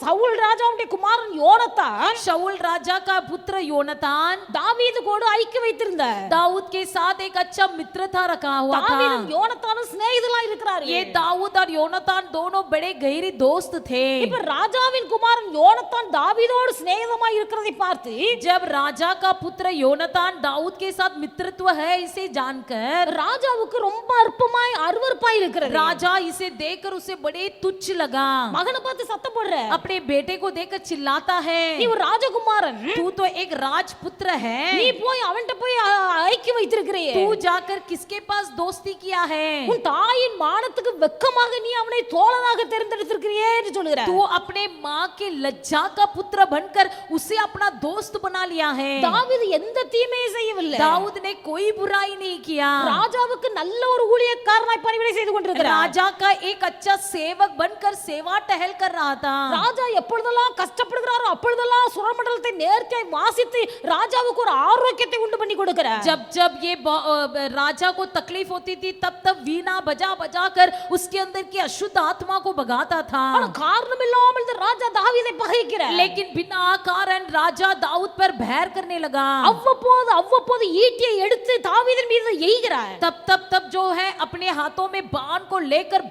[SPEAKER 1] சவுல் ராஜாவுடைய குமாரன் யோனத்தான்
[SPEAKER 3] शाऊल राजा का पुत्र योनातान
[SPEAKER 1] தாவீது கூட ஐக்கிய வைத்திருந்தார்.
[SPEAKER 3] दाऊद के साथ एक अच्छा मित्रता रखा हुआ था।
[SPEAKER 1] தாவீதும் யோனத்தானும் சிநேகிதர்களா இருக்கிறார்கள்.
[SPEAKER 3] ये दाऊद और योनातान दोनों बड़े गहरे दोस्त थे।
[SPEAKER 1] இப்ப ராஜாவின் குமாரன் யோனத்தான் தாவீதோடு சிநேகிதமாய் இருக்கிறதை பார்த்து,
[SPEAKER 3] जब राजा का पुत्र योनातान दाऊद के साथ मित्रत्व है इसे जानकर
[SPEAKER 1] ராஜாவுக்கு ரொம்ப அருவருப்பாய் இருக்கிறது.
[SPEAKER 3] राजा इसे देखकर उसे बड़े तुच्छ लगा।
[SPEAKER 1] மகனை பார்த்து சத்தம் போடுற,
[SPEAKER 3] अपने बेटे को देखकर चिल्लाता है,
[SPEAKER 1] நீ ஒரு ராஜகுமாரன்,
[SPEAKER 3] तू तो एक राजपुत्र है,
[SPEAKER 1] நீ போய் அவன்கிட்ட போய் ஐக்கிய வைத்திருக்கிறியே,
[SPEAKER 3] तू जाकर किसके पास दोस्ती किया है?
[SPEAKER 1] உன் தாயின் மானத்துக்கு வெட்கமாக நீ அவனை தோழனாக தேர்ந்தெடுத்திருக்கிறியே என்று சொல்கிறார்.
[SPEAKER 3] तू अपने माँ के लज्जा का पुत्र बनकर उसे अपना दोस्त बना लिया है।
[SPEAKER 1] தாவீது எந்த தீமையும் செய்யவில்லை.
[SPEAKER 3] दाऊद ने कोई बुराई नहीं किया।
[SPEAKER 1] ராஜாவுக்கு நல்ல ஒரு ஊழியக்காரனாய் பணிவிடை செய்து கொண்டிருக்கிறார்.
[SPEAKER 3] राजा का एक अच्छा सेवक बनकर सेवा टहल कर रहा था।
[SPEAKER 1] ராஜா எப்பொழுதெல்லாம் கஷ்டப்படுகிறாரோ அப்பொழுதெல்லாம் சுரமண்டலத்தை நேர்த்தியாய் வாசித்து ராஜாவுக்கு ஒரு ஆரோக்கியத்தை உண்டு பண்ணி கொடுக்கிறார்.
[SPEAKER 3] जब जब ये राजा को तकलीफ होती थी तब तब वीणा बजा बजा कर उसके अंदर की अशुद्ध आत्मा को भगाता था।
[SPEAKER 1] ஆனா காரணம் இல்லாமல் இந்த ராஜா தாவீதை பகைக்கிறார்.
[SPEAKER 3] लेकिन बिना कारण राजा दाऊद पर बैर करने लगा।
[SPEAKER 1] அவ்வப்போது ஈட்டியை எடுத்து தாவீதின் மீது எய்கிறார்.
[SPEAKER 3] तब जो है अपने हाथों में बाण को लेकर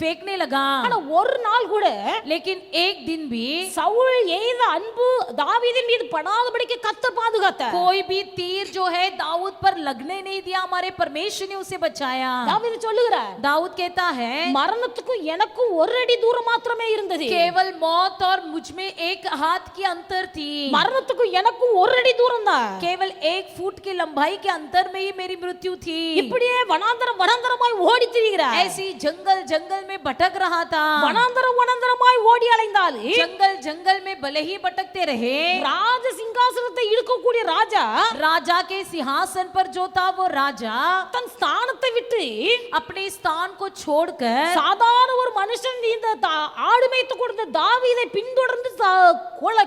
[SPEAKER 3] फेंकने लगा।
[SPEAKER 1] ஆனா ஒரு நாள் கூட
[SPEAKER 3] लेकिन एक दिन भी
[SPEAKER 1] சவுல் எய்த அன்பு தாவீதின் மீது படாதபடிக்கு கர்த்தர் பாதுகாத்தார்.
[SPEAKER 3] कोई भी तीर जो है दाऊद पर लगने नहीं दिया, हमारे परमेश्वर ने उसे बचाया।
[SPEAKER 1] தாவீது சொல்லுகிறார்,
[SPEAKER 3] दाऊद कहता है,
[SPEAKER 1] மரணத்துக்கும் எனக்கும் ஒரு அடி தூரம் மாத்திரமே இருந்தது.
[SPEAKER 3] केवल मौत और मुझ में एक हाथ की अंतर थी।
[SPEAKER 1] மரணத்துக்கும் எனக்கும் ஒரு அடி தூரம் தான்.
[SPEAKER 3] केवल 1 फुट की लंबाई के अंतर में ही मेरी मृत्यु थी।
[SPEAKER 1] இப்படியே வனாந்தரமாய் ஓடி திரிகிறார்.
[SPEAKER 3] ऐसी जंगल में भटक रहा था।
[SPEAKER 1] வனாந்தரமாய் ஓடி அலைந்தாலும்
[SPEAKER 3] जंगल में भले ही भटकते रहे,
[SPEAKER 1] ராஜ சிங்காசனத்தை இழுக்கக்கூடிய ராஜா
[SPEAKER 3] राजा के सिंहासन पर जो था वो राजा
[SPEAKER 1] தன் ஸ்தானத்தை விட்டு
[SPEAKER 3] अपने स्थान को छोड़कर
[SPEAKER 1] சாதாரண ஒரு மனுஷன் இந்த ஆடு மேய்த்து கொடுத்த தாவீதை பின்தொடர்ந்து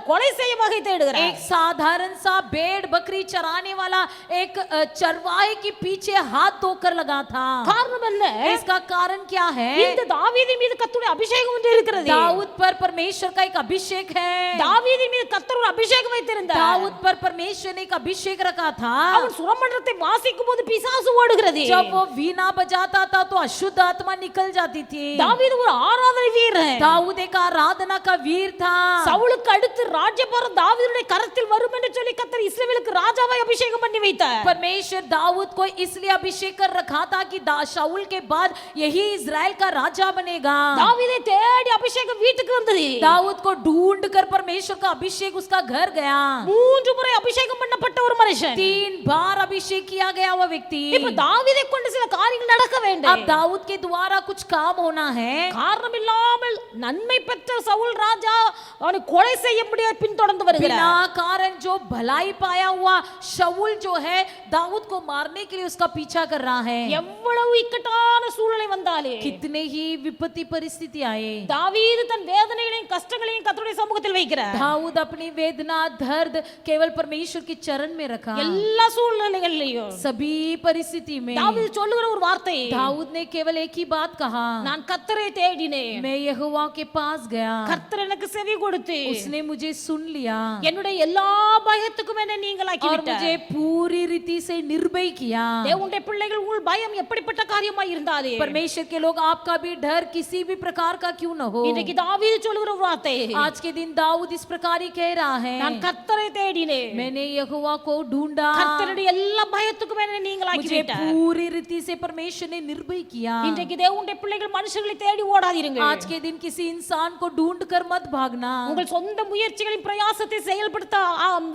[SPEAKER 1] கொலை செய்ய வகை தேடுகிறார்.
[SPEAKER 3] एक साधारण सा भेड़ बकरी चराने वाला एक चरवाहे के पीछे हाथ धोकर लगा था।
[SPEAKER 1] காரணம் என்ன?
[SPEAKER 3] इसका कारण क्या है?
[SPEAKER 1] இந்த தாவீதின் மீது கர்த்தருடைய அபிஷேகம் ஒன்று இருக்கிறது.
[SPEAKER 3] दाऊद पर परमेश्वर का एक अभिषेक है।
[SPEAKER 1] தாவீதின் மீது கர்த்தர் ஒரு அபிஷேகம் வைத்திருந்தார்.
[SPEAKER 3] दाऊद पर परमेश्वर ने एक अभिषेक रखा था।
[SPEAKER 1] அவன் சுரமண்டலத்தை வாசிக்கும் போது பிசாசு ஓடுகிறது.
[SPEAKER 3] जब वो वीणा बजाता था तो अशुद्ध आत्मा निकल जाती थी।
[SPEAKER 1] தாவீது ஒரு ஆராதனை வீரன்.
[SPEAKER 3] दाऊद एक आराधना का वीर था।
[SPEAKER 1] சவுலுக்கு அடுத்து ராஜ்யபாரம் தாவீதுடைய கரத்தில் வரும் என்று சொல்லி கர்த்தர் இஸ்ரவேலுக்கு ராஜாவை அபிஷேகம் பண்ணி வைத்தார்.
[SPEAKER 3] परमेश्वर दाऊद को इसलिए अभिषेक कर रखा था कि शाऊल के बाद यही इजराइल का राजा बनेगा।
[SPEAKER 1] தாவீதை தேடி அபிஷேகம் அபிஷேகம் வீட்டுக்கு வந்தது.
[SPEAKER 3] दाऊद को ढूंढ कर परमेश्वर का अभिषेक उसका घर गया.
[SPEAKER 1] 3 முறை அபிஷேகம் பண்ணப்பட்ட ஒரு மனுஷன்.
[SPEAKER 3] 3 बार अभिषेक किया गया वो व्यक्ति.
[SPEAKER 1] இப்ப தாவீதை கொண்டு சில காரியங்கள் நடக்க வேண்டும்.
[SPEAKER 3] अब दाऊद के द्वारा कुछ काम होना है.
[SPEAKER 1] காரணம் இல்லாமல் நன்மை பெற்ற சவுல் ராஜா அவனை கொலை செய்யும்படியா பின்தொடர்ந்து வருகிறார்.
[SPEAKER 3] बिना कारण जो भलाई पाया हुआ शाऊल जो है दाऊद को मारने के लिए उसका पीछा कर रहा है.
[SPEAKER 1] எவ்வளவு இக்கட்டான சூழ்நிலை வந்தாலே,
[SPEAKER 3] कितने ही विपत्ति परिस्थिति आए,
[SPEAKER 1] தாவீது தன் வேதனைகளையும் கஷ்டங்களையும் கர்த்தருடைய சமூகத்தில் வைக்கிறார்.
[SPEAKER 3] दाऊद अपनी वेदना दर्द केवल परमेश्वर के चरण में रखा.
[SPEAKER 1] எல்லா சூழ்நிலைகளிலும்
[SPEAKER 3] सभी परिस्थिति में
[SPEAKER 1] தாவீது சொல்லுகிற ஒரு வார்த்தை,
[SPEAKER 3] दाऊद ने केवल एक ही बात कहा,
[SPEAKER 1] நான் கர்த்தரை தேடினேன்,
[SPEAKER 3] मैं यहोवा के पास गया,
[SPEAKER 1] கர்த்தர் எனக்கு செவி கொடுத்து
[SPEAKER 3] उसने मुझे सुन लिया
[SPEAKER 1] என்னுடைய எல்லா பயத்துக்கும் என்னை நீங்களாக்கி
[SPEAKER 3] और
[SPEAKER 1] விட்டார்.
[SPEAKER 3] मुझे पूरी रीति से निर्भय किया.
[SPEAKER 1] தேவனுடைய பிள்ளைகள் உங்கள் பயம் எப்படிப்பட்ட காரியமாய் இருந்தாலே,
[SPEAKER 3] परमेश्वर के लोग आपका भी डर किसी भी प्रकार का क्यों न हो.
[SPEAKER 1] இன்றைக்கு தாவீது சொல்லுகிற ஒரு வார்த்தை,
[SPEAKER 3] आज के दिन दाऊद इस प्रकार ही कह रहा है,
[SPEAKER 1] நான் கர்த்தரை தேடினேன்,
[SPEAKER 3] मैंने यहोवा को ढूंढा,
[SPEAKER 1] கர்த்தருடைய எல்லா பயத்துக்கும் என்னை நீங்களாக்கி
[SPEAKER 3] मुझे
[SPEAKER 1] விட்டார்.
[SPEAKER 3] पूरी रीति से परमेश्वर ने निर्भय किया.
[SPEAKER 1] இன்றைக்கு தேவனுடைய பிள்ளைகள் மனுஷர்களை தேடி ஓடாதீருங்க.
[SPEAKER 3] आज के दिन किसी इंसान को ढूंढ कर मत भागना.
[SPEAKER 1] உங்கள் சொந்த முயற்சிகளின் பிரயாசத்தை செயல்படுத்த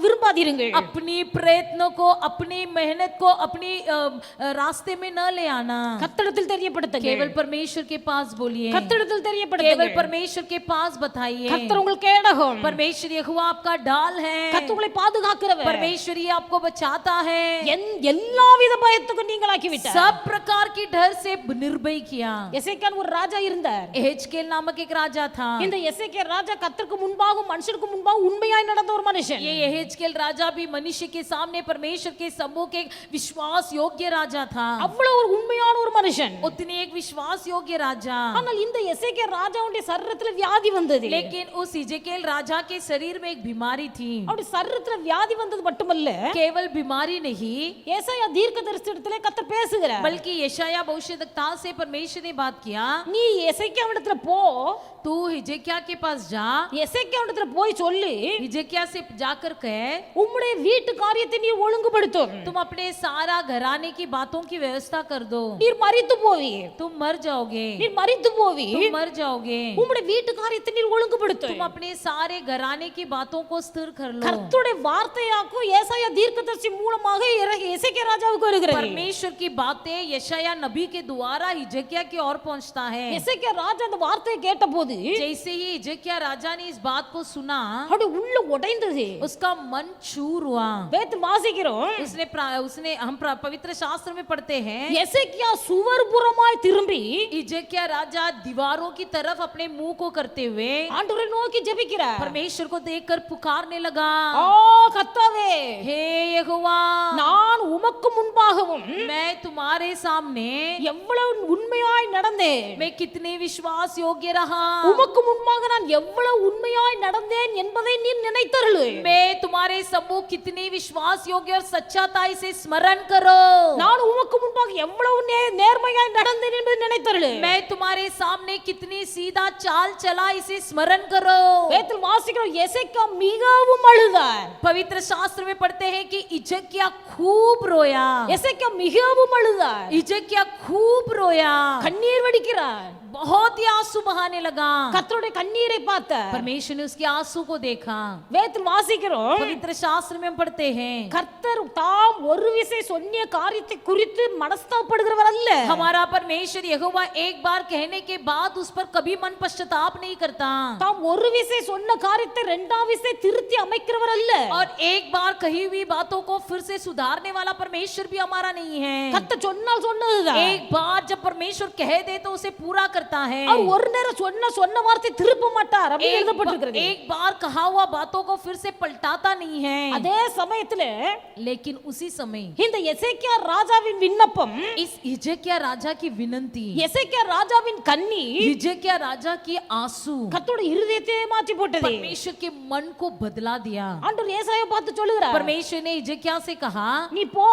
[SPEAKER 1] விரும்பாதீருங்க.
[SPEAKER 3] अपनी प्रयत्नों को अपनी मेहनत को अपनी रास्ते में न ले आना.
[SPEAKER 1] கர்த்தரிடத்தில் தெரியப்படுத்துங்க.
[SPEAKER 3] केवल परमेश्वर के पास बोलिए,
[SPEAKER 1] கர்த்தரிடத்தில் தெரியப்படுத்துங்க.
[SPEAKER 3] केवल परमेश्वर के पास बताइए.
[SPEAKER 1] கர்த்தர் உங்கள் கேடகம்,
[SPEAKER 3] परमेश्वर यहोवा आपका ढाल है,
[SPEAKER 1] கர்த்தர் உங்களை பாதுகாக்கிறவர்,
[SPEAKER 3] परमेश्वर ही आपको बचाता है.
[SPEAKER 1] எல்லாவித பயத்துக்கும் நீங்களாக்கி விட்டார்.
[SPEAKER 3] सब प्रकार की डर से निर्भय किया.
[SPEAKER 1] எசேக்கியான் ஒரு ராஜா இருந்தார்.
[SPEAKER 3] एहेजकेल नामक एक राजा था.
[SPEAKER 1] இந்த எசேக்கியா ராஜா கர்த்தருக்கு முன்பாகவும் மனுஷருக்கு முன்பாகவும் உண்மையாய் நடந்த ஒரு மனுஷன்.
[SPEAKER 3] ये एहेजकेल राजा भी मनुष्य के सामने परमेश्वर के सम्मुख एक विश्वास योग्य राजा था.
[SPEAKER 1] அவ்வளவு ஒரு உண்மையான ஒரு மனுஷன்.
[SPEAKER 3] उतने एक विश्वास योग्य राजा.
[SPEAKER 1] ஆனால் இந்த எசேக்கியா ராஜாவுடைய சரீரத்துல வியாதி வந்தது.
[SPEAKER 3] लेकिन उस इजेकेल राजा के शरीर में एक बीमारी थी.
[SPEAKER 1] அவருடைய சரீரத்துல வியாதி வந்தது மட்டுமல்ல,
[SPEAKER 3] केवल बीमारी नहीं,
[SPEAKER 1] ஏசாயா தீர்க்கதரிசியிடத்திலே கர்த்தர் பேசுகிறார்.
[SPEAKER 3] बल्कि यशाया भविष्यद्वक्ता से परमेश्वर ने बात किया,
[SPEAKER 1] நீ எசேக்கியாவிடத்துல போ,
[SPEAKER 3] तू हिजकिया के पास जा,
[SPEAKER 1] எசேக்கியாவிடத்துல போய் சொல்லு,
[SPEAKER 3] हिजकिया से जाकर कह,
[SPEAKER 1] உம்முடைய வீட்டு காரியத்தை நீ ஒழுங்குபடுத்தும்,
[SPEAKER 3] तुम अपने सारा घराने की बातों की व्यवस्था कर दो,
[SPEAKER 1] நீர் மரித்து போவி,
[SPEAKER 3] तुम मर जाओगे,
[SPEAKER 1] நீர் மரித்து போவி,
[SPEAKER 3] तुम मर जाओगे,
[SPEAKER 1] உம்முடைய வீட்டு காரியத்தை நீர் ஒழுங்குபடுத்தும்.
[SPEAKER 3] तुम अपने सारे घराने की बातों को स्थिर कर लो.
[SPEAKER 1] கர்த்தருடைய வார்த்தையாக்கும் ஏசாயா தீர்க்கதரிசி மூலமாக எசேக்கியா ராஜாவுக்கு வருகிறது.
[SPEAKER 3] परमेश्वर की बातें यशाया नबी के द्वारा हिजकिया की ओर पहुंचता है.
[SPEAKER 1] எசேக்கியா ராஜா அந்த வார்த்தையை கேட்டபோது
[SPEAKER 3] जैसे ही हिजकिया राजा ने इस बात को सुना,
[SPEAKER 1] அவருடைய உள்ள உடைந்தது.
[SPEAKER 3] उसका मन चूर हुआ.
[SPEAKER 1] வேதத்தில் வாசிக்கிறோம்,
[SPEAKER 3] उसने हम पवित्र शास्त्र में पढ़ते हैं,
[SPEAKER 1] எசேக்கியா சுவர்புறமாய் திரும்பி
[SPEAKER 3] हिजकिया राजा दीवारों की तरफ अपने मुंह को करते हुए
[SPEAKER 1] ஆண்டவரை நோக்கி ஜெபிக்கிறார்.
[SPEAKER 3] परमेश्वर को देखकर पुकारने लगा,
[SPEAKER 1] ஆ கர்த்தாவே,
[SPEAKER 3] हे यहोवा,
[SPEAKER 1] நான் உமக்கு முன்பாகவும்
[SPEAKER 3] मैं तुम्हारे सामने
[SPEAKER 1] எவ்வளவு உண்மையாய் நடந்தேன்,
[SPEAKER 3] मैं कितने विश्वास योग्य रहा,
[SPEAKER 1] உமக்கு முன்பாக நான் எவ்வளவு உண்மையாய் நடந்தேன் என்பதை நீ நினைத்தருளு.
[SPEAKER 3] मैं तुम्हारे सम्मुख कितनी विश्वास योग्य और सच्चाई से स्मरण करो.
[SPEAKER 1] நான் உமக்கு முன்பாக எவ்வளவு நேர்மையாய் நடந்தேன் என்பதை நினைத்தருளு.
[SPEAKER 3] मैं तुम्हारे सामने कितनी सीधा चाल चला इसे स्मरण करो.
[SPEAKER 1] வேதத்தில் வாசிக்கிறோம், எசேக்கியா மிகவும் அழுதார்.
[SPEAKER 3] पवित्र शास्त्र में पढ़ते हैं कि हिजकिया खूब रोया.
[SPEAKER 1] எசேக்கியா மிகவும் அழுதார்.
[SPEAKER 3] हिजकिया खूब रोया,
[SPEAKER 1] கண்ணீர் வடிக்கிறார்.
[SPEAKER 3] बहुत ही आंसू बहाने लगा.
[SPEAKER 1] கர்த்தருடைய கண்ணீரை பார்த்தார்.
[SPEAKER 3] परमेश्वर ने उसके आंसू को देखा.
[SPEAKER 1] வேதத்தில் வாசிக்கிறோம்,
[SPEAKER 3] पवित्र शास्त्र में हम पढ़ते हैं,
[SPEAKER 1] கர்த்தர் தாம் ஒரு விசை சொன்ன காரியத்தை குறித்து மனஸ்தாபப்படுகிறவர் அல்ல.
[SPEAKER 3] हमारा परमेश्वर यहोवा एक बार कहने के बाद उस पर कभी मन पश्चाताप नहीं करता.
[SPEAKER 1] தாம் ஒரு விசை சொன்ன காரியத்தை இரண்டாம் விசை திருத்தி அமைக்கிறவர் அல்ல.
[SPEAKER 3] और एक बार कही हुई बातों को फिर से सुधारने वाला परमेश्वर भी हमारा नहीं है.
[SPEAKER 1] கர்த்தர் சொன்னால் சொன்னதுதான்.
[SPEAKER 3] एक बार जब परमेश्वर कह दे तो उसे पूरा करता है.
[SPEAKER 1] அவர் ஒரு நேரம் சொன்ன வார்த்தை திருப்ப மாட்டார் அப்படி எழுதப்பட்டிருக்கிறது.
[SPEAKER 3] एक बार कहा हुआ बातों को फिर से पलटाता नहीं है.
[SPEAKER 1] அதே சமயத்துல
[SPEAKER 3] लेकिन उसी समय
[SPEAKER 1] இந்த எசேக்கியா ராஜாவின் விண்ணப்பம்,
[SPEAKER 3] इस हिजकिया राजा की विनंती,
[SPEAKER 1] எசேக்கியா ராஜாவின் கண்ணீர்
[SPEAKER 3] हिजकिया राजा की आंसू
[SPEAKER 1] கர்த்தருடைய இருதயத்தை மாற்றி போட்டது.
[SPEAKER 3] परमेश्वर के मन को बदला दिया.
[SPEAKER 1] ஆண்டவர் ஏசாயா பார்த்து சொல்லுகிறார்,
[SPEAKER 3] परमेश्वर ने हिजकिया से कहा,
[SPEAKER 1] நீ போ,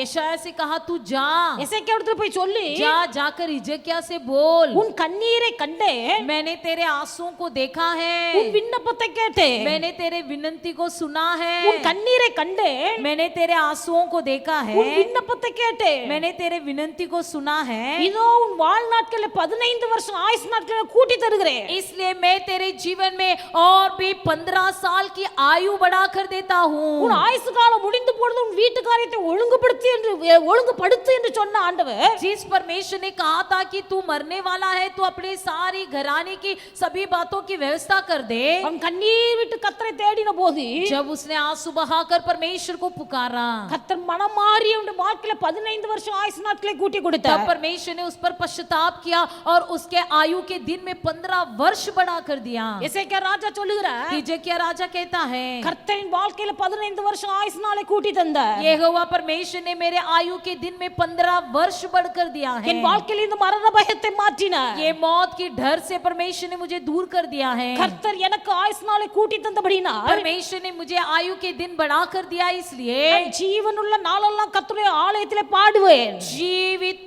[SPEAKER 3] यशाया से कहा, तू जा,
[SPEAKER 1] எசேக்கியா இடத்துல போய் சொல்லு,
[SPEAKER 3] जा, जाकर हिजकिया से बोल,
[SPEAKER 1] உன் உன் கண்ணீரை கண்டேன்,
[SPEAKER 3] मैंने तेरे आंसुओं को देखा
[SPEAKER 1] உன்
[SPEAKER 3] है,
[SPEAKER 1] விண்ணப்பத்தை கேட்டேன்.
[SPEAKER 3] मैंने तेरे विनती को सुना है,
[SPEAKER 1] உன் கண்ணீரை கண்டேன்,
[SPEAKER 3] मैंने तेरे आंसुओं को देखा
[SPEAKER 1] உன்
[SPEAKER 3] है,
[SPEAKER 1] விண்ணப்பத்தை கேட்டேன்.
[SPEAKER 3] मैंने तेरे विनती को सुना है।
[SPEAKER 1] இதோ உன் வாழ்நாட்கள 15 வருஷம் ஆயுஸ் நாட்களை கூட்டி தருகிறேன்.
[SPEAKER 3] इसलिए मैं तेरे जीवन में और भी 15 साल की आयु बढ़ाकर देता हूँ।
[SPEAKER 1] உன் ஆயுசு காலம் முடிந்து போனது உன் வீட்டு காரியத்தை ஒழுங்குபடுத்து என்று சொன்ன ஆண்டவர்,
[SPEAKER 3] जिस परमेश्वर ने कहा था कि तू मरने वाला है, तू अपने सारी घराने की सभी बातों की व्यवस्था कर दे।
[SPEAKER 1] அவன் கண்ணீர் விட்டு கர்த்தரை தேடின போது
[SPEAKER 3] जब उसने आंसू बहाकर परमेश्वर को पुकारा,
[SPEAKER 1] கர்த்தர் மனம் மாறி அவனுடைய வாழ்க்கையில 15 வருஷம் ஆயுசு நாட்களை கூட்டி
[SPEAKER 3] तब
[SPEAKER 1] கொடுத்தார்.
[SPEAKER 3] परमेश्वर ने उस पर पश्चाताप किया और उसके आयु के दिन में 15 वर्ष बढ़ा कर दिया।
[SPEAKER 1] எசேக்கியா ராஜா சொல்லுகிறார்,
[SPEAKER 3] हिजकिय्याह राजा कहता है,
[SPEAKER 1] கர்த்தரின் வாழ்க்கையில 15 வருஷம் ஆயுசு நாளை கூட்டி தந்தார்.
[SPEAKER 3] यहोवा परमेश्वर ने मेरे आयु के दिन में 15 वर्ष बढ़कर दिया है।
[SPEAKER 1] என் வாழ்க்கையில இந்த மரண பயத்தை மாற்றினார்.
[SPEAKER 3] ये मौत की डर से परमेश्वर ने मुझे दूर कर दिया है।
[SPEAKER 1] கர்த்தர் எனக்கு ஆயுசு நாளை கூட்டி தந்தபடினால்
[SPEAKER 3] परमेश्वर ने मुझे आयु के दिन बढ़ा कर दिया, इसलिए
[SPEAKER 1] நான் ஜீவனுள்ள நாளெல்லாம் கர்த்தருடைய ஆலயத்திலே பாடுவேன்.
[SPEAKER 3] जीवित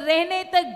[SPEAKER 3] रहने तक,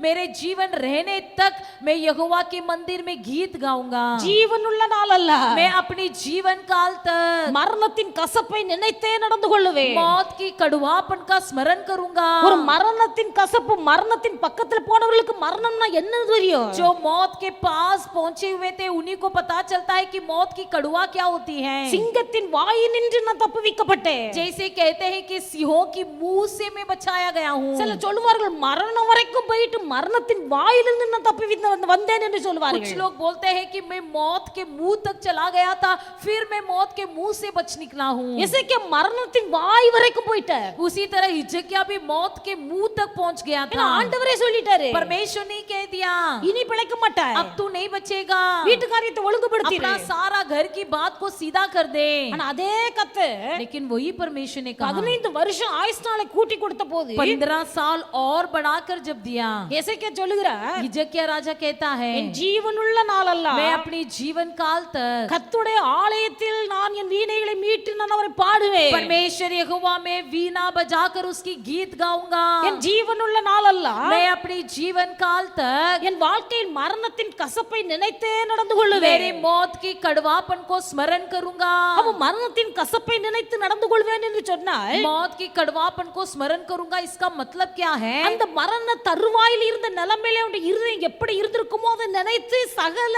[SPEAKER 3] मेरे जीवन रहने तक मैं यहोवा के मंदिर में गीत गाऊंगा।
[SPEAKER 1] ஜீவனுள்ள நாளல்ல,
[SPEAKER 3] मैं अपनी जीवन काल तक
[SPEAKER 1] மரணத்தின் கசப்பை நினைத்தே நடந்து கொள்ளுவேன்.
[SPEAKER 3] मौत की कड़वापन का स्मरण करूंगा।
[SPEAKER 1] ஒரு மரணத்தின் கசப்பு, மரணத்தின் பக்கத்துல போனவர்களுக்கு மரணம்னா என்ன தெரியும்?
[SPEAKER 3] जो मौत के पास पहुंचे हुए थे उन्हीं को पता चलता है कि मौत की कड़वा क्या होती है।
[SPEAKER 1] சிங்கத்தின் வாயினின்று நான் தப்புவிக்கப்பட்டேன்.
[SPEAKER 3] जैसे कहते हैं कि सिंहों की मुंह से मैं बचाया गया हूँ।
[SPEAKER 1] சில சொல்வார்கள் மரணம் வரைக்கும் போயிட்டு மரணத்தின் வாயிலிருந்து நான் வந்தேன் என்று
[SPEAKER 3] कुछ
[SPEAKER 1] சொல்வார்கள்.
[SPEAKER 3] लोग बोलते हैं कि मैं मौत के मुंह तक चला गया था, फिर मैं मौत के मुंह से बच निकला हूँ।
[SPEAKER 1] எசேக்கியா மரணத்தின் வாய் வரைக்கும் போயிட்டார்.
[SPEAKER 3] उसी तरह हिजकिय्याह भी मौत के मुंह तक पहुंच गया
[SPEAKER 1] ஏன்னா
[SPEAKER 3] था।
[SPEAKER 1] ஆண்டவரே சொல்லிட்டாரு,
[SPEAKER 3] परमेश्वर ने कह दिया
[SPEAKER 1] இனி பிழைக்க மாட்டாய்,
[SPEAKER 3] अब तू नहीं बचेगा,
[SPEAKER 1] வீட்டு காரியத்தை ஒழுங்குபடுத்திடு.
[SPEAKER 3] अपना सारा घर की बात को सीधा कर दे।
[SPEAKER 1] ஆனா அதே கர்த்தர்
[SPEAKER 3] लेकिन वही परमेश्वर ने कहा
[SPEAKER 1] 15 வருஷம் ஆயுசு நாளை கூட்டி கொடுத்த போது
[SPEAKER 3] 15 साल और बढ़ाकर जब दिया,
[SPEAKER 1] எசேக்கியா சொல்லுகிறார்,
[SPEAKER 3] हिजकिय्याह राजा कहता है,
[SPEAKER 1] என் ஜீவனுள்ள நாளல்ல,
[SPEAKER 3] मैं अपनी जीवन काल तक
[SPEAKER 1] கர்த்தருடைய ஆலயத்தில் நான் என் வீணைகளை மீட்டு நான் அவரை பாடுவேன்.
[SPEAKER 3] परमेश्वर यहोवा में वीणा बजाकर उसकी गीत गाऊंगा।
[SPEAKER 1] என் ஜீவனுள்ள நாளல்ல,
[SPEAKER 3] मैं अपनी जीवन काल तक
[SPEAKER 1] என் வாழ்க்கையில் மரணத்தின் கசப்பை நினைத்தே நடந்து கொள்ளுவேன்.
[SPEAKER 3] मेरे मौत की कड़वापन को स्मरण करूंगा।
[SPEAKER 1] அவன் மரணத்தின் கசப்பை நினைத்து நடந்து கொள்வேன் என்று சொன்னால்
[SPEAKER 3] मौत की कड़वापन को स्मरण करूंगा, इसका मतलब क्या है?
[SPEAKER 1] அந்த மரண தருவாயில் இருந்த நிலைமையில அவனுடைய இருதயம் எப்படி இருந்திருக்குமோ அதை நினைத்து சகல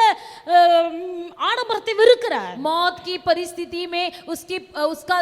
[SPEAKER 1] ஆடம்பரத்தை வெறுக்கிறார்.
[SPEAKER 3] मौत की परिस्थिति में उसका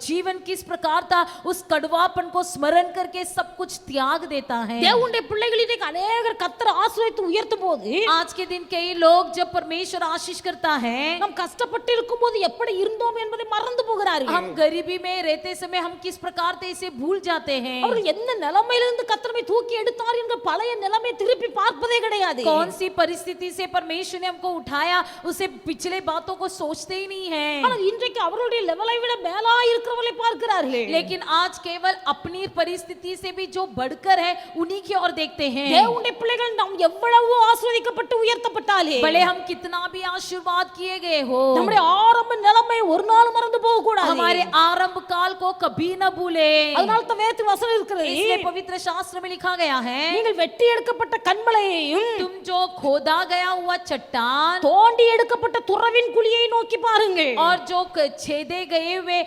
[SPEAKER 3] जीवन किस प्रकार था, उस कड़वापन को स्मरण करके सब कुछ त्याग देता है।
[SPEAKER 1] தேவனுடைய பிள்ளைகள் இன்னைக்கு அநேகர் கர்த்தர் ஆசீர்வதித்து உயர்த்தும் போது
[SPEAKER 3] आज के दिन कई लोग जब परमेश्वर आशीष करता है,
[SPEAKER 1] நாம் கஷ்டப்பட்டு இருக்கும்போது எப்படி இருந்தோம் என்பதை மறந்து போகிறார்கள்.
[SPEAKER 3] हम गरीबी में रहते समय हम किस प्रकार से इसे भूल जाते हैं।
[SPEAKER 1] அவர்கள் எந்த நிலைமையிலிருந்து கர்த்தரை தூக்கி எடுத்தார் என்ற பழைய நிலைமை திருப்பி பார்ப்பதே கிடையாது.
[SPEAKER 3] कौन सी परिस्थिति से परमेश्वर ने हमको उठाया, उसे पिछले बातों को सोचते ही नहीं है।
[SPEAKER 1] ஆனால் இன்றைக்கு அவருடைய லெவலை விட மேலா இருக்கிறவர்களை பார்க்கிறார்கள்.
[SPEAKER 3] लेकिन आज केवल अपनी परिस्थिति से भी जो बढ़कर है उन्हीं की ओर देखते हैं।
[SPEAKER 1] தேவனுடைய பிள்ளைகள் நாம் எவ்வளவு ஆசீர்வதிக்கப்பட்டு உயர்த்தப்பட்டாலே
[SPEAKER 3] भले हम कितना भी आशीर्वाद किए गए हो,
[SPEAKER 1] நம்முடைய ஆரம்ப நிலைமை ஒரு நாள் மறந்து போக கூடாது.
[SPEAKER 3] हमारे आरंभ काल को कभी न भूले।
[SPEAKER 1] அதனால தான் வேத வசனம் இருக்கிறது,
[SPEAKER 3] इसलिए पवित्र शास्त्र में लिखा गया है,
[SPEAKER 1] நீங்கள் வெட்டி எடுக்கப்பட்ட கண்மலையையும்
[SPEAKER 3] तुम जो खोदा गया हुआ चट्टान
[SPEAKER 1] தோண்டி எடுக்கப்பட்ட துறவின் குழியை நோக்கி பாருங்கள்.
[SPEAKER 3] और जो छेदे गए हुए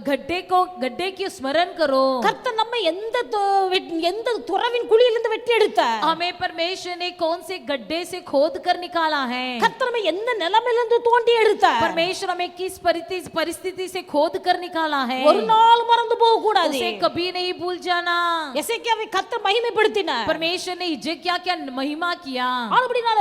[SPEAKER 3] गड्ढे की स्मरण करो।
[SPEAKER 1] கர்த்தர் நம்மை எந்த துறவின் குழியிலிருந்து வெட்டி எடுத்தார்?
[SPEAKER 3] हमें परमेश्वर ने कौन से गड्ढे से खोद कर निकाला है?
[SPEAKER 1] கர்த்தர் நம்மை எந்த நிலைமையிலிருந்து தோண்டி எடுத்தார்?
[SPEAKER 3] परमेश्वर हमें किस परिस्थिति से खोद कर निकाला है?
[SPEAKER 1] ஒரு நாள் மறந்து போக கூடாது.
[SPEAKER 3] उसे कभी नहीं भूल जाना।
[SPEAKER 1] எசேக்கியாவை கர்த்தர் மகிமைப்படுத்தினார்.
[SPEAKER 3] परमेश्वर ने हिजकिय्याह क्या महिमा किया।
[SPEAKER 1] அப்படினால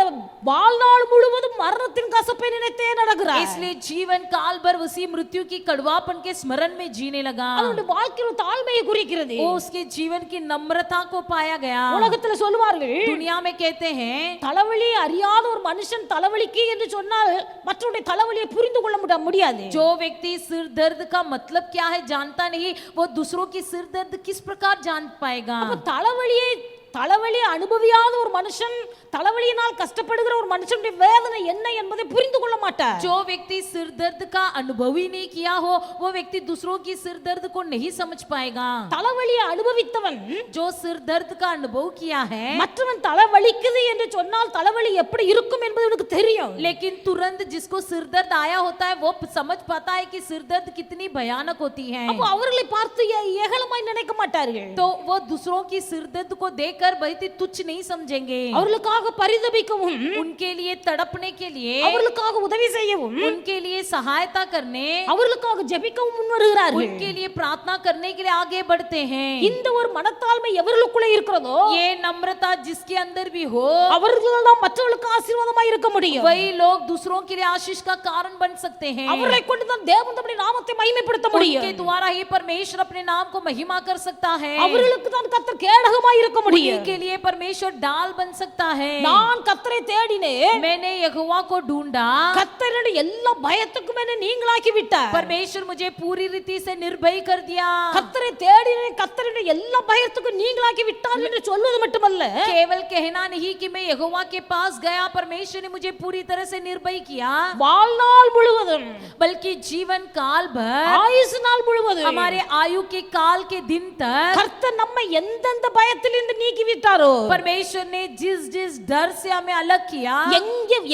[SPEAKER 1] வாழ்நாள் முழுவதும் மரணத்தின் கசப்பை நினைத்தே நடக்கிறார்.
[SPEAKER 3] इसलिए जीवन काल भर उसी मृत्यु की कड़वापन के स्मरण में जीने लगा।
[SPEAKER 1] அவருடைய வாழ்க்கையில் தாழ்மையை குறிக்கிறது.
[SPEAKER 3] वो उसके जीवन की नम्रता को पाया गया।
[SPEAKER 1] உலகத்தில் சொல்வார்கள்,
[SPEAKER 3] दुनिया में कहते हैं,
[SPEAKER 1] தலைவலி அறியாத ஒரு மனுஷன் தலைவலிக்கு என்று சொன்னால் மற்றவருடைய தலைவலியை புரிந்து கொள்ள முடியாது.
[SPEAKER 3] जो व्यक्ति सिर दर्द का मतलब क्या है जानता नहीं, वो दूसरों की सिर दर्द किस प्रकार जान पाएगा।
[SPEAKER 1] அப்ப தலைவலியை தலைவலி அனுபவியாத ஒரு மனுஷன், தலைவலியினால் கஷ்டப்படுகிற ஒரு மனுஷனுடைய வேதனை என்ன என்பதை புரிந்து கொள்ள மாட்டார்.
[SPEAKER 3] जो व्यक्ति सिर दर्द का अनुभव ही नहीं किया हो, वो व्यक्ति दूसरों की सिर दर्द को नहीं समझ पाएगा.
[SPEAKER 1] தலைவலியை அனுபவித்தவன்,
[SPEAKER 3] जो सिर दर्द का अनुभव किया है,
[SPEAKER 1] மற்றவன் தலைவலிக்குது என்று சொன்னால் தலைவலி எப்படி இருக்கும் என்பது உனக்கு தெரியும்.
[SPEAKER 3] लेकिन तुरंत जिसको सिर दर्द आया होता है वो समझ पाता है कि सिर दर्द कितनी भयानक होती है.
[SPEAKER 1] அப்போ அவர்களை பார்த்து ஏளனமாய் நினைக்க மாட்டார்கள்.
[SPEAKER 3] तो वो दूसरों की सिर दर्द को देखकर बहुत ही तुच्छ नहीं समझेंगे.
[SPEAKER 1] அவர்களுக்காக பரிதபிக்கவும்,
[SPEAKER 3] उनके लिए तड़पने के लिए,
[SPEAKER 1] அவர்களுக்காக உதவி செய்யவும்,
[SPEAKER 3] उनके लिए सहायता करने,
[SPEAKER 1] அவர்களுக்காக ஜெபிக்கவும் முன் வருகிறார்கள்.
[SPEAKER 3] उनके लिए प्रार्थना करने के लिए आगे बढ़ते हैं.
[SPEAKER 1] இந்த ஒரு மனத்தாழ்மை எவர்களுக்குள்ளே இருக்கிறதோ,
[SPEAKER 3] ये नम्रता जिसके अंदर भी हो,
[SPEAKER 1] அவர்கள் தான் மற்றவர்களுக்கு ஆசீர்வாதமாய் இருக்க முடியும்.
[SPEAKER 3] वही लोग दूसरों के लिए आशीष का कारण बन सकते हैं.
[SPEAKER 1] அவரை கொண்டு தான் தேவன் தம்முடைய நாமத்தை மகிமைப்படுத்த முடியும்.
[SPEAKER 3] उनके द्वारा ही परमेश्वर अपने नाम को महिमा कर सकता है.
[SPEAKER 1] அவர்களுக்கு தான் கர்த்தர் கேடகமாய் இருக்க முடியும்.
[SPEAKER 3] उनके लिए परमेश्वर ढाल बन सकता है.
[SPEAKER 1] நான் கர்த்தரை தேடினேன்,
[SPEAKER 3] मैंने यहोवा को ढूंढा,
[SPEAKER 1] கர்த்தருடைய எல்லா பயத்துக்கும் என்னை நீங்களாக்கி விட்டார்.
[SPEAKER 3] परमेश्वर मुझे पूरी रीति से निर्भय कर दिया.
[SPEAKER 1] கர்த்தரை தேடினேன், கர்த்தருடைய எல்லா பயத்துக்கும் நீங்களாக்கி விட்டார் என்று சொல்வது மட்டுமல்ல,
[SPEAKER 3] केवल कहना नहीं कि मैं यहोवा के पास गया, परमेश्वर ने मुझे पूरी तरह से निर्भय किया,
[SPEAKER 1] வாழ்நாள் முழுவதும்,
[SPEAKER 3] बल्कि जीवन काल भर,
[SPEAKER 1] ஆயுசு நாள் முழுவதும்,
[SPEAKER 3] हमारे आयु के काल के दिन तक
[SPEAKER 1] கர்த்தர் நம்மை எந்தெந்த பயத்திலிருந்து நீக்கி விட்டாரோ,
[SPEAKER 3] परमेश्वर ने जिस जिस डर से हमें अलग किया,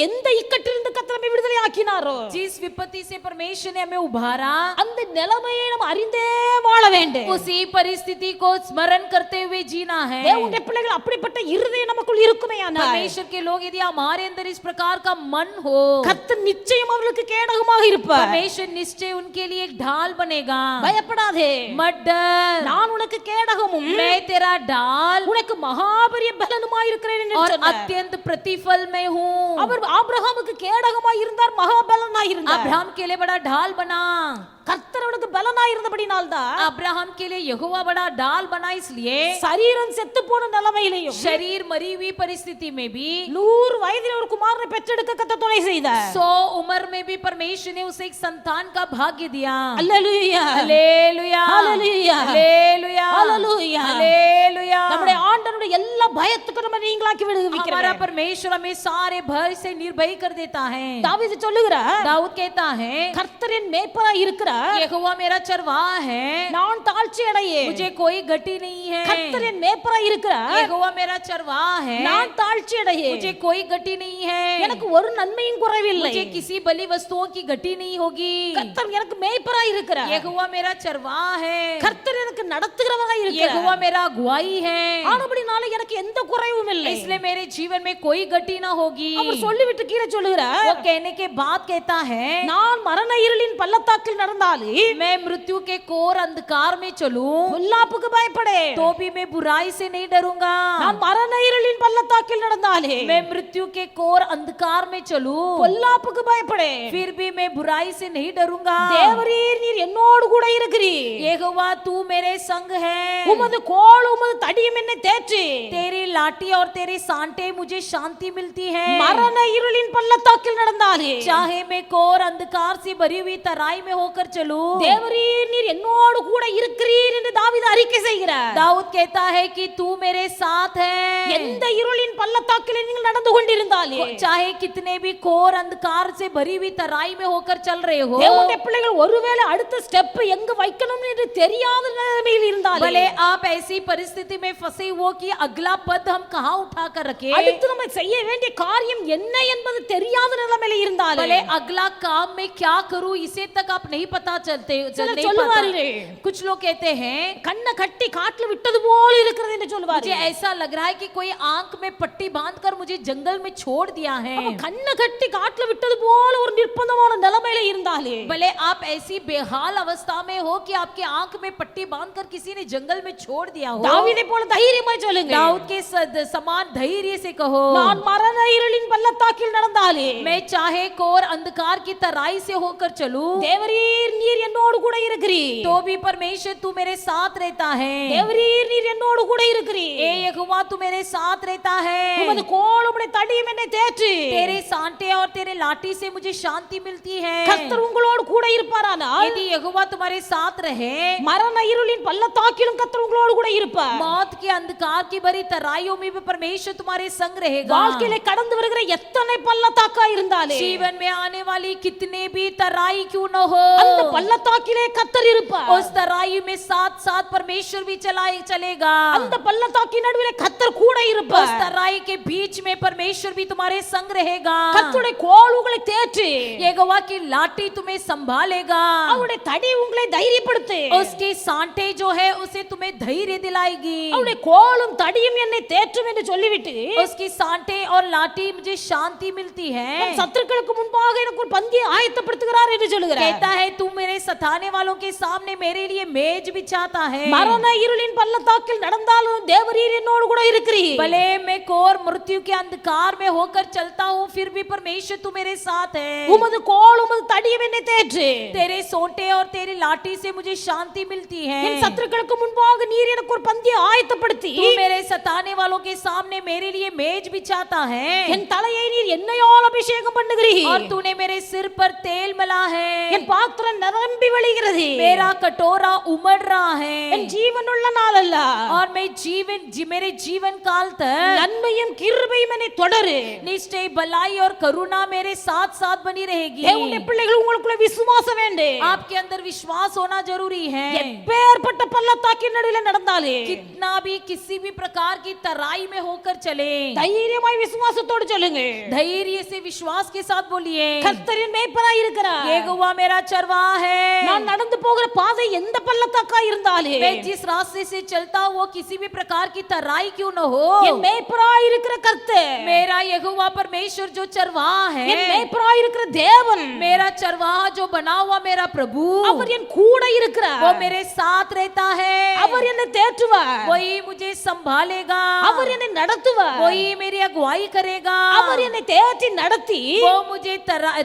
[SPEAKER 1] எந்த இக்கட்டிலிருந்து கர்த்தர் நம்மை விடுதலை ஆக்கினாரோ,
[SPEAKER 3] जिस विपत्ति से परमेश्वर ने हमें उभारा,
[SPEAKER 1] அந்த நிலைமையை நாம் அறிந்தே வாழ வேண்டும்.
[SPEAKER 3] उसी परिस्थिति को स्मरण करते हुए जीना है.
[SPEAKER 1] தேவனுடைய பிள்ளைகள் அப்படிப்பட்ட இருதயம் நமக்குள் இருக்குமேயானால்,
[SPEAKER 3] परमेश्वर के लोग यदि हमारे अंदर इस प्रकार का मन हो,
[SPEAKER 1] கர்த்தர் நிச்சயம் அவர்களுக்கு கேடகமாக இருப்பார்.
[SPEAKER 3] परमेश्वर निश्चय उनके लिए एक ढाल बनेगा.
[SPEAKER 1] பயப்படாதே,
[SPEAKER 3] मत डर,
[SPEAKER 1] நான் உனக்கு கேடகமும்
[SPEAKER 3] मैं तेरा ढाल
[SPEAKER 1] உனக்கு மகாபரிய பலனுமாய் இருக்கிறேன் என்று
[SPEAKER 3] और
[SPEAKER 1] சொன்னார்.
[SPEAKER 3] अत्यंत प्रतिफल में हूँ.
[SPEAKER 1] அவர் ஆபிரகாமுக்கு கேடகமாய் இருந்தார், மகாபலனாய் இருந்தார்.
[SPEAKER 3] अब्राहम के लिए बड़ा ढाल बना.
[SPEAKER 1] கர்த்தர் அவனுக்கு பலனாய் இருந்தபடினால்தான்
[SPEAKER 3] अब्राहम के लिए यहोवा बड़ा ढाल बना, इसलिए
[SPEAKER 1] சரீரம் செத்து போன நிலைமையிலையும்
[SPEAKER 3] शरीर मरी हुई परिस्थिति में भी
[SPEAKER 1] 100 வயதில் ஒரு குமாரனை பெற்றெடுக்க கர்த்தர் துணை செய்தார்.
[SPEAKER 3] 100 उम्र में भी परमेश्वर ने उसे एक संतान का भाग्य दिया.
[SPEAKER 1] Hallelujah,
[SPEAKER 3] hallelujah,
[SPEAKER 1] hallelujah,
[SPEAKER 3] hallelujah,
[SPEAKER 1] hallelujah.
[SPEAKER 3] Hallelujah.
[SPEAKER 1] நம்முடைய ஆண்டவருடைய எல்லா பயத்துக்கும் நம்ம நீங்களாக்கி
[SPEAKER 3] हमारा
[SPEAKER 1] விடுவிக்கிறார்.
[SPEAKER 3] परमेश्वर हमें सारे भय से निर्भय कर देता है.
[SPEAKER 1] தாவீது சொல்லுகிறார்,
[SPEAKER 3] दाऊद कहता है,
[SPEAKER 1] கர்த்தரின் மேய்ப்பராய் இருக்கிறார்,
[SPEAKER 3] यहोवा मेरा चरवाहा है,
[SPEAKER 1] நான் தாழ்ச்சி அடையேன்.
[SPEAKER 3] मुझे कोई गति नहीं है.
[SPEAKER 1] கர்த்தரின் மேய்ப்பராய் இருக்கிறார்,
[SPEAKER 3] यहोवा मेरा चरवाहा है,
[SPEAKER 1] நான் தாழ்ச்சி அடையேன்.
[SPEAKER 3] मुझे कोई गति नहीं है.
[SPEAKER 1] எனக்கு ஒரு நன்மையும் குறைவில்லை.
[SPEAKER 3] मुझे किसी बलि वस्तुओं की गति नहीं होगी.
[SPEAKER 1] கர்த்தர் எனக்கு மேய்ப்பராய் இருக்கிறார்,
[SPEAKER 3] यहोवा मेरा चरवाहा है,
[SPEAKER 1] கர்த்தர் எனக்கு நடத்துகிறவராய் இருக்கிறார்.
[SPEAKER 3] यहोवा मेरा अगुवाई है,
[SPEAKER 1] ஆனபடினால எனக்கு எந்த குறைவும் இல்லை.
[SPEAKER 3] इसलिए मेरे जीवन में कोई गति ना होगी.
[SPEAKER 1] அவர் சொல்லிவிட்டு கீழே சொல்லுகிறார்,
[SPEAKER 3] वो कहने के बाद कहता है,
[SPEAKER 1] நான் மரண இருளின் பள்ளத்தாக்கில் நடந்தாலும்
[SPEAKER 3] मैं मृत्यु के कोर अंधकार में चलूं,
[SPEAKER 1] பொல்லாப்புக்கு பயப்படேன்.
[SPEAKER 3] तो भी मैं बुराई से नहीं डरूंगा.
[SPEAKER 1] நான் மரண இருளின் பள்ளத்தாக்கில் நடந்தாலே
[SPEAKER 3] मैं मृत्यु के कोर अंधकार में चलूं,
[SPEAKER 1] பொல்லாப்புக்கு பயப்படேன்.
[SPEAKER 3] फिर भी मैं बुराई से नहीं डरूंगा.
[SPEAKER 1] தேவரீர் நீர் என்னோடு கூட இருக்கிறீர்.
[SPEAKER 3] यहोवा तू मेरे संग है,
[SPEAKER 1] உமது கோல் உமது தடியும் என்னை தேற்றி.
[SPEAKER 3] तेरी लाठी और तेरे सांटे मुझे शांति मिलती है.
[SPEAKER 1] மரண இருளின் பள்ளத்தாக்கில் நடந்தாலே
[SPEAKER 3] चाहे मैं कोर अंधकार से भरी हुई तराई में होकर चलूं,
[SPEAKER 1] தேவரீர் நீர் என்னோடு கூட இருக்கிறீர் என்று தாவீது அறிக்கை செய்கிறார்.
[SPEAKER 3] दाऊद कहता है कि तू मेरे साथ है.
[SPEAKER 1] எந்த இருளின் பள்ளத்தாக்கில் நீங்கள் நடந்து கொண்டிருந்தாலே,
[SPEAKER 3] चाहे कितने भी कोर अंधकार से भरी हुई तराई में होकर चल रहे हो,
[SPEAKER 1] தேவனுடைய பிள்ளைகள் ஒருவேளை அடுத்த ஸ்டெப் எங்க வைக்கணும் என்று தெரியாத நிலைமையில் இருந்தாலே,
[SPEAKER 3] भले आप ऐसी परिस्थिति में फंसे हो कि अगला पद हम कहाँ उठा कर रखे,
[SPEAKER 1] அடுத்து நம்ம செய்ய வேண்டிய காரியம் என்ன என்பது தெரியாத நிலைமையில் இருந்தாலே,
[SPEAKER 3] भले अगला काम में क्या करूं इसे तक आप नहीं पता चलते
[SPEAKER 1] சிலர்
[SPEAKER 3] नहीं
[SPEAKER 1] சொல்லுவார்கள்,
[SPEAKER 3] पता. कुछ लोग कहते हैं,
[SPEAKER 1] கண்ணை கட்டி காட்டுல விட்டது போல இருக்கிறது என்று
[SPEAKER 3] मुझे
[SPEAKER 1] சொல்லுவார்கள்.
[SPEAKER 3] ऐसा लग रहा है कि कोई आंख में पट्टी बांधकर मुझे जंगल में छोड़ दिया है.
[SPEAKER 1] அப்ப கண்ணை கட்டி காட்டுல விட்டது போல ஒரு நிர்பந்தமான நிலைமையில இருந்தாலே,
[SPEAKER 3] भले आप ऐसी बेहाल अवस्था में हो कि आपके आंख में पट्टी बांधकर किसी ने जंगल में छोड़ दिया हो,
[SPEAKER 1] தாவீதை போல தைரியமாய் சொல்லுங்க,
[SPEAKER 3] दाऊद के समान धैर्य से कहो,
[SPEAKER 1] நான் மரண இருளின் பள்ளத்தாக்கில் நடந்தாலும் நடந்தாலே
[SPEAKER 3] मैं चाहे कोर अंधकार की तराई से होकर चलूं,
[SPEAKER 1] தேவரீர் நீர் என்னோடு கூட இருக்கிறீர்
[SPEAKER 3] तो भी परमेश्वर तू मेरे साथ रहता है।
[SPEAKER 1] தேவரீர் நீர் என்னோடு கூட இருக்கிறீர்
[SPEAKER 3] ए यहोवा तू मेरे साथ रहता है।
[SPEAKER 1] உமது கோலும் உம்முடைய தடியும் என்னை தேற்று
[SPEAKER 3] तेरे सांटे और तेरे लाठी से मुझे शांति मिलती है।
[SPEAKER 1] கர்த்தர் உங்களோடு கூட இருப்பாரானால்
[SPEAKER 3] यदि यहोवा तुम्हारे साथ रहे,
[SPEAKER 1] மரண இருளின் பள்ளத்தாக்கிலும் கர்த்தர் உங்களோடு கூட இருப்பார்
[SPEAKER 3] मौत के अंधकार की भरी तराइयों में भी परमेश्वर तुम्हारे संग रहेगा।
[SPEAKER 1] வாழ்க்கையில கடந்து வருகிற எத்தனை பள்ளத்தாக்கா இருந்தாலே
[SPEAKER 3] जीवन में आने वाली कितने भी तराई क्यों न हो,
[SPEAKER 1] அந்த பள்ளத்தாக்கிலே கர்த்தர் இருப்பார்
[SPEAKER 3] उस तराई में साथ साथ परमेश्वर भी चलेगा।
[SPEAKER 1] அந்த பள்ளத்தாக்கின் நடுவிலே கர்த்தர் கூட
[SPEAKER 3] उस
[SPEAKER 1] இருப்பார்
[SPEAKER 3] तराई के बीच में परमेश्वर भी तुम्हारे संग रहेगा।
[SPEAKER 1] கர்த்தருடைய கோல் உங்களை தேற்று
[SPEAKER 3] यहोवा की लाठी तुम्हें संभालेगा।
[SPEAKER 1] அவருடைய தடி உங்களை தைரியப்படுத்து
[SPEAKER 3] उसके सांटे जो है उसे तुम्हें धैर्य दिलाएगी।
[SPEAKER 1] அவருடைய கோலும் தடியும் என்னை தேற்றும் என்று சொல்லிவிட்டு
[SPEAKER 3] उसकी सांटे और लाठी मुझे शांति मिलती है।
[SPEAKER 1] என் சத்துருக்களுக்கு முன்பாக எனக்கு ஒரு பந்தியை ஆயத்தப்படுத்துகிறார் என்று சொல்லுகிறார்
[SPEAKER 3] कहता है तू मेरे सताने वालों के सामने मेरे लिए मेज बिछाता है।
[SPEAKER 1] மரண இருளின் பள்ளத்தாக்கில் நடந்தாலும் தேவரீர் என்னோடு கூட இருக்கிறீர்
[SPEAKER 3] भले मैं कोर मृत्यु के अंधकार में होकर चलता हूँ, फिर भी परमेश्वर तू मेरे साथ है।
[SPEAKER 1] உமது கோல் உமது தடியும் என்னை தேற்று
[SPEAKER 3] तेरे सोंटे और तेरी लाठी से मुझे शांति मिलती है।
[SPEAKER 1] என் சத்துருக்களுக்கு முன்பாக நீர் எனக்கு ஒரு பந்தியை ஆயத்தப்படுத்தி
[SPEAKER 3] तू मेरे सताने वालों के सामने मेरे लिए मेज बिछाता है।
[SPEAKER 1] என் தலையை நீர் எண்ணெயால் அபிஷேகம் பண்ணுகிறீர்
[SPEAKER 3] और तूने मेरे सिर पर तेल मला है।
[SPEAKER 1] என் பாத்திரம் நிரம்பி வழிகிறது
[SPEAKER 3] मेरा कटोरा उमड़ रहा है।
[SPEAKER 1] என் ஜீவனுள்ள நாளல்ல
[SPEAKER 3] और मैं मेरे जीवन काल तक
[SPEAKER 1] நன்மையும் கிருபையும் என்னை தொடரு
[SPEAKER 3] निश्चय भलाई और करुणा मेरे साथ साथ बनी रहेगी।
[SPEAKER 1] தேவனுடைய பிள்ளைகள் உங்களுக்குள்ள விசுவாசம் வேண்டும்
[SPEAKER 3] आपके अंदर विश्वास होना जरूरी है।
[SPEAKER 1] எப்பேற்பட்ட பள்ளத்தாக்கின் நடுவிலே நடந்தாலே
[SPEAKER 3] कितना भी किसी भी प्रकार की तराई में होकर चले,
[SPEAKER 1] தைரியமாய் விசுவாசத்தோடு சொல்லுங்க
[SPEAKER 3] धैर्य से विश्वास के साथ बोलिए,
[SPEAKER 1] கர்த்தரின் மேய்ப்பராய் இருக்கிறார்
[SPEAKER 3] यहोवा मेरा चरवाहा है।
[SPEAKER 1] நான் நடந்து போகிற பாதை எந்த பள்ளத்தாக்கா இருந்தாலே
[SPEAKER 3] मैं जिस रास्ते से चलता हूँ वो किसी भी प्रकार की तराई क्यों न हो,
[SPEAKER 1] என் மேய்ப்பராய் இருக்கிற கர்த்தர்
[SPEAKER 3] मेरा यहोवा परमेश्वर जो चरवाहा
[SPEAKER 1] என்
[SPEAKER 3] है,
[SPEAKER 1] மேய்ப்பராய் இருக்கிற தேவன்
[SPEAKER 3] मेरा चरवाहा जो बना हुआ मेरा प्रभु,
[SPEAKER 1] அவர் என் கூட இருக்கிறார்
[SPEAKER 3] वो मेरे साथ रहता है।
[SPEAKER 1] அவர் என்னை தேற்றுவார்
[SPEAKER 3] वही मुझे संभालेगा,
[SPEAKER 1] அவர் என்னை நடத்துவார்
[SPEAKER 3] वही मेरी अगुवाई करेगा,
[SPEAKER 1] அவர் என்னை தேற்றி நடத்தி
[SPEAKER 3] वो मुझे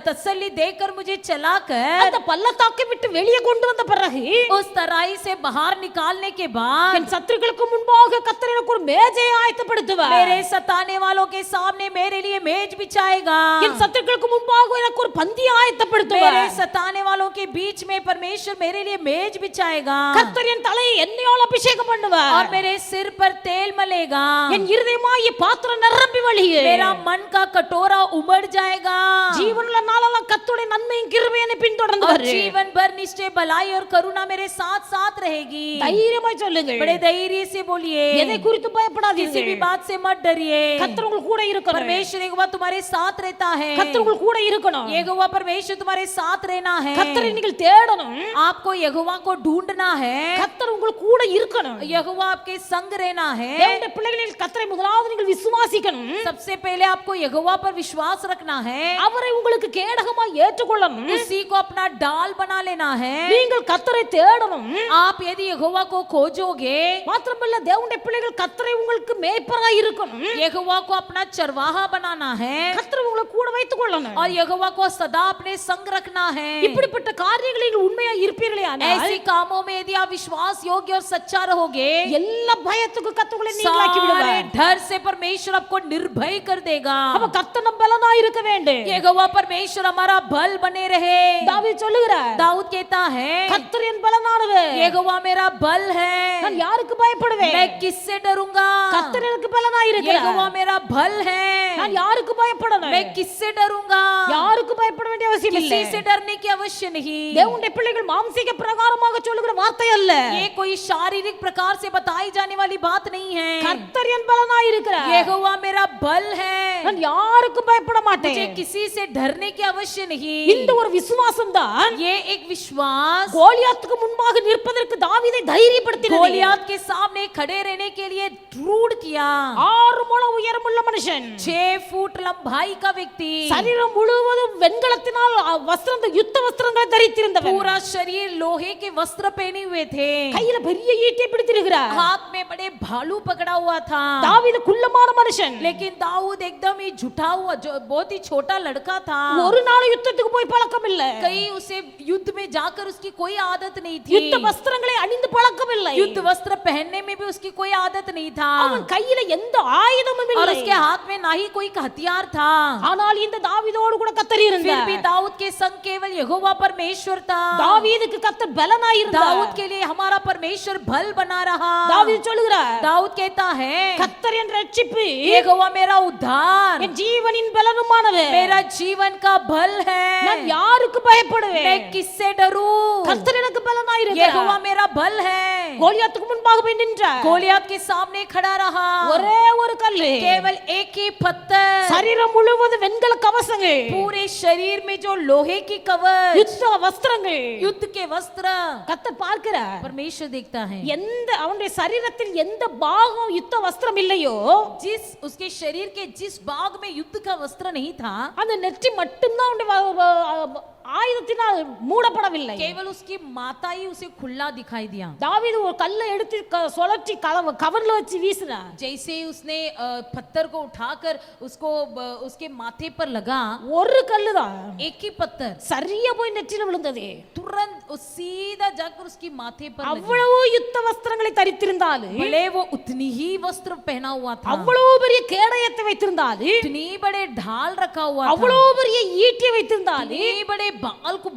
[SPEAKER 3] तसल्ली देकर मुझे चलाकर
[SPEAKER 1] அந்த பள்ளத்தாக்கை விட்டு வெளியே கொண்டு வந்த பிறகு
[SPEAKER 3] उस तराई से बाहर निकालने के बाद
[SPEAKER 1] என் சத்துருக்களுக்கு முன்பாக கர்த்தர் எனக்கு ஒரு மேஜையை ஆயத்தப்படுத்துவார்
[SPEAKER 3] मेरे सताने वालों के सामने मेरे लिए मेज बिछाएगा।
[SPEAKER 1] என் சத்துருக்களுக்கு முன்பாக எனக்கு ஒரு பந்தியை ஆயத்தப்படுத்துவார்
[SPEAKER 3] मेरे सताने वालों के बीच में परमेश्वर मेरे लिए मेज बिछाएगा
[SPEAKER 1] கர்த்தர் என் தலையை எண்ணெயால் அபிஷேகம் பண்ணுவார்
[SPEAKER 3] और मेरे सिर पर तेल मलेगा।
[SPEAKER 1] என் இருதயமாகிய பாத்திரம் நிரம்பி வழியே
[SPEAKER 3] मेरा मन का कटोरा उमड़ जाएगा।
[SPEAKER 1] ஜீவனுள்ள நாளெல்லாம் கர்த்தருடைய நன்மையும் கிருபையும் என்னை பின்தொடர்ந்து
[SPEAKER 3] और
[SPEAKER 1] வரும்
[SPEAKER 3] जीवन भर निश्चय भलाई और करुणा मेरे साथ साथ रहेगी।
[SPEAKER 1] தைரியமாய் சொல்லுங்க
[SPEAKER 3] बड़े धैर्य से बोलिए,
[SPEAKER 1] எதை குறித்து பயப்படாதீங்க
[SPEAKER 3] किसी भी बात से मत डरिए।
[SPEAKER 1] கர்த்தர் உங்கள் கூட இருக்கணும்
[SPEAKER 3] परमेश्वर यहोवा तुम्हारे साथ रहता है।
[SPEAKER 1] கர்த்தர் உங்கள் கூட இருக்கணும்
[SPEAKER 3] यहोवा परमेश्वर तुम्हारे साथ रहना है।
[SPEAKER 1] கர்த்தரை நீங்கள் தேடணும்
[SPEAKER 3] आपको यहोवा को ढूंढना है।
[SPEAKER 1] கர்த்தர் உங்கள் கூட இருக்கணும்
[SPEAKER 3] यहोवा आपके संग रहना है।
[SPEAKER 1] தேவனுடைய பிள்ளைகளில் கர்த்தரை முதலாவது நீங்கள் விசுவாசிக்கணும்
[SPEAKER 3] सबसे पहले आपको यहोवा पर विश्वास रखना है।
[SPEAKER 1] அவரை உங்களுக்கு கேடகமாய் ஏற்றுக்கொள்ளணும்
[SPEAKER 3] उसी को अपना डाल बना लेना है।
[SPEAKER 1] நீங்கள் கர்த்தரை தேடணும்
[SPEAKER 3] आप यदि यहोवा को खोजोगे,
[SPEAKER 1] மாத்திரமல்ல தேவனுடைய பிள்ளைகள் கர்த்தரை உங்களுக்கு மேய்ப்பராய் இருக்கணும்
[SPEAKER 3] यहोवा को अपना चरवाहा बनाना है
[SPEAKER 1] கர்த்தரை உங்களை கூட வைத்துக் கொள்ளணும்
[SPEAKER 3] और यहोवा को सदा अपने संग रखना है।
[SPEAKER 1] இப்படிப்பட்ட காரியங்களில் நீங்கள் உண்மையா இருப்பீர்களே ஆனால்
[SPEAKER 3] ऐसे कामों में यदि आप विश्वास योग्य और सच्चा रहोगे,
[SPEAKER 1] எல்லா பயத்துக்கு கர்த்தரை நீங்களாக்கி
[SPEAKER 3] सारे
[SPEAKER 1] விடுவார்
[SPEAKER 3] डर से परमेश्वर आपको निर्भय कर देगा।
[SPEAKER 1] அப்ப கர்த்தர் நம்ம பலனாய் இருக்க வேண்டும்
[SPEAKER 3] यहोवा परमेश्वर हमारा बल बने रहे।
[SPEAKER 1] தாவீது சொல்லுகிறார்
[SPEAKER 3] दाऊद कहता है,
[SPEAKER 1] கர்த்தர் என் பலனானவர்
[SPEAKER 3] यहोवा मेरा बल है,
[SPEAKER 1] நான் யாருக்கு பயப்படுவேன்
[SPEAKER 3] मैं किससे डरूंगा।
[SPEAKER 1] கர்த்தர் எனக்கு பலனாய் இருக்கிறார்
[SPEAKER 3] यहोवा मेरा बल है,
[SPEAKER 1] நான் யாருக்கு பயப்படணும்
[SPEAKER 3] मैं किससे डरूंगा।
[SPEAKER 1] யாருக்கு பயப்பட வேண்டிய அவசியம் இல்லை
[SPEAKER 3] किसी से डरने की आवश्य नहीं।
[SPEAKER 1] தேவனுடைய பிள்ளைகள் மாம்சீக பிரகாரமாக சொல்லுகிற வார்த்தை அல்ல
[SPEAKER 3] ये कोई शारीरिक प्रकार से बताई जाने वाली बात नहीं है।
[SPEAKER 1] கர்த்தர் என் பலனாய் இருக்கிறார்
[SPEAKER 3] यहोवा मेरा बल है,
[SPEAKER 1] நான் யாருக்கும் பயப்பட மாட்டேன்
[SPEAKER 3] मुझे किसी से डरने की आवश्य नहीं।
[SPEAKER 1] இந்த ஒரு விசுவாசம் தான் தான்
[SPEAKER 3] ये एक विश्वास
[SPEAKER 1] கோலியாத்துக்கு முன்பாக நிற்பதற்கு தாவீதை தைரியப்படுத்தினது.
[SPEAKER 3] गोलियत के सामने खड़े रहने के लिए दृढ़ किया।
[SPEAKER 1] 6 முழம் உயரமுள்ள மனுஷன்,
[SPEAKER 3] 6 फुट लंबाई का व्यक्ति,
[SPEAKER 1] சரீரம் முழுவதும் வெண்கலத்தினால் வஸ்திரம், யுத்த வஸ்திரங்களை தரித்திருந்தவன்,
[SPEAKER 3] पूरा शरीर लोहे के वस्त्र पहने हुए थे,
[SPEAKER 1] கையில பெரிய ஈட்டியை பிடித்திருக்கிறார்.
[SPEAKER 3] हाथ में बड़े भालू पकड़ा हुआ था।
[SPEAKER 1] தாவீது குள்ளமான மனுஷன்,
[SPEAKER 3] लेकिन दाऊद एकदम ही झुटा हुआ, जो बहुत ही छोटा लड़का था।
[SPEAKER 1] ஒரு நாள் யுத்தத்துக்கு போய் பழக்கம் இல்ல,
[SPEAKER 3] कहीं उसे युद्ध में जाकर उसकी कोई आदत नहीं थी,
[SPEAKER 1] யுத்த வஸ்திரங்களை அணிந்து பழக்கம் இல்லை,
[SPEAKER 3] युद्ध वस्त्र पहनने में भी उसकी कोई आदत नहीं था,
[SPEAKER 1] அவன் கையில எந்த ஆயுதமும்
[SPEAKER 3] और
[SPEAKER 1] இல்லை.
[SPEAKER 3] उसके हाथ में ना ही कोई हथियार था।
[SPEAKER 1] ஆனால் இந்த தாவீதோடு கூட கர்த்தர்
[SPEAKER 3] फिर
[SPEAKER 1] இருந்தார்.
[SPEAKER 3] भी दाऊद के संग केवल यहोवा परमेश्वर था।
[SPEAKER 1] தாவீதுக்கு கர்த்தர் பலனாய் இருந்தார்.
[SPEAKER 3] दाऊद के लिए हमारा परमेश्वर बल बना रहा।
[SPEAKER 1] தாவீது சொல்லுகிறார்,
[SPEAKER 3] दाऊद कहता है,
[SPEAKER 1] கர்த்தர் என் ரட்சிப்பு,
[SPEAKER 3] यहोवा मेरा उद्धार,
[SPEAKER 1] என் ஜீவனின் பலனுமானவர்,
[SPEAKER 3] मेरा जीवन का बल
[SPEAKER 1] நான்
[SPEAKER 3] है,
[SPEAKER 1] யாருக்கு பயப்படுவேன்?
[SPEAKER 3] मैं किससे डरूं?
[SPEAKER 1] கர்த்தர் எனக்கு பலனாய்
[SPEAKER 3] यहोवा
[SPEAKER 1] இருக்கிறார்.
[SPEAKER 3] मेरा बल है।
[SPEAKER 1] கோலியாத்துக்கு முன்பாக போய் நின்றார்.
[SPEAKER 3] गोलियत के सामने खड़ा रहा,
[SPEAKER 1] ஒரே ஒரு கல்லு,
[SPEAKER 3] केवल एक ही पत्थर,
[SPEAKER 1] சரீரம் முழுவதும் வெண்கல கவசங்கள்,
[SPEAKER 3] पूरे शरीर में जो लोहे की कवच,
[SPEAKER 1] யுத்த வஸ்திரங்கள்.
[SPEAKER 3] युद्ध के वस्त्र,
[SPEAKER 1] கர்த்தர் பார்க்கிறார்,
[SPEAKER 3] परमेश्वर देखता है।
[SPEAKER 1] எந்த அவனுடைய சரீரத்தில் எந்த பாகம் யுத்த வஸ்திரம் இல்லையோ
[SPEAKER 3] जिस उसके शरीर के जिस भाग में युद्ध का वस्त्र नहीं था,
[SPEAKER 1] அந்த நெற்றி மட்டும்தான் அவனுடைய ஆயுதத்தினால் மூடப்படவில்லை.
[SPEAKER 3] केवल उसकी माता ही उसे खुला दिखाई दिया।
[SPEAKER 1] தாவீது ஒரு கல்லை எடுத்து சுழற்றி கவர்ல வச்சு வீசினார்.
[SPEAKER 3] जैसे उसने पत्थर को उठाकर उसको उसके माथे पर लगा,
[SPEAKER 1] ஒரு கல்லு தான்
[SPEAKER 3] एक ही पत्थर
[SPEAKER 1] சரியா போய் நெற்றில விழுந்தது.
[SPEAKER 3] तुरंत सीधा जाकर उसकी माथे पर लगी।
[SPEAKER 1] அவ்வளவு யுத்த வஸ்திரங்களை தரித்திருந்தாலும்,
[SPEAKER 3] भले वो उतनी ही वस्त्र पहना हुआ था,
[SPEAKER 1] அவ்வளவு பெரிய கேடயத்தை வைத்திருந்தாலும்,
[SPEAKER 3] इतनी बड़े ढाल रखा हुआ था,
[SPEAKER 1] அவ்வளவு பெரிய ஈட்டியை வைத்திருந்தாலும்,
[SPEAKER 3] इतने बड़े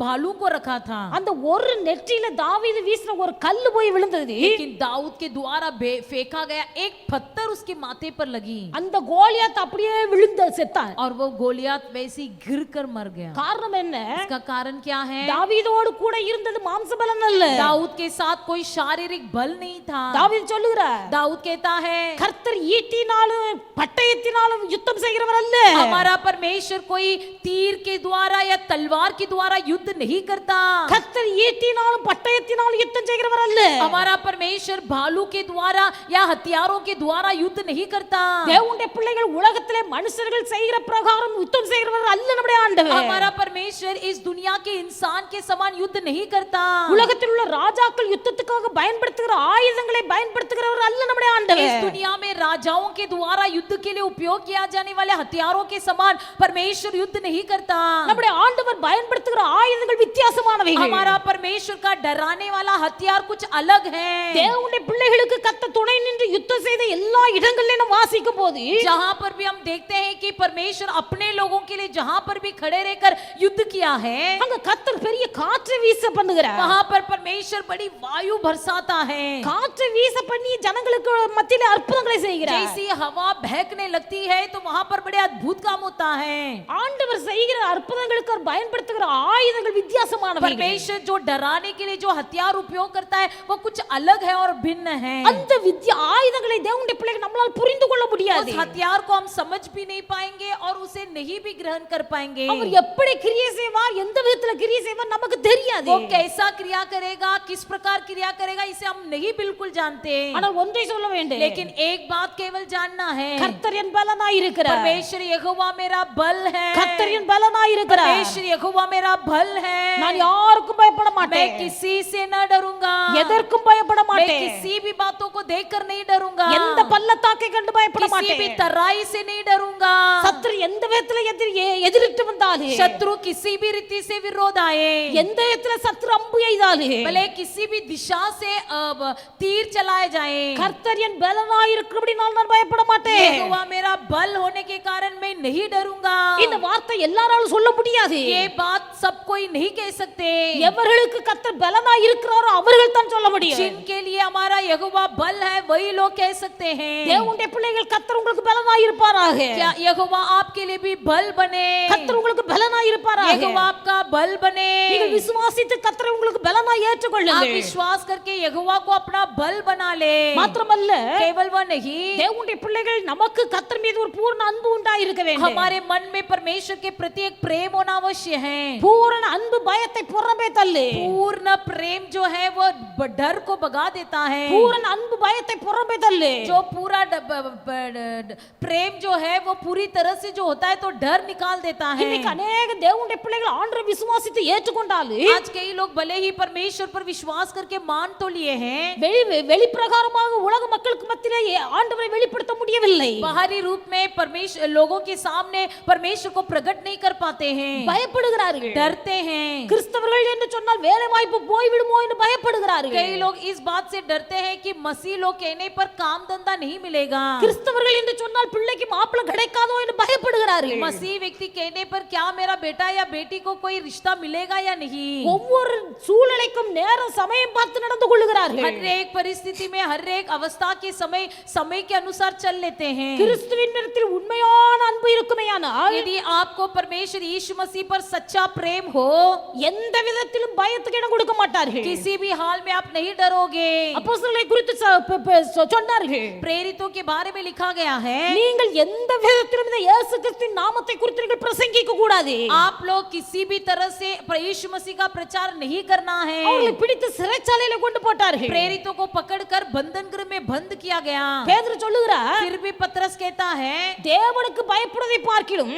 [SPEAKER 3] भालू को रखा था,
[SPEAKER 1] அந்த ஒரு நெற்றியில தாவீது வீசின ஒரு கல்லு போய் விழுந்தது.
[SPEAKER 3] लेकिन दाऊद के द्वारा फेंका गया एक पत्थर उसके माथे पर लगी,
[SPEAKER 1] அந்த கோலியாத் அப்படியே விழுந்த செத்தான்.
[SPEAKER 3] और वो गोलियत वैसे ही गिर कर मर गया।
[SPEAKER 1] காரணம் என்ன?
[SPEAKER 3] इसका कारण क्या है?
[SPEAKER 1] தாவீதோடு கூட இருந்தது மாம்ச பலன் அல்ல.
[SPEAKER 3] दाऊद के साथ कोई शारीरिक बल नहीं था।
[SPEAKER 1] தாவீது சொல்லுகிறார்,
[SPEAKER 3] दाऊद कहता है,
[SPEAKER 1] கர்த்தர் ஈட்டினாலும் பட்டயத்தினாலும் யுத்தம் செய்கிறவர் அல்ல.
[SPEAKER 3] हमारा परमेश्वर कोई तीर के द्वारा या तलवार के द्वारा युद्ध नहीं करता।
[SPEAKER 1] கர்த்தர் ஈட்டினாலும் பட்டயத்தினாலும் யுத்தம் செய்கிறவர் அல்ல.
[SPEAKER 3] हमारा परमेश्वर भालू के द्वारा या हथियारों के द्वारा युद्ध नहीं करता।
[SPEAKER 1] தேவனுடைய பிள்ளைகள் உலகத்திலே மனுஷர்கள் செய்கிற பிரகாரம் யுத்தம் செய்கிறவர் அல்ல நம்முடைய ஆண்டவர்.
[SPEAKER 3] हमारा परमेश्वर इस दुनिया के इंसान के समान युद्ध नहीं करता।
[SPEAKER 1] உலகத்தில் உள்ள ராஜாக்கள் யுத்தத்துக்காக பயன்படுத்துகிற ஆயுதங்களை பயன்படுத்துகிறவர் அல்ல நம்முடைய
[SPEAKER 3] इस
[SPEAKER 1] ஆண்டவர்.
[SPEAKER 3] दुनिया में राजाओं के द्वारा युद्ध के लिए उपयोग किया जाने वाले हथियारों के समान परमेश्वर युद्ध नहीं करता।
[SPEAKER 1] நம்முடைய ஆண்டவர் பயன்படுத்துகிற ஆயுதங்கள் வித்தியாசமானவைகள்.
[SPEAKER 3] हमारा परमेश्वर का डराने वाला हथियार कुछ अलग है।
[SPEAKER 1] தேவனுடைய பிள்ளைகளுக்கு கர்த்தர் துணை நின்று யுத்தம் செய்த எல்லா இடங்களிலும் நாம் வாசிக்கும் போது,
[SPEAKER 3] जहां पर भी हम देखते हैं कि परमेश्वर अपने लोगों के लिए जहां पर भी खड़े रहकर युद्ध किया है,
[SPEAKER 1] அங்க கர்த்தர் பெரிய காற்றை வீச பண்ணுகிறார்.
[SPEAKER 3] वहां पर परमेश्वर बड़ी वायु बरसाता है।
[SPEAKER 1] காற்றை வீச பண்ணி ஜனங்களுக்கு மத்தியிலே அற்புதங்களை செய்கிறார்.
[SPEAKER 3] जैसी हवा बहकने लगती है तो वहां पर बड़े अद्भुत काम होता है।
[SPEAKER 1] ஆண்டவர் செய்கிற அற்புதங்களுக்கு அவர் பயன்படுத்துகிற ஆயுதங்கள் வித்தியாசமானவைகள்.
[SPEAKER 3] परमेश्वर जो डराने के लिए जो हथियार उपयोग करता है वो कुछ अलग है और भिन्न है।
[SPEAKER 1] அந்த ஆயுதங்களை தேவனுடைய பிள்ளைகள் நம்மால் புரிந்து கொள்ள முடியாது.
[SPEAKER 3] उस हथियार को हम समझ भी नहीं पाएंगे और उसे नहीं भी ग्रहण कर पाएंगे।
[SPEAKER 1] அவர் எப்படி கிரியை செய்வார், எந்த விதத்துல கிரியை செய்வார் நமக்கு தெரியாது.
[SPEAKER 3] वो कैसा क्रिया करेगा, किस प्रकार क्रिया करेगा, इसे हम नहीं बिल्कुल जानते।
[SPEAKER 1] ஆனால் ஒன்றை சொல்ல வேண்டும்,
[SPEAKER 3] लेकिन एक बात केवल जानना है,
[SPEAKER 1] கர்த்தர் என் பலனாய் இருக்கிறார்.
[SPEAKER 3] परमेश्वर यहोवा मेरा बल है।
[SPEAKER 1] கர்த்தர் என் பலனாய் இருக்கிறார்.
[SPEAKER 3] परमेश्वर यहोवा मेरा बल है।
[SPEAKER 1] நான் யாருக்கும் பயப்பட
[SPEAKER 3] मैं
[SPEAKER 1] மாட்டேன்,
[SPEAKER 3] किसी से न डरूंगा,
[SPEAKER 1] எதற்கும் பயப்பட
[SPEAKER 3] मैं
[SPEAKER 1] மாட்டேன்,
[SPEAKER 3] किसी भी बातों को देखकर नहीं डरूंगा,
[SPEAKER 1] எந்த பள்ளத்தாக்கை கண்டு பயப்பட
[SPEAKER 3] किसी
[SPEAKER 1] மாட்டேன்.
[SPEAKER 3] भी तराई से नहीं डरूंगा,
[SPEAKER 1] சத்துரு எந்த விதத்துல எதிரிட்டு வந்தாலே,
[SPEAKER 3] शत्रु किसी भी रीति से विरोध आए,
[SPEAKER 1] எந்த விதத்துல சத்துரு அம்பு எய்தாலே,
[SPEAKER 3] भले किसी भी दिशा से तीर चलाए जाए,
[SPEAKER 1] கர்த்தர் என் பலனாய் இருக்கிறபடியால் நான் பயப்பட மாட்டேன்.
[SPEAKER 3] यहोवा मेरा बल होने के कारण मैं नहीं डरूंगा।
[SPEAKER 1] இந்த வார்த்தை எல்லாராலும் சொல்ல முடியாது.
[SPEAKER 3] ये बात सब कोई नहीं कह सकते।
[SPEAKER 1] எவர்களுக்கு கர்த்தர் பலனாய் இருக்கிறாரோ அவர்கள் தான் சொல்ல முடியும்.
[SPEAKER 3] जिनके लिए हमारा यहोवा बल है वही लोग कह सकते हैं।
[SPEAKER 1] தேவனுடைய பிள்ளைகள் கர்த்தர் உங்களுக்கு பலனாய் இருப்பாராக.
[SPEAKER 3] क्या यहोवा आपके लिए भी बल बने,
[SPEAKER 1] கர்த்தர் உங்களுக்கு பலனாய் இருப்பாராக.
[SPEAKER 3] यहोवा आपका बल बने।
[SPEAKER 1] நீங்கள் விசுவாசித்து கர்த்தரை உங்களுக்கு பலனாய்
[SPEAKER 3] आप
[SPEAKER 1] ஏற்றுக்கொள்ளுங்கள்.
[SPEAKER 3] विश्वास करके यहोवा को अपना बल बना ले।
[SPEAKER 1] மாத்திரமல்ல,
[SPEAKER 3] केवल वह नहीं,
[SPEAKER 1] தேவனுடைய பிள்ளைகள் நமக்கு கர்த்தர் மீது ஒரு பூரண அன்பு உண்டாய் இருக்க வேண்டும்.
[SPEAKER 3] हमारे मन में परमेश्वर के प्रति एक प्रेम होना अवश्य है।
[SPEAKER 1] பூரண அன்பு பயத்தை புறம்பே தள்ளு.
[SPEAKER 3] पूर्ण प्रेम जो है वो डर को भगा देता है।
[SPEAKER 1] பூரண அன்பு பயத்தை புறம்பே தள்ளு.
[SPEAKER 3] जो पूरा प्रेम जो है वो पूरी तरह से जो होता है तो डर निकाल देता है।
[SPEAKER 1] இன்னைக்கு अनेक தேவனுடைய பிள்ளைகள் ஆண்டவரை விசுவாசித்து ஏற்றுக்கொண்டாலும்
[SPEAKER 3] आज कई लोग भले ही परमेश्वर पर विश्वास करके मान तो लिए हैं,
[SPEAKER 1] வெளிப்பிரகாரமாக உலக மக்களுக்கு மத்தியிலே ஆண்டவரை வெளிப்படுத்த முடியவில்லை.
[SPEAKER 3] बाहरी रूप में परमेश्वर लोगों के सामने परमेश्वर को प्रकट नहीं कर पाते हैं,
[SPEAKER 1] பயப்படுகிறார்கள்.
[SPEAKER 3] डरते हैं।
[SPEAKER 1] கிறிஸ்தவர்கள் என்று சொன்னால் வேலை வாய்ப்பு போய்விடுமோ என்று பயப்படுகிறார்கள்.
[SPEAKER 3] कई लोग इस बात से डरते हैं कि मसीह लोग कहने पर काम धंधा नहीं मिलेगा।
[SPEAKER 1] கிறிஸ்தவர்கள் என்று சொன்னால் பிள்ளைக்கு மாப்பிள்ளை கிடைக்காதோ என்று பயப்படுகிறார்கள்.
[SPEAKER 3] मसीह व्यक्ति कहने पर क्या मेरा बेटा या बेटी को कोई रिश्ता मिलेगा या नहीं।
[SPEAKER 1] ஒவ்வொரு சூழ்நிலைக்கும் நேரம் சமயம் பார்த்து நடந்து கொள்ளுகிறார்கள்.
[SPEAKER 3] हर एक परिस्थिति में हर एक अवस्था के समय के अनुसार चल लेते हैं।
[SPEAKER 1] கிறிஸ்துவின் இடத்தில் உண்மையான அன்பு இருக்குமேயானால்
[SPEAKER 3] यदि आपको परमेश्वर यीशु मसीह पर सच्चा प्रेम हो,
[SPEAKER 1] எந்த விதத்திலும் பயத்துக்கு இடம் கொடுக்க மாட்டார்கள்.
[SPEAKER 3] किसी भी हाल में आप नहीं डरोगे।
[SPEAKER 1] அப்போஸ்தலரை குறித்து சொன்னார்கள்.
[SPEAKER 3] प्रेरितों के बारे में लिखा गया है,
[SPEAKER 1] நீங்கள் எந்த விதத்திலும் இந்த இயேசு கிறிஸ்துவின் நாமத்தை குறித்து நீங்கள் பிரசங்கிக்க கூடாது.
[SPEAKER 3] आप लोग किसी भी तरह से यीशु मसीह का प्रचार नहीं करना है।
[SPEAKER 1] அவர்களை பிடித்து சிறைச்சாலையில கொண்டு போட்டார்கள்.
[SPEAKER 3] प्रेरितों को पकड़कर बंधन गृह में बंद किया गया।
[SPEAKER 1] பேதுரு சொல்லுகிறார்,
[SPEAKER 3] फिर भी पतरस कहता है,
[SPEAKER 1] தேவனுக்கு பயப்படுவதை பார்க்கிலும்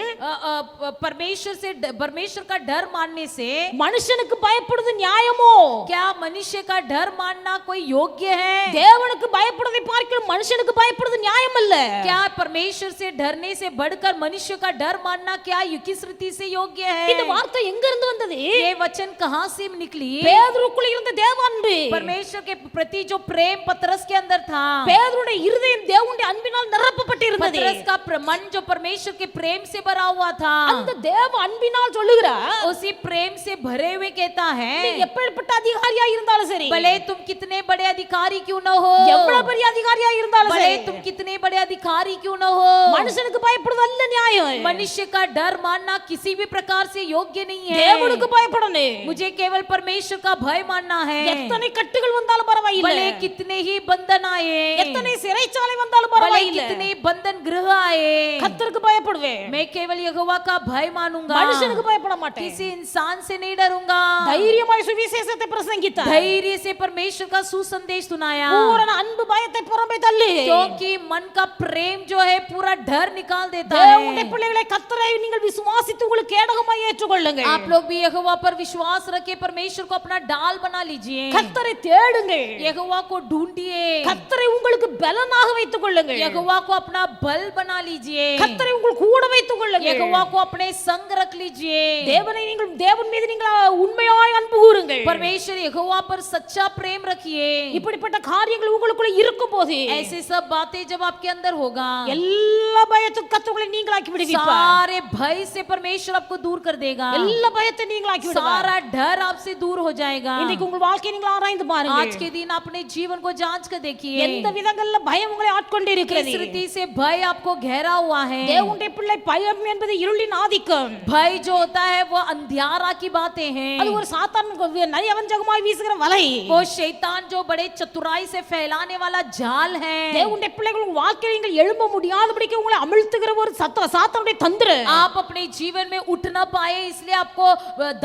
[SPEAKER 3] परमेश्वर का डर मानने से
[SPEAKER 1] மனுஷனுக்கு பயப்படுவது நியாயமோ?
[SPEAKER 3] क्या मनुष्य का डर मानना कोई योग्य है?
[SPEAKER 1] தேவனுக்கு பயப்படுவதை பார்க்கிலும் மனுஷனுக்கு பயப்படுவது நியாயம் அல்ல.
[SPEAKER 3] क्या परमेश्वर से डरने से बढ़कर मनुष्य का डर मानना क्या किस रीति से योग्य
[SPEAKER 1] இந்த
[SPEAKER 3] है?
[SPEAKER 1] வார்த்தை எங்க இருந்து வந்தது?
[SPEAKER 3] ये वचन कहाँ से निकली?
[SPEAKER 1] பேதுருக்குள்ள இருந்த தேவ அன்பு,
[SPEAKER 3] परमेश्वर के प्रति जो प्रेम पतरस के अंदर था,
[SPEAKER 1] பேதுருடைய இருதயம் தேவனுடைய அன்பினால் நிரப்பப்பட்டு இருந்தது.
[SPEAKER 3] पतरस का मन जो परमेश्वर के प्रेम से भरा हुआ था,
[SPEAKER 1] அந்த தேவ அன்பினால் சொல்லுகிறார்,
[SPEAKER 3] उसी प्रेम से भरे हुए कहता
[SPEAKER 1] நீ
[SPEAKER 3] है,
[SPEAKER 1] எப்பேற்பட்ட அதிகாரியா இருந்தாலும் சரி,
[SPEAKER 3] भले तुम कितने बड़े अधिकारी क्यों न हो,
[SPEAKER 1] எவ்வளவு பெரிய அதிகாரியா இருந்தாலும்
[SPEAKER 3] भले
[SPEAKER 1] சரி,
[SPEAKER 3] तुम कितने बड़े अधिकारी क्यों न हो,
[SPEAKER 1] மனுஷனுக்கு பயப்படுவது அல்ல நியாயம்.
[SPEAKER 3] मनुष्य का डर मानना किसी भी प्रकार से योग्य नहीं है।
[SPEAKER 1] தேவனுக்கு பயப்படணும்.
[SPEAKER 3] मुझे केवल परमेश्वर का भय मानना है।
[SPEAKER 1] எத்தனை கட்டுகள் வந்தாலும் பரவாயில்லை,
[SPEAKER 3] भले कितने ही बंधन आए,
[SPEAKER 1] எத்தனை சிறைச்சாலை வந்தாலும்
[SPEAKER 3] भले
[SPEAKER 1] பரவாயில்லை,
[SPEAKER 3] कितने बंधन गृह आए,
[SPEAKER 1] கர்த்தருக்கு பயப்படுவேன்.
[SPEAKER 3] मैं केवल यहोवा का भय मानूंगा,
[SPEAKER 1] மனுஷனுக்கு பயப்பட மாட்டேன்.
[SPEAKER 3] किसी इंसान से नहीं डरूंगा।
[SPEAKER 1] தைரியமாய் சுவிசேஷத்தை பிரசங்கித்தார்.
[SPEAKER 3] धैर्य से परमेश्वर का सुसंदेश सुनाया,
[SPEAKER 1] பூரண அன்பு பயத்தை புறம்பே தள்ளு.
[SPEAKER 3] क्योंकि मन का प्रेम जो है पूरा डर निकाल देता
[SPEAKER 1] தேவனுடைய
[SPEAKER 3] है।
[SPEAKER 1] பிள்ளைகளை கர்த்தரை நீங்கள் விசுவாசித்து உங்களுக்கு கேடகமாய் ஏற்றுக்கொள்ளுங்கள்.
[SPEAKER 3] आप लोग भी यहोवा पर विश्वास रखे, परमेश्वर को अपना डाल बना लीजिए,
[SPEAKER 1] கர்த்தரை தேடுங்கள்.
[SPEAKER 3] यहोवा को ढूंढिए,
[SPEAKER 1] கர்த்தரை உங்களுக்கு பலனாக வைத்துக் கொள்ளுங்கள்.
[SPEAKER 3] यहोवा को अपना बल बना लीजिए,
[SPEAKER 1] கர்த்தரை உங்கள் கூட வைத்துக் கொள்ளுங்கள்.
[SPEAKER 3] यहोवा को अपने संग रख लीजिए।
[SPEAKER 1] தேவன் மீது நீங்கள் உண்மையாய் அன்பு கூறுங்கள்.
[SPEAKER 3] परमेश्वर यहोवा पर सच्चा प्रेम रखिए।
[SPEAKER 1] இப்படிப்பட்ட காரியங்கள் உங்களுக்குள்ள இருக்கும்போது
[SPEAKER 3] ऐसे सब बातें जब आपके अंदर होगा,
[SPEAKER 1] எல்லா பயத்துக்கும் கர்த்தரை நீங்களாக்கி விடுவீர்.
[SPEAKER 3] सारे भय से परमेश्वर आपको दूर कर देगा,
[SPEAKER 1] எல்லா பயத்தை நீங்களாக்கி விடுவார்.
[SPEAKER 3] सारा डर आपसे दूर हो जाएगा।
[SPEAKER 1] இன்னைக்கு உங்கள் வாழ்க்கையை நீங்கள் ஆராய்ந்து பாருங்கள்.
[SPEAKER 3] आज के दिन अपने जीवन को जांच कर देखिए,
[SPEAKER 1] எந்த விதங்கள்ல பயம் உங்களை ஆட்கொண்டு இருக்கிறது?
[SPEAKER 3] किस रीति से भय आपको घेरा हुआ है।
[SPEAKER 1] தேவனுடைய பிள்ளை பயம் என்பது இருளின் ஆதிக்கம்.
[SPEAKER 3] भय जो होता है वो अंधियारा की बातें हैं।
[SPEAKER 1] அது ஒரு சாத்தான் நயவஞ்சகமாய் வீசுகிற வலை.
[SPEAKER 3] वो शैतान जो बड़े चतुराई से फैलाने वाला जाल है।
[SPEAKER 1] தேவனுடைய பிள்ளைகள் உங்கள் வாழ்க்கையில் நீங்கள் எழும்ப முடியாதபடிக்கு உங்களை அமிழ்த்துகிற ஒரு சாத்தானுடைய தந்திரம்.
[SPEAKER 3] आप अपने जीवन में उठ न पाए इसलिए आपको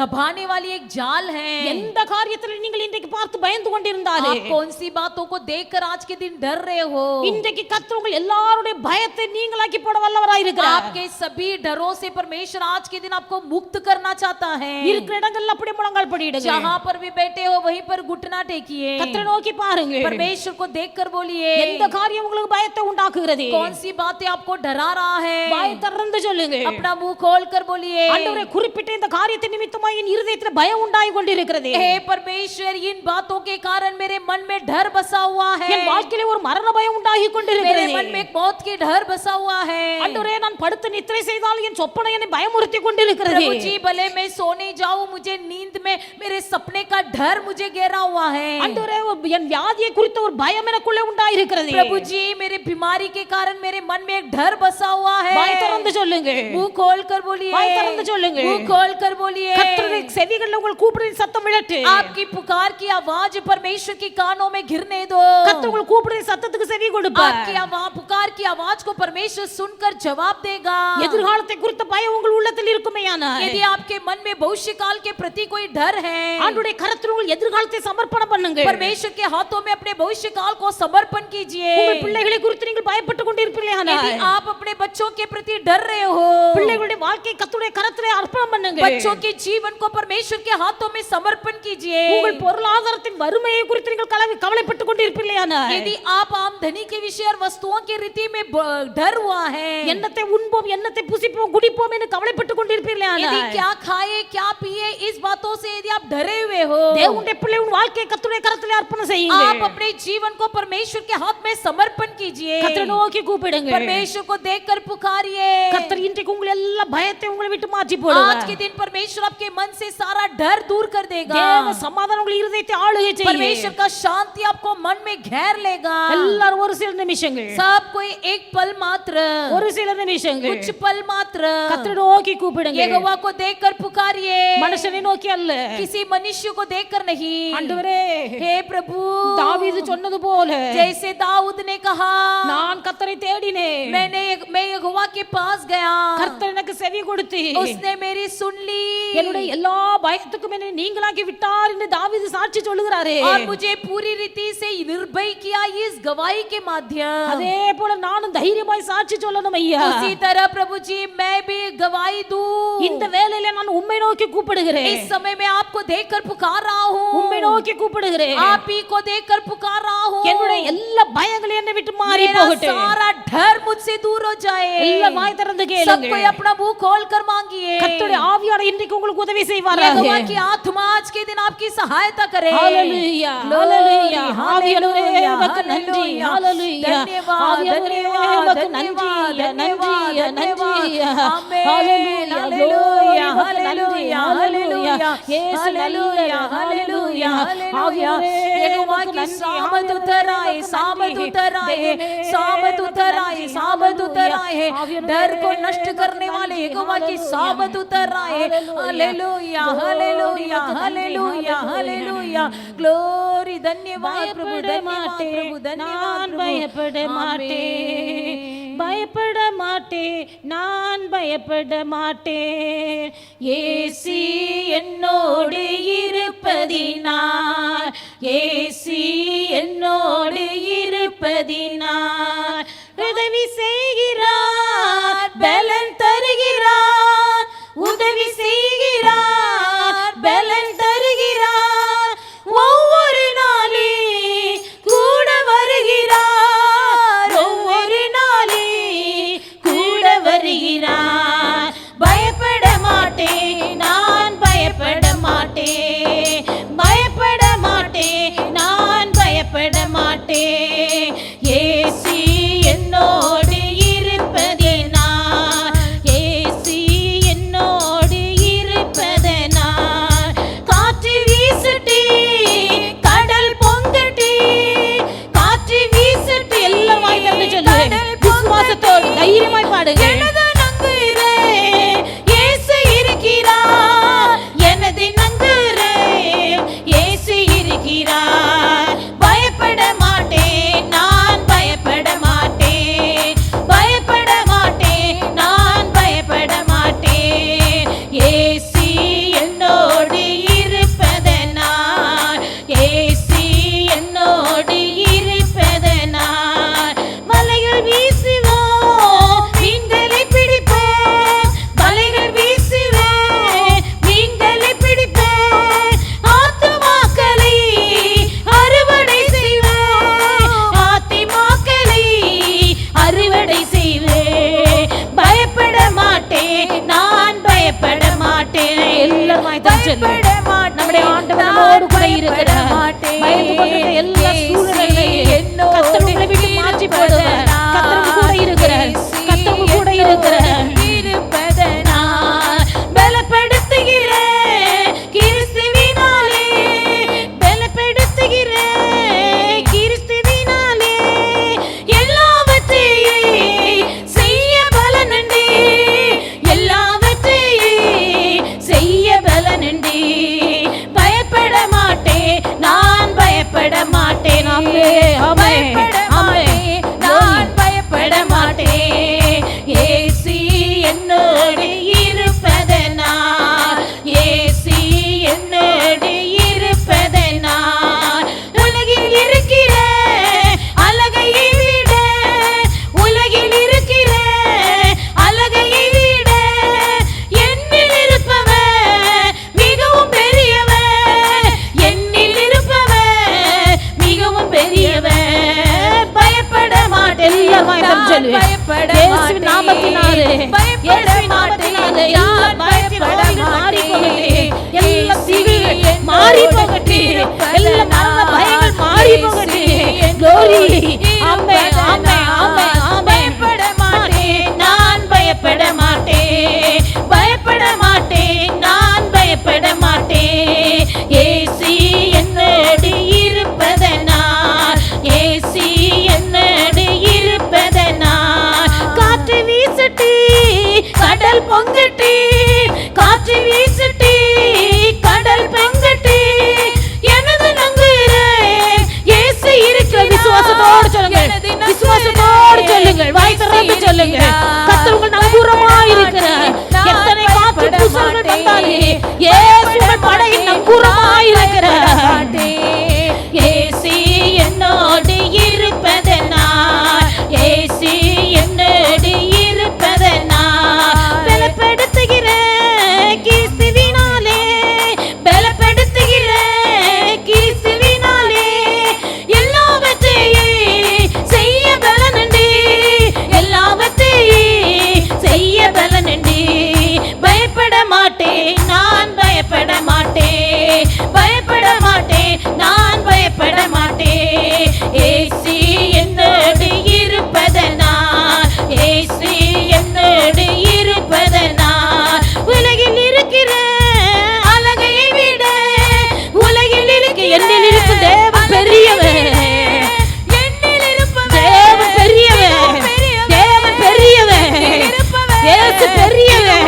[SPEAKER 3] दबाने वाली एक जाल है।
[SPEAKER 1] எந்த காரியத்தில் நீங்கள் இன்றைக்கு பார்த்து பயந்து கொண்டிருந்தாலே,
[SPEAKER 3] आप कौन सी बातों को देखकर आज के दिन डर रहे हो,
[SPEAKER 1] இன்றைக்கு கர்த்தர் உங்கள் எல்லாருடைய பயத்தை நீங்களாக்கி போட வல்லவராய் இருக்கிறார்.
[SPEAKER 3] आपके सभी डरों से परमेश्वर आज के दिन आपको मुक्त करना चाहता है।
[SPEAKER 1] இருக்கிற இடங்கள்ல அப்படியே முழங்கால் படியிடுங்க.
[SPEAKER 3] जहां पर भी बैठे हो वहीं पर घुटना टेकिए,
[SPEAKER 1] கர்த்தரை நோக்கி பாருங்க.
[SPEAKER 3] परमेश्वर को देखकर बोलिए,
[SPEAKER 1] எந்த காரியம் உங்களுக்கு பயத்தை உண்டாக்குகிறது?
[SPEAKER 3] कौन सी बातें आपको डरा रहा है,
[SPEAKER 1] வாய் திறந்து சொல்லுங்க.
[SPEAKER 3] अपना मुंह खोल कर बोलिए,
[SPEAKER 1] ஆண்டவரே, குறிப்பிட்ட இந்த காரியத்தை நிமித்தமாய் என் இருதயத்தில் பயம் உண்டாகி கொண்டிருக்கிறது.
[SPEAKER 3] हे परमेश्वर, इन बातों के कारण मेरे मन में डर बसा हुआ है,
[SPEAKER 1] என் வாழ்க்கையிலே ஒரு மரண பயம் உண்டாகி
[SPEAKER 3] मेरे
[SPEAKER 1] கொண்டிருக்கிறது.
[SPEAKER 3] मन में एक मौत की डर बसा हुआ है।
[SPEAKER 1] ஆண்டவரே, நான் படுத்து நித்திரை செய்தால் என் சொப்பனை என்னை பயமுறுத்தி கொண்டிருக்கிறது.
[SPEAKER 3] प्रभु जी, भले मैं सोने जाऊं, मुझे नींद में मेरे सपने का डर मुझे घेरा हुआ है।
[SPEAKER 1] ஆண்டவரே, என் வியாதியை குறித்த ஒரு பயம் எனக்குள்ளே உண்டாகி இருக்கிறது.
[SPEAKER 3] प्रभु जी, मेरे बीमारी के कारण मेरे मन में एक डर बसा हुआ है।
[SPEAKER 1] வாய் திறந்து சொல்லுங்க.
[SPEAKER 3] मुंह खोल कर बोलिए,
[SPEAKER 1] வாய் வாய் திறந்து சொல்லுங்க.
[SPEAKER 3] मुंह खोल कर बोलिए.
[SPEAKER 1] கர்த்தருடைய செவிகளில் உங்கள் கூப்பிடுற சத்தம் விழட்டு.
[SPEAKER 3] आपकी पुकार की आवाज परमेश्वर की कानों में घिरने दो.
[SPEAKER 1] கர்த்தர் உங்கள் கூப்பிடுற சத்தத்துக்கு செவி கொடுப்பார்.
[SPEAKER 3] आपकी पुकार की आवाज को परमेश्वर सुनकर जवाब देगा.
[SPEAKER 1] எதிர்காலத்தை குறித்த பயம் உங்கள் உள்ளத்தில் இருக்குமேயானால்,
[SPEAKER 3] यदि आपके मन में भविष्य काल के प्रति कोई डर है,
[SPEAKER 1] ஆண்டவருடைய கரத்தில் உங்கள் எதிர்காலத்தை சமர்ப்பணம் பண்ணுங்க.
[SPEAKER 3] परमेश्वर के हाथों में अपने भविष्य काल को समर्पण कीजिए.
[SPEAKER 1] உங்கள் பிள்ளைகளை குறித்து நீங்கள் பயப்பட்டு கொண்டிருப்பீர்களானால்,
[SPEAKER 3] यदि आप अपने बच्चों के प्रति डर रहे हो,
[SPEAKER 1] பிள்ளைகளுடைய வாழ்க்கை கர்த்தருடைய கரத்திலே அர்ப்பணம் பண்ணுங்க.
[SPEAKER 3] बच्चों के जीवन को परमेश्वर के हाथों में समर्पण कीजिए.
[SPEAKER 1] உங்கள் பொருளாதாரத்தின் வறுமையை குறித்து நீங்கள் கவலைப்பட்டு கொண்டிருப்பீர்களானால்,
[SPEAKER 3] यदि आप आमदनी के विषय और वस्तुओं की रीति में डर हुआ है,
[SPEAKER 1] என்னத்தை உண்போம் என்னத்தை புசிப்போம் குடிப்போம் என்று கவலைப்பட்டு கொண்டிருப்பீர்களானால்,
[SPEAKER 3] यदि क्या खाए क्या पिए इस बातों से यदि आप डरे हुए हो,
[SPEAKER 1] தேவனுடைய பிள்ளை உன் வாழ்க்கையை கர்த்தருடைய கரத்திலே அர்ப்பணம் செய்யுங்க.
[SPEAKER 3] आप अपने जीवन को परमेश्वर के हाथ में समर्पण कीजिए.
[SPEAKER 1] கர்த்தரை நோக்கி கூப்பிடுங்க.
[SPEAKER 3] परमेश्वर को देखकर पुकारिए.
[SPEAKER 1] கர்த்தர் இன்றைக்கு உங்களை எல்லா பயத்தை உங்களை விட்டு மாற்றி போடுவார்.
[SPEAKER 3] आज के दिन परमेश्वर आपके मन से सारा डर दूर कर देगा.
[SPEAKER 1] தேவ சமாதானம் உங்கள் இருதயத்தை ஆளுகை செய்யும்.
[SPEAKER 3] परमेश्वर का शांति आपको मन में घेर लेगा.
[SPEAKER 1] எல்லாரும் ஒரு சில நிமிஷங்கள்,
[SPEAKER 3] सब कोई एक पल मात्र,
[SPEAKER 1] ஒரு சில நிமிஷங்கள்
[SPEAKER 3] कुछ पल मात्र
[SPEAKER 1] கர்த்தரை நோக்கி கூப்பிடுங்க.
[SPEAKER 3] यहोवा को देखकर पुकारिए.
[SPEAKER 1] மனுஷனை நோக்கி அல்ல,
[SPEAKER 3] किसी मनुष्य को देखकर नहीं.
[SPEAKER 1] ஆண்டவரே,
[SPEAKER 3] हे प्रभु,
[SPEAKER 1] தாவீது சொன்னது போல,
[SPEAKER 3] जैसे दाऊद ने कहा,
[SPEAKER 1] நான் கர்த்தரை தேடினேன்,
[SPEAKER 3] मैं यहोवा के पास गया,
[SPEAKER 1] கர்த்தர் எனக்கு செவி கொடுத்து
[SPEAKER 3] उसने मेरी सुन ली,
[SPEAKER 1] என்னுடைய எல்லா பயத்துக்கும் என்னை நீங்களாக்கி விட்டார் என்று தாவீது சாட்சி சொல்லுகிறாரே.
[SPEAKER 3] और मुझे पूरी रीति से निर्भय किया इस गवाही के माध्यम.
[SPEAKER 1] அதே போல நானும் தைரியமாய் சாட்சி சொல்லணும் ஐயா.
[SPEAKER 3] उसी तरह प्रभु जी मैं भी गवाही दूं.
[SPEAKER 1] இந்த வேளையில நான் உம்மை நோக்கி கூப்பிடுகிறேன்.
[SPEAKER 3] इस समय मैं आपको देखकर पुकार रहा हूं.
[SPEAKER 1] உம்மை நோக்கி கூப்பிடுகிறேன்.
[SPEAKER 3] आप ही को देखकर पुकार रहा हूं.
[SPEAKER 1] என்னுடைய எல்லா பயங்களும் என்னை விட்டு மாறி
[SPEAKER 3] मेरा
[SPEAKER 1] போகட்டும்.
[SPEAKER 3] सारा डर मुझसे दूर हो जाए.
[SPEAKER 1] எல்லா வாய் திறந்து
[SPEAKER 3] सब
[SPEAKER 1] கேளுங்க.
[SPEAKER 3] कोई अपना मुंह खोलकर मांगिए.
[SPEAKER 1] கர்த்தருடைய ஆவியானவர் இன்றைக்கு உங்களுக்கு உதவி செய்வாராக.
[SPEAKER 3] यहोवा की आत्मा आज के दिन आपकी सहायता करे.
[SPEAKER 1] ஹalleluya ஹalleluya. ஆவியானவரே உமக்கு நன்றி. ஹalleluya. ஆவியானவரே உமக்கு நன்றி. நன்றி நன்றி. ஆமென். ஹalleluya ஹalleluya ஹalleluya. இயேசு ஹalleluya ஹalleluya. ஆவியானவரே
[SPEAKER 3] यहोवा की सामत उतर आए, सामत उतर आए, सामत उतर आए, सामत उतर आए. डर को नष्ट करने वाले यहोवा की सामत उतर आए. Hallelujah hallelujah hallelujah hallelujah. Glory. धन्यवाद प्रभु, धन्यवाद प्रभु, धन्यवाद प्रभु.
[SPEAKER 1] பயப்பட மாட்டேன், பயப்பட மாட்டேன், நான் பயப்பட மாட்டேன். இயேசு என்னோடு இருப்பதினால், இயேசு என்னோடு இருப்பதினால் உதவி செய்கிறார், பலன் தருகிறார், உதவி செய்கிறார், பலன் தருகிறார். ஒவ்வொரு நாளே கூட வருகிறார், ஒவ்வொரு நாளே கூட வருகிறார். பயப்பட மாட்டேன், நான் பயப்பட மாட்டேன், பயப்பட மாட்டேன், நான் பயப்பட மாட்டேன். இயேசு என்னோடு இருப்பதினால், இயேசு என்னோடு இருப்பதினால். காற்று வீசட்டி, கடல் பொங்கட்டி, காற்று வீசட்டி. எல்லாம் வாய் திறந்து சொல்லு. விசுவாசத்தோடு தைரியமாய் பாடுங்க. எனது நங்குரே இயேசு இருக்கிறார், எனது நங்குரே இயேசு இருக்கிறார். பயப்பட மாட்டேன், நான் பயப்பட மாட்டேன், பயப்பட மாட்டேன், நான் பயப்பட மாட்டேன். இயேசு என்னோடு இருப்பதனால், இயேசு என்னோடு இருப்பதனால். வலைகள் வீசுவோம், மீன்களை பிடிப்போம், வலைகள் வீசுவோம், மீன்களை பிடிப்போம். ஆத்துமாக்களை அறுவடை செய்வோம், ஆத்துமாக்களை அறுவடை செய்வேன். பயப்பட மாட்டேன், நான் பயப்பட மாட்டேன். எல்லாரும் பயப்பட மாட்டேன், நம்முடைய ஆண்டவர் நம்மோடு கூட இருக்கிறார். பயந்து கொண்டிருக்கிற எல்லா சூழ்நிலைகளையும் கர்த்தர் உங்களை விட்டு மாற்றி போடுவார். கர்த்தர் கூட இருக்கிறார், கர்த்தர் கூட இருக்கிறார். இருப்பதனால் பலப்படுத்துகிறேன் கிறிஸ்துவினாலே, பலப்படுத்துகிறேன் கிறிஸ்துவினாலே. எல்லாவற்றையும் செய்ய பலனுண்டு, எல்லாவற்றையும்
[SPEAKER 3] நங்கூரமாயிருக்கிற இயேசு என்னோடு இருப்பதனால், இயேசு என்னோடு இருப்பதனால், பலப்படுத்துகிற கிறிஸ்துவினாலே, பலப்படுத்துகிற கிறிஸ்துவினாலே எல்லாவற்றையும் செய்ய பலனுண்டு, எல்லாவற்றையும் செய்ய பலனுண்டு. பயப்பட மாட்டேன், நான் பயப்பட மாட்டேன், பயப்பட மாட்டேன், நான் பயப்பட மாட்டேன். இயேசு என்னோடு இருப்பதனால், இயேசு என்னோடு இருப்பதனால், உலகில் இருக்கிற அழகையை விட உலகில் இருக்க என்னில் இருக்கும் தேவன் பெரியவன், என்னில் இருப்பவன் தேவன் பெரியவன், தேவன் பெரியவன், இயேசு பெரியவன்.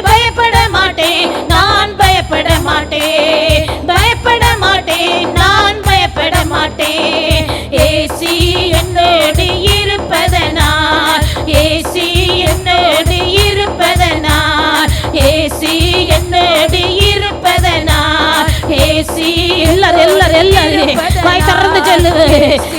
[SPEAKER 3] பயப்பட மாட்டேன், நான் பயப்பட மாட்டேன், பயப்பட மாட்டேன், நான் பயப்பட மாட்டேன். இயேசு என்னோடு இருப்பதனால், இயேசு என்னோடு இருப்பதனால், இயேசு என்னோடு இருப்பதனால், இயேசு எல்லாரும் வாய் திறந்து சொல்லுது,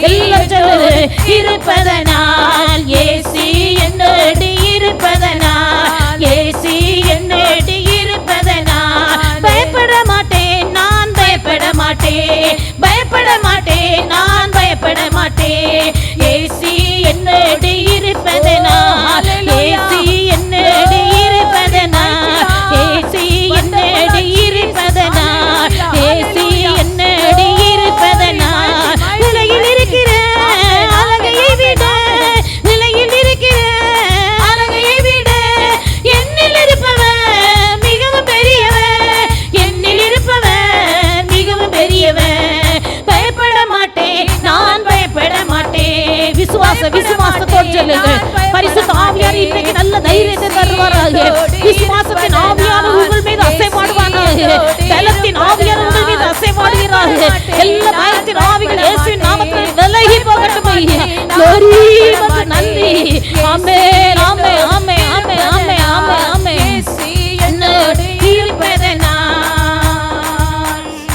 [SPEAKER 3] எல்லாரும் சொல்லுது இருப்பதனால், இயேசு என்னோடு இருப்பதனால், இயேசு என்னோடு இருப்பதனால், பயப்பட மாட்டேன், நான் பயப்பட மாட்டேன், பயப்பட மாட்டேன், நான் பயப்பட மாட்டேன். இயேசு என்னோடு இருப்பதனால், இயேசு என்னோடு இருப்பதனால், இயேசு என்னோடு இருப்பதனால், இயேசு என்னோடு இருப்பதனால், உலகில் இருக்கிற அழகையை விட, உலகில் இருக்கிற அழகையை விட என்னில் இருப்பவன் மிகவும் பெரியவன், என்னில் இருப்பவன் மிகவும் பெரியவன். பயப்பட மாட்டேன், நான் பயப்பட மாட்டேன். விசுவாசத்தோடு சொல்லுங்க. பரிசுத்த ஆவியார் இன்னைக்கு நல்ல தைரியத்தை தருவாராக. விசுவாசத்தின் ஆவியார் உங்கள் மீது அசைவாடுவாராக. பலத்தின் ஆவியார் உங்கள் மீது அசைவாடுகிறார். எல்லா பயத்தின் ஆவிகள் இயேசுவின் நாமத்தில் விலகி போகட்டும். glory உமக்கு நன்றி. ஆமென், ஆமென், ஆமென், ஆமென், ஆமென், ஆமென், ஆமென். என்னோடு இருப்பதனால்.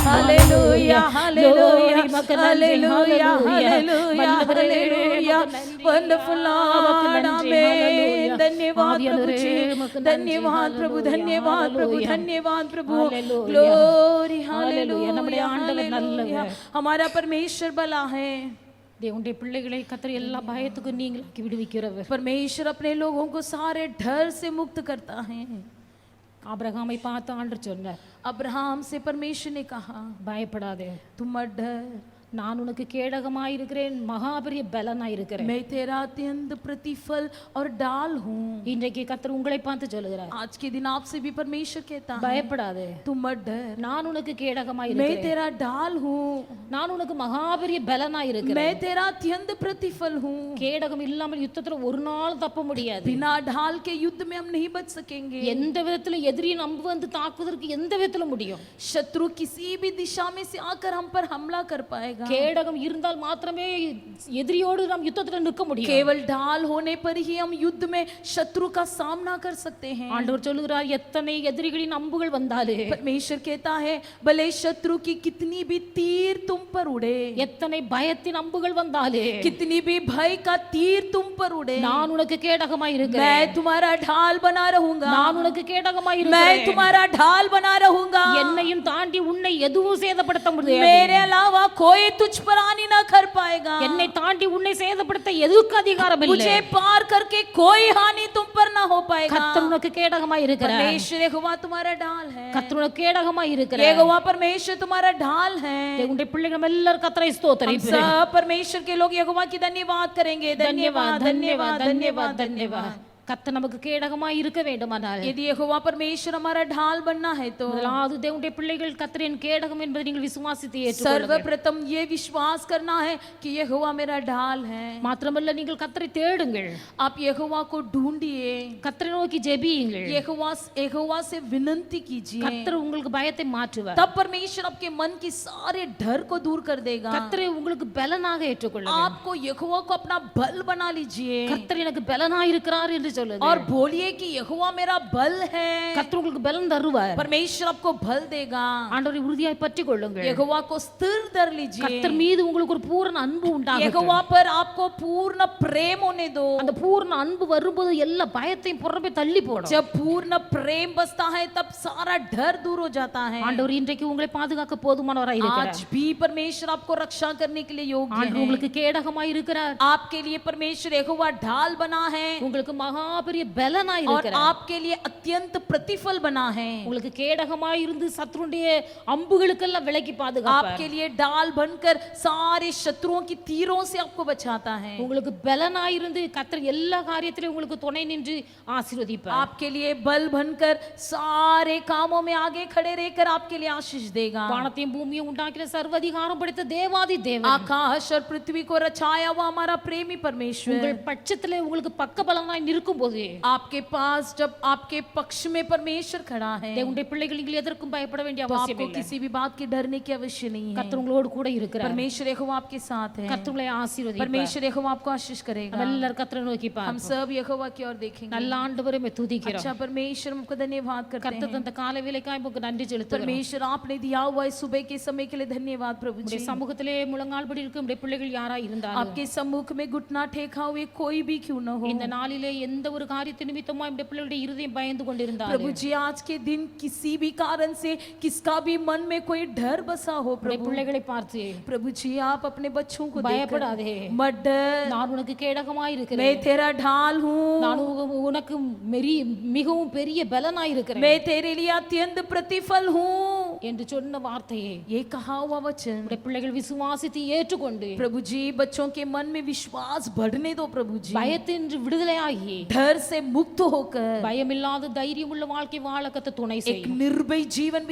[SPEAKER 3] ஹalleluya, ஹalleluya, ஹalleluya, ஹalleluya, ஹalleluya. wonderful Lord, आमेन. धन्यवाद प्रभु जी, धन्यवाद प्रभु, धन्यवाद प्रभु, धन्यवाद प्रभु. glory, hallelujah.
[SPEAKER 1] நம்முடைய ஆண்டவர் நல்லவர்.
[SPEAKER 3] हमारा परमेश्वर भला है.
[SPEAKER 1] தேவனுடைய பிள்ளைகளை கர்த்தர் எல்லா பயத்துக்கும் நீங்களாக்கி விடுவிக்கிறவர்.
[SPEAKER 3] परमेश्वर अपने लोगों को सारे डर से मुक्त करता है.
[SPEAKER 1] ஆபிரகாமை பார்த்து ஆண்டவர் சொன்னார்,
[SPEAKER 3] अब्राहम से परमेश्वर ने कहा,
[SPEAKER 1] பயப்படாதே,
[SPEAKER 3] तुम मत डर,
[SPEAKER 1] நான் உனக்கு கேடகமாய் இருக்கிறேன், மகாபெரிய பலனாய் இருக்கிறேன்.
[SPEAKER 3] मैं तेरा अत्यंत प्रतिफल और डाल हूँ.
[SPEAKER 1] இன்றைக்கு கர்த்தர் உங்களை பார்த்து சொல்லுகிறார்,
[SPEAKER 3] आज के दिन आपसे भी परमेश्वर कहता है,
[SPEAKER 1] பயப்படாதே,
[SPEAKER 3] तुम मत डर,
[SPEAKER 1] நான் உனக்கு கேடகமாய்
[SPEAKER 3] मैं
[SPEAKER 1] இருக்கிறேன்,
[SPEAKER 3] तेरा डाल हूँ,
[SPEAKER 1] நான் உனக்கு மகாபெரிய பலனாய் இருக்கிறேன்.
[SPEAKER 3] मैं तेरा अत्यंत प्रतिफल हूँ.
[SPEAKER 1] கேடகம் இல்லாமல் யுத்தத்துல ஒரு நாள் தப்ப முடியாது.
[SPEAKER 3] बिना ढाल के युद्ध में हम नहीं बच सकेंगे.
[SPEAKER 1] எந்த விதத்துல எதிரியை நம்ப வந்து தாக்குவதற்கு எந்த விதத்துல முடியும்?
[SPEAKER 3] शत्रु किसी भी दिशा में से आकर हम पर हमला कर पाएगा.
[SPEAKER 1] கேடகம் இருந்தால் மாத்திரமே எதிரியோடு நாம் யுத்தத்துல நிற்க முடியும்.
[SPEAKER 3] केवल ढाल होने पर ही हम युद्ध में शत्रु का सामना कर सकते हैं.
[SPEAKER 1] ஆண்டவர் சொல்லுகிறார், எத்தனை எதிரிகளின் அம்புகள் வந்தாலே,
[SPEAKER 3] परमेश्वर कहता है, भले शत्रु की कितनी भी तीर तुम पर उड़े,
[SPEAKER 1] எத்தனை பயத்தின் அம்புகள் வந்தாலே,
[SPEAKER 3] कितनी भी भय का तीर तुम पर उड़े,
[SPEAKER 1] நான் उनக்கு கேடகமாய் இருக்கிறேன்,
[SPEAKER 3] मैं तुम्हारा ढाल बना रहूंगा.
[SPEAKER 1] நான் உனக்கு கேடகமாய்
[SPEAKER 3] मैं
[SPEAKER 1] இருக்கிறேன்.
[SPEAKER 3] तुम्हारा ढाल बना रहूंगा.
[SPEAKER 1] என்னையும் தாண்டி உன்னை எதுவும் சேதப்படுத்த முடியாது.
[SPEAKER 3] मेरे अलावा कोई तुझ पर आनी ना कर पाएगा.
[SPEAKER 1] என்னை தாண்டி உன்னை சேதப்படுத்த எதுக்கு அதிகாரம் இல்லை.
[SPEAKER 3] मुझे पार करके कोई हानि तुम पर ना हो पाएगा.
[SPEAKER 1] கர்த்தர் உனக்கு கேடகமாய் இருக்கிறார்.
[SPEAKER 3] परमेश्वर यहोवा तुम्हारा ढाल है.
[SPEAKER 1] கர்த்தர் உனக்கு கேடகமாய் இருக்கிறார்.
[SPEAKER 3] यहोवा परमेश्वर तुम्हारा ढाल है.
[SPEAKER 1] உன்னுடைய பிள்ளைகள் எல்லாரும் கர்த்தரை ஸ்தோத்திரிப்பு.
[SPEAKER 3] सब परमेश्वर के लोग यहोवा की धन्यवाद करेंगे. धन्यवाद, धन्यवाद, धन्यवाद, धन्यवाद.
[SPEAKER 1] கர்த்தர் நமக்கு கேடகமாய் இருக்க வேண்டுமானால்,
[SPEAKER 3] यदि यहोवा परमेश्वर हमारा ढाल बनना है तो
[SPEAKER 1] முதலாவது தேவனுடைய பிள்ளைகள் கர்த்தரின் கேடகம் என்பதை நீங்கள் விசுவாசித்து ஏற்றுக்கொள்ளுங்கள்.
[SPEAKER 3] सर्वप्रथम ये विश्वास करना है कि यहोवा मेरा ढाल है.
[SPEAKER 1] மாத்திரமல்ல, நீங்கள் கர்த்தரை தேடுங்கள்,
[SPEAKER 3] आप यहोवा को ढूंढिए,
[SPEAKER 1] கர்த்தரை நோக்கி ஜெபியுங்கள்.
[SPEAKER 3] यहोवा से विनती कीजिए.
[SPEAKER 1] கர்த்தர் உங்களுக்கு பயத்தை மாற்றுவார்.
[SPEAKER 3] तब परमेश्वर आपके मन की सारे डर को दूर कर देगा.
[SPEAKER 1] கர்த்தரை உங்களுக்கு பலனாக ஏற்றுக்கொள்ளுங்கள்.
[SPEAKER 3] आपको यहोवा को अपना बल बना लीजिए.
[SPEAKER 1] கர்த்தர் எனக்கு பலனாய் இருக்கிறார் என்று சொல்லுது
[SPEAKER 3] और बोलिए कि यहोवा मेरा बल है।
[SPEAKER 1] கர்த்தர் உங்களுக்கு பலன் தருவார்
[SPEAKER 3] परमेश्वर आपको बल देगा।
[SPEAKER 1] ஆண்டவரை உறுதியாய் பற்றிக் கொள்ளுங்கள்
[SPEAKER 3] यहोवा को स्थिर धर लीजिए।
[SPEAKER 1] கர்த்தர் மீது உங்களுக்கு ஒரு பூரண அன்பு உண்டாகட்டும்
[SPEAKER 3] यहोवा पर आपको पूर्ण प्रेम होने दो।
[SPEAKER 1] அந்த பூரண அன்பு வரும்போது எல்லா பயத்தையும் புறம்பே தள்ளி போடும்
[SPEAKER 3] जब पूर्ण प्रेम बसता है तब सारा डर दूर हो जाता है।
[SPEAKER 1] ஆண்டவர் இன்றைக்கு உங்களை பாதுகாக்க போதுமானவராய் இருக்கிறார்
[SPEAKER 3] आज भी परमेश्वर आपको रक्षा करने के लिए योग्य
[SPEAKER 1] ஆண்டவர்
[SPEAKER 3] है।
[SPEAKER 1] உங்களுக்கு கேடகமாய் இருக்கிறார்
[SPEAKER 3] आपके लिए परमेश्वर यहोवा ढाल बना है
[SPEAKER 1] உங்களுக்கு மகா பெரிய பலனாய்
[SPEAKER 3] और
[SPEAKER 1] இருக்கிறார்
[SPEAKER 3] आपके लिए अत्यंत प्रतिफल बना है।
[SPEAKER 1] உங்களுக்கு கேடகமாய் இருந்து சத்துருடைய அம்புகளுக்கெல்லாம் விலக்கி பாதுகாப்பார்
[SPEAKER 3] आपके लिए ढाल बनकर सारे शत्रुओं की तीरों से आपको बचाता है।
[SPEAKER 1] உங்களுக்கு பலனாய் இருந்து கர்த்தர் எல்லா காரியத்திலும் உங்களுக்கு துணை நின்று ஆசீர்வதிப்பார்
[SPEAKER 3] आपके लिए बल बनकर सारे कामों में आगे खड़े रहकर आपके लिए आशीष देगा।
[SPEAKER 1] வானத்தையும் பூமியும் உண்டாக்கின சர்வதிகாரம் படைத்த தேவாதி தேவன்
[SPEAKER 3] आकाश और पृथ्वी को रचाया हुआ हमारा प्रेमी परमेश्वर
[SPEAKER 1] உங்கள் பட்சத்திலே உங்களுக்கு பக்க பலனாய் நிற்கும்போது
[SPEAKER 3] आपके पास जब आपके पक्ष में परमेश्वर खड़ा है
[SPEAKER 1] தேவனுடைய பிள்ளைகள் நீங்கள் எதற்கும் பயப்பட வேண்டிய
[SPEAKER 3] तो
[SPEAKER 1] அவசியம்
[SPEAKER 3] आपको
[SPEAKER 1] இல்லை
[SPEAKER 3] किसी भी बात की डरने की आवश्यक नहीं है।
[SPEAKER 1] கர்த்தர் உங்களோடு கூட இருக்கிறார்
[SPEAKER 3] परमेश्वर यहोवा आपके साथ है।
[SPEAKER 1] கர்த்தர் உங்களை ஆசீர்வதிப்பார்
[SPEAKER 3] परमेश्वर यहोवा आपको आशीष करेगा।
[SPEAKER 1] எல்லாரும் கர்த்தரை நோக்கி
[SPEAKER 3] हम
[SPEAKER 1] பார்ப்போம்
[SPEAKER 3] सब यहोवा की ओर देखेंगे।
[SPEAKER 1] நல்ல ஆண்டவரை மே துதிக்கிறோம்
[SPEAKER 3] अच्छा परमेश्वर हमको धन्यवाद करते
[SPEAKER 1] கர்த்தர்
[SPEAKER 3] हैं।
[SPEAKER 1] தந்த காலை வேளைக்காய் உங்களுக்கு நன்றி செலுத்துகிறோம்
[SPEAKER 3] परमेश्वर आपने दिया हुआ इस सुबह के समय के लिए धन्यवाद प्रभु जी।
[SPEAKER 1] உம்முடைய சமூகத்திலே முழங்கால் படி இருக்கும் உம்முடைய பிள்ளைகள் யாராய் இருந்தாலும்
[SPEAKER 3] आपके सम्मुख में घुटना टेका हुए कोई भी क्यों न हो
[SPEAKER 1] இந்த நாளிலே எந்த ஒரு காரியத்தை நிமித்தமா உம்முடைய பிள்ளைகளுடைய இருதயம் பயந்து கொண்டிருந்தாலும்
[SPEAKER 3] प्रभु जी आज के दिन किसी भी कारण से किसका भी मन में कोई डर बसा हो
[SPEAKER 1] உம்முடைய
[SPEAKER 3] प्रभु
[SPEAKER 1] பிள்ளைகளை பார்த்து
[SPEAKER 3] प्रभु जी आप अपने बच्चों को देखकर
[SPEAKER 1] பயப்படாதே
[SPEAKER 3] मत डर,
[SPEAKER 1] நான் உனக்கு கேடகமாய் இருக்கிறேன்
[SPEAKER 3] मैं तेरा ढाल हूँ,
[SPEAKER 1] நான் உனக்கு மிகவும் பெரிய பலனாய் இருக்கிறேன்
[SPEAKER 3] मैं तेरे लिए अत्यंत प्रतिफल हूँ।
[SPEAKER 1] என்று சொன்ன வார்த்தையை
[SPEAKER 3] ये कहा हुआ वचन
[SPEAKER 1] உம்முடைய பிள்ளைகள் விசுவாசித்து ஏற்றுக்கொண்டு
[SPEAKER 3] प्रभु जी बच्चों के मन में विश्वास बढ़ने दो प्रभु जी।
[SPEAKER 1] பயத்தின்றி விடுதலையாகி
[SPEAKER 3] डर से मुक्त होकर
[SPEAKER 1] பயமில்லாத தைரியமுள்ள வாழ்க்கை வாழ கத்த துணை
[SPEAKER 3] एक
[SPEAKER 1] செய்யும்
[SPEAKER 3] निर्भय जीवन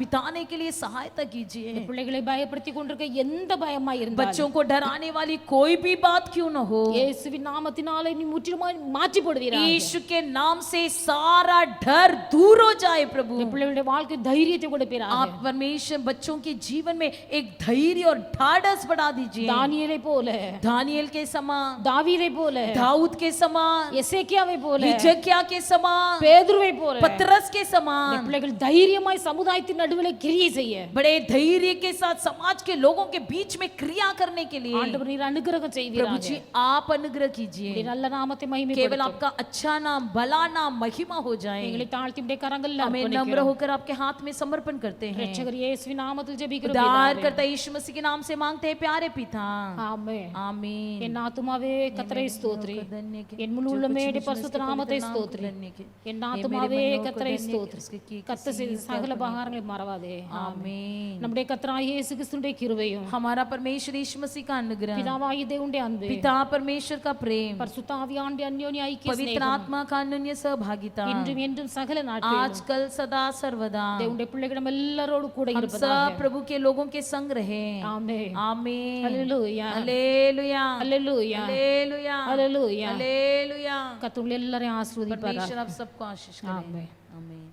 [SPEAKER 3] बिताने के लिए सहायता कीजिए।
[SPEAKER 1] பிள்ளைகளை பயப்படுத்தி கொண்டிருக்க எந்த பயமாய் இருந்தாலும்
[SPEAKER 3] बच्चों को डराने वाली कोई भी बात क्यों न हो
[SPEAKER 1] இயேசுவின் நாமத்தினாலே நீ முற்றிலுமாய் மாற்றி போடுவீராக
[SPEAKER 3] यीशु के नाम से सारा डर दूर हो जाए प्रभु।
[SPEAKER 1] பிள்ளைகளுடைய வாழ்க்கை தைரியத்தை கொடுப்பீராக
[SPEAKER 3] आप परमेश्वर बच्चों के जीवन में एक धैर्य और ढाढ़स बढ़ा दीजिए।
[SPEAKER 1] தானியேலை போல
[SPEAKER 3] दानियल के समान,
[SPEAKER 1] தாவீதை போல
[SPEAKER 3] दाऊद के समान,
[SPEAKER 1] எசேக்கியாவை போல
[SPEAKER 3] हिजकिय्याह के समान,
[SPEAKER 1] பேதுருவை போல
[SPEAKER 3] पतरस के
[SPEAKER 1] இந்த
[SPEAKER 3] समान
[SPEAKER 1] பிள்ளைகள் தைரியமாய் சமுதாயத்தின் நடுவிலே கிரியை செய்ய
[SPEAKER 3] बड़े धैर्य के साथ समाज के लोगों के बीच में क्रिया करने के लिए
[SPEAKER 1] ஆண்டவர் நீர் அனுகிரகம்
[SPEAKER 3] प्रभु
[SPEAKER 1] செய்வீராக
[SPEAKER 3] जी आप अनुग्रह कीजिए।
[SPEAKER 1] உம்முடைய நல்ல நாமத்தை
[SPEAKER 3] केवल
[SPEAKER 1] மகிமைப்படுத்தும்
[SPEAKER 3] आपका अच्छा नाम, भला नाम, महिमा हो जाए।
[SPEAKER 1] எங்களை தாழ்த்தி உம்முடைய கரங்களில்
[SPEAKER 3] हमें नम्र
[SPEAKER 1] அர்ப்பணிக்கிறோம்
[SPEAKER 3] होकर आपके हाथ में समर्पण करते हैं।
[SPEAKER 1] இரட்சகர் இயேசுவின் நாமத்தில் ஜெபிக்கிறோம்
[SPEAKER 3] उद्धार
[SPEAKER 1] பிதாவே.
[SPEAKER 3] करता यीशु मसीह के नाम से मांगते हैं प्यारे पिता,
[SPEAKER 1] ஆமென்
[SPEAKER 3] आमीन।
[SPEAKER 1] என் ஆத்துமாவே கர்த்தரை ஸ்தோத்திரி
[SPEAKER 3] धन्य के
[SPEAKER 1] என் முழு உள்ளமே
[SPEAKER 3] जो कुछ
[SPEAKER 1] பரிசுத்த
[SPEAKER 3] मुझ में
[SPEAKER 1] நாமத்தை
[SPEAKER 3] पवित्र नाम को
[SPEAKER 1] ஸ்தோத்திரி
[SPEAKER 3] धन्य के।
[SPEAKER 1] என்
[SPEAKER 3] ये
[SPEAKER 1] ஆத்துமாவே
[SPEAKER 3] मेरे मनों को
[SPEAKER 1] கர்த்தரை
[SPEAKER 3] धन्य के,
[SPEAKER 1] ஸ்தோத்திரி
[SPEAKER 3] उसके की
[SPEAKER 1] கர்த்தர் செய்த சகல பகாரங்களை மறவாதே
[SPEAKER 3] आमीन।
[SPEAKER 1] நம்முடைய கர்த்தராகிய இயேசு கிறிஸ்துவின் கிருபையும்
[SPEAKER 3] हमारा परमेश्वर यीशु मसीह का अनुग्रह,
[SPEAKER 1] பிதாவாகிய தேவனுடைய அன்பு
[SPEAKER 3] पिता परमेश्वर का प्रेम,
[SPEAKER 1] பரிசுத்த ஆவியானவருடைய அந்யோன்ய ஐக்கிய
[SPEAKER 3] पवित्र
[SPEAKER 1] சிநேகம்
[SPEAKER 3] आत्मा का अन्योन्य सहभागिता
[SPEAKER 1] இன்றும் என்றும் சகல நாட்களிலும்
[SPEAKER 3] आजकल सदा सर्वदा
[SPEAKER 1] தேவனுடைய பிள்ளைகளிடம் எல்லாரோடு கூட
[SPEAKER 3] हम
[SPEAKER 1] இருப்பதாக
[SPEAKER 3] सब प्रभु के लोगों के संग रहे।
[SPEAKER 1] ஆமென்
[SPEAKER 3] आमीन।
[SPEAKER 1] ஹalleluya
[SPEAKER 3] हालेलुया
[SPEAKER 1] ஹalleluya
[SPEAKER 3] हालेलुया
[SPEAKER 1] ஹalleluya
[SPEAKER 3] हालेलुया।
[SPEAKER 1] கர்த்தர் உங்களை எல்லாரையும் ஆசீர்வதிப்பாராக
[SPEAKER 3] परमेश्वर आप सबको आशीष करें।
[SPEAKER 1] ஆமென்
[SPEAKER 3] आमीन।